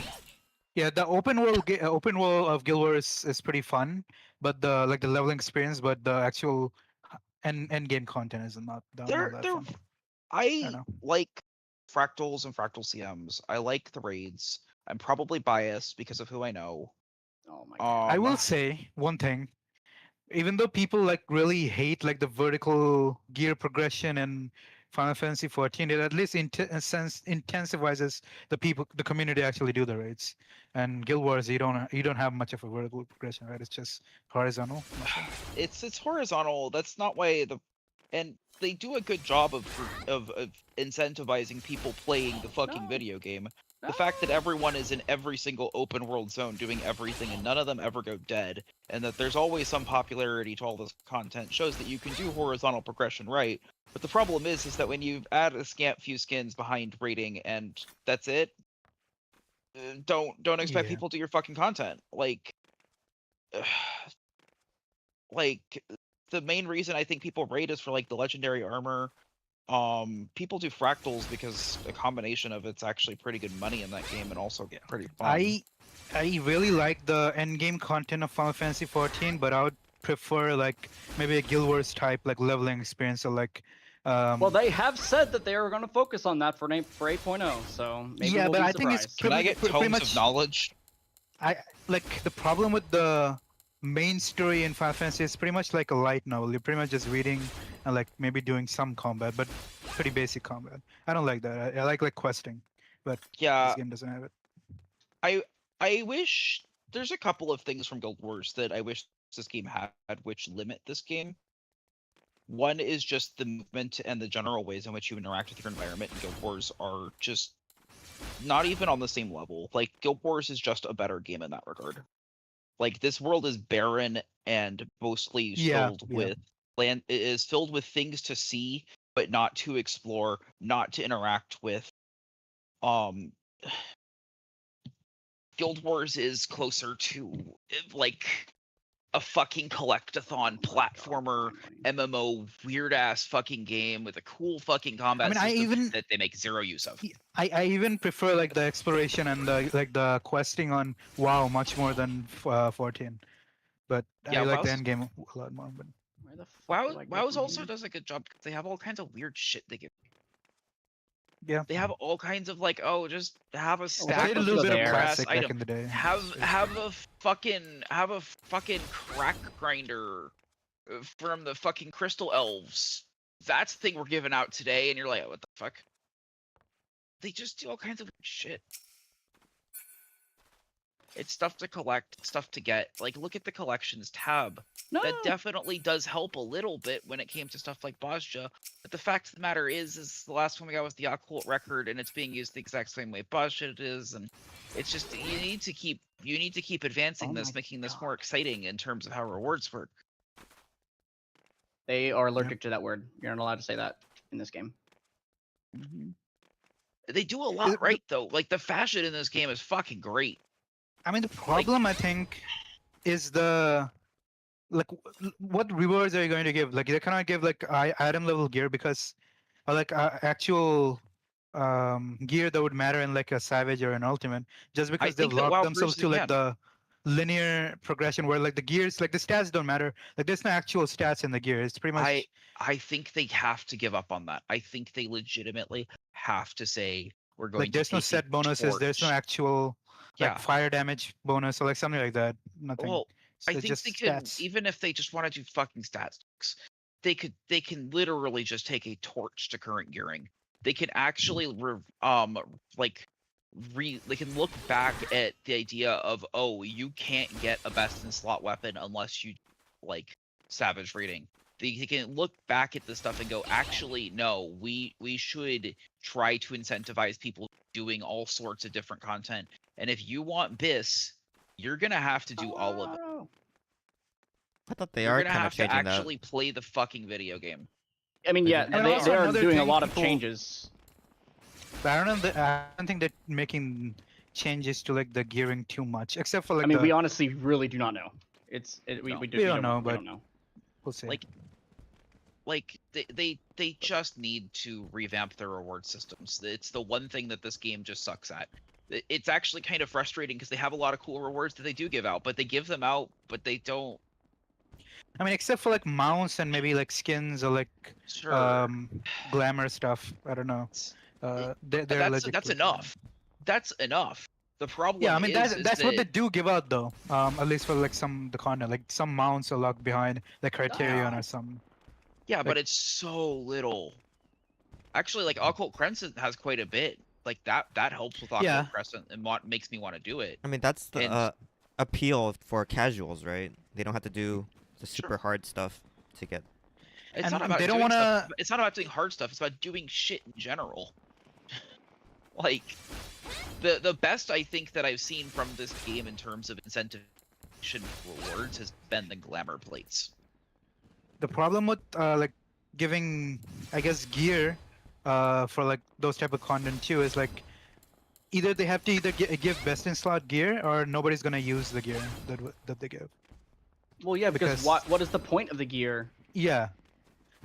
Yeah, the open world of Guild Wars is pretty fun, but the leveling experience, but the actual end game content is not that They're fun. I know. like fractals and fractal CMs. I like the raids. I'm probably biased because of who I know. Oh my god. I will say one thing. Even though people like really hate like the vertical gear progression and Final Fantasy 14, it at least intensifies the community actually do the raids. And Guild Wars, you don't have much of a vertical progression, right? It's just horizontal. It's horizontal. That's not why and they do a good job of incentivizing people playing the fucking video game. The fact that everyone is in every single open world zone doing everything and none of them ever go dead, and that there's always some popularity to all this content shows that you can do horizontal progression right. But the problem is that when you add a scant few skins behind rating and that's it, don't expect people to do your fucking content. Like the main reason I think people raid is for like the legendary armor. People do fractals because a combination of it's actually pretty good money in that game and also pretty fun. I really like the end game content of Final Fantasy 14, but I would prefer like maybe a Guild Wars type like leveling experience, or like. Well, they have said that they are going to focus on that for 8.0, so maybe yeah, we'll but be I think it's surprised. Can I get tomes much, of knowledge? I like the problem with the main story in Final Fantasy is pretty much like a light novel. You're pretty much just reading and like maybe doing some combat, but pretty basic combat. I don't like that. I like questing, but this game doesn't have it. I wish there's a couple of things from Guild Wars that I wish this game had, which limit this game. One is just the movement and the general ways in which you interact with your environment in Guild Wars are just not even on the same level. Like, Guild Wars is just a better game in that regard. Like, this world is barren and mostly filled with land. It is filled with things to see, but not to explore, not to interact with. Guild Wars is closer to like a fucking collectathon platformer MMO weird ass fucking game with a cool fucking combat system that they make zero use of. I even prefer like the exploration and the questing on WoW much more than 14. But I like the end game a lot more. But WoW's also does a good job because they have all kinds of weird shit they give. Yeah. They have all kinds of like, just have a stack I did a of little bit of rare ass classic back item. in the day. Have a fucking crack grinder from the fucking Crystal Elves. That's the thing we're giving out today, and you're like, what the fuck? They just do all kinds of shit. It's stuff to collect, stuff to get. Like, look at the collections tab. No. That definitely does help a little bit when it came to stuff like Bozja. But the fact of the matter is the last one we got was the Occult Record, and it's being used the exact same way Bozja is, and it's just you need to keep advancing this, making this more exciting in terms of how rewards work. They are allergic to that word. You're not allowed to say that in this game. They do a lot right though. Like, the fashion in this game is fucking great. I mean, the problem I think is what rewards are you going to give? Like, they cannot give like item level gear because, or like actual gear that would matter in like a Savage or an Ultimate, just because they've locked themselves to like the linear progression where like the gears, like the stats don't matter. Like, there's no actual stats in the gear. It's pretty much. I think they have to give up on that. I think they legitimately have to say we're going. Like, there's no set bonuses. There's no actual. Like fire damage bonus or like something like that. Nothing. Well, I think just they could, stats. even if they just want to do fucking stats, they can literally just take a torch to current gearing. They can actually they can look back at the idea of, you can't get a best in slot weapon unless you like Savage rating. They can look back at this stuff and go, actually, no, we should try to incentivize people doing all sorts of different content. And if you want BIS, you're gonna have to do all of it. I thought they you're are gonna kind have of to changing actually play the fucking video game. I mean, yeah, And they also are another doing a thing lot of people- changes. But I don't think they're making changes to like the gearing too much, except for like. I mean, we honestly really do not know. We don't know, we but don't know. We'll see. Like they just need to revamp their reward systems. It's the one thing that this game just sucks at. It's actually kind of frustrating because they have a lot of cool rewards that they do give out, but they give them out, but they don't. I mean, except for like mounts and maybe like skins or like glamour stuff. I don't know. That's enough. That's enough. The problem. Yeah, I mean is that's what they do give out though. At least for like the content, like some mounts are locked behind like Criterion or some. Yeah, but it's so little. Actually, like Occult Crescent has quite a bit. Like that helps with Occult Yeah. Crescent and makes me want to do it. I mean, that's the And- appeal for casuals, right? They don't have to do the super hard stuff to get. It's And not about they don't doing stuff. wanna- It's not about doing hard stuff. It's about doing shit in general. Like the best I think that I've seen from this game in terms of incentive rewards has been the glamour plates. The problem with like giving, I guess, gear for like those type of content too is like either they have to give best in slot gear or nobody's gonna use the gear that they give. Well, yeah, because Because- what is the point of the gear Yeah,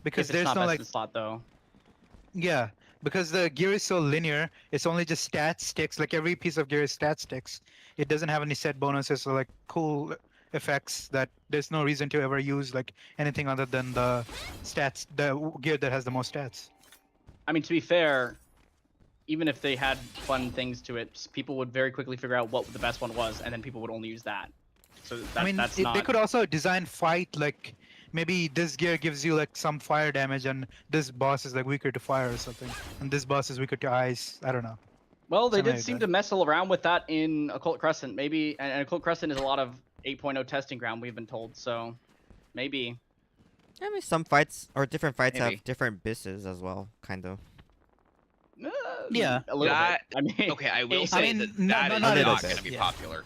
because if it's there's not no best like in slot though? yeah, because the gear is so linear. It's only just stat sticks. Like every piece of gear is stat sticks. It doesn't have any set bonuses or like cool effects that there's no reason to ever use like anything other than the stats, the gear that has the most stats. I mean, to be fair, even if they had fun things to it, people would very quickly figure out what the best one was, and then people would only use that. So that, I mean, that's they not. could also design fight like maybe this gear gives you like some fire damage and this boss is like weaker to fire or something, and this boss is weaker to ice. I don't know. Well, they something did like seem that. to mess around with that in Occult Crescent. Maybe, and Occult Crescent is a lot of 8.0 testing ground, we've been told. So maybe. I mean, some fights or different fights Maybe. have different bisses as well, kind of. Yeah. a little That- bit. I mean, Okay, I will I say mean, that no- that no- is not little not bit, going to be yeah. popular.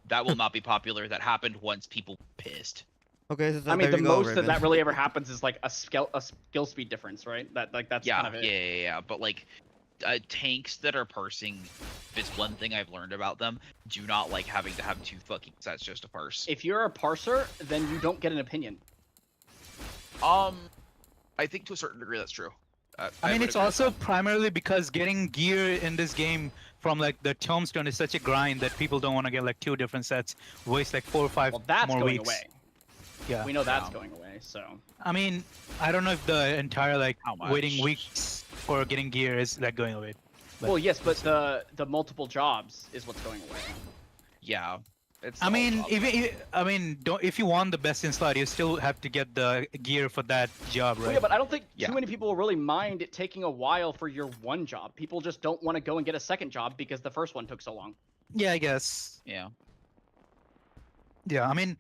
That will not be popular. That happened once people pissed. Okay, so I mean, there the you go, most that Raven. that really ever happens is like a skill speed difference, right? That's Yeah, kind of it. yeah. But like, tanks that are parsing, if it's one thing I've learned about them, do not like having to have two fucking sets just to parse. If you're a parser, then you don't get an opinion. I think to a certain degree that's true. I mean, would it's agree with also primarily because getting gear in this game from like the tombstone is such a grind that people don't want to get like two different sets, waste like 4 or 5 Well, that's more going weeks. away. Yeah. We know that's Yeah. going away. So I mean, I don't know if the entire like How much? waiting weeks for getting gear is like going away. But- well, yes, but the multiple jobs is what's going away. Yeah. It's I all mean, job. if you want the best in slot, you still have to get the gear for that job, Well, right? yeah, but I don't think Yeah. too many people really mind it taking a while for your one job. People just don't want to go and get a second job because the first one took so long. Yeah, I guess. Yeah. Yeah, I mean,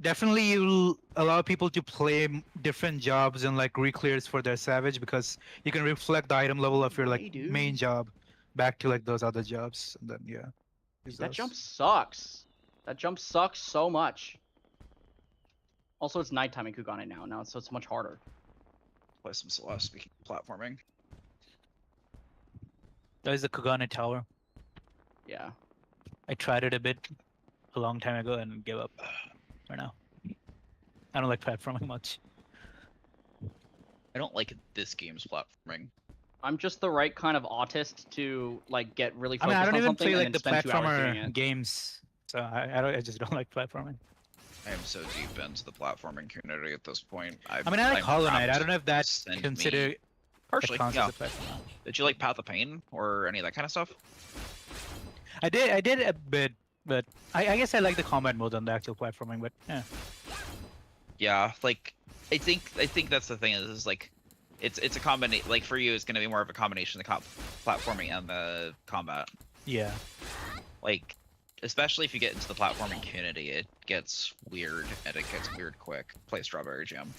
definitely you'll allow people to play different jobs and like re-clears for their savage because you can reflect the item level of your like Hey, dude. main job back to like those other jobs, and then yeah. use That those. jump sucks. That jump sucks so much. Also, it's nighttime in Kugane now, so it's much harder. Play some Celeste. Speaking of platforming. That is the Kugane Tower. Yeah. I tried it a bit a long time ago and gave up for now. I don't like platforming much. I don't like this game's platforming. I'm just the right kind of autist to like get really I focused mean, I don't on even something play and like then the spend 2 hours doing platformer it. games, so I just don't like platforming. I am so deep into the platforming community at this point. I mean, I like I'm Hollow Knight. I trapped. don't know if that's Send me- considered Partially, counts yeah. as a platformer. Did you like Path of Pain or any of that kind of stuff? I did a bit, but I guess I like the combat mode on the actual platforming. But yeah, Yeah, like I think that's the thing is like it's a combination. Like for you, it's gonna be more of a combination of the platforming and the combat. yeah. Like especially if you get into the platforming community, it gets weird and it gets weird quick. Play Strawberry Jam.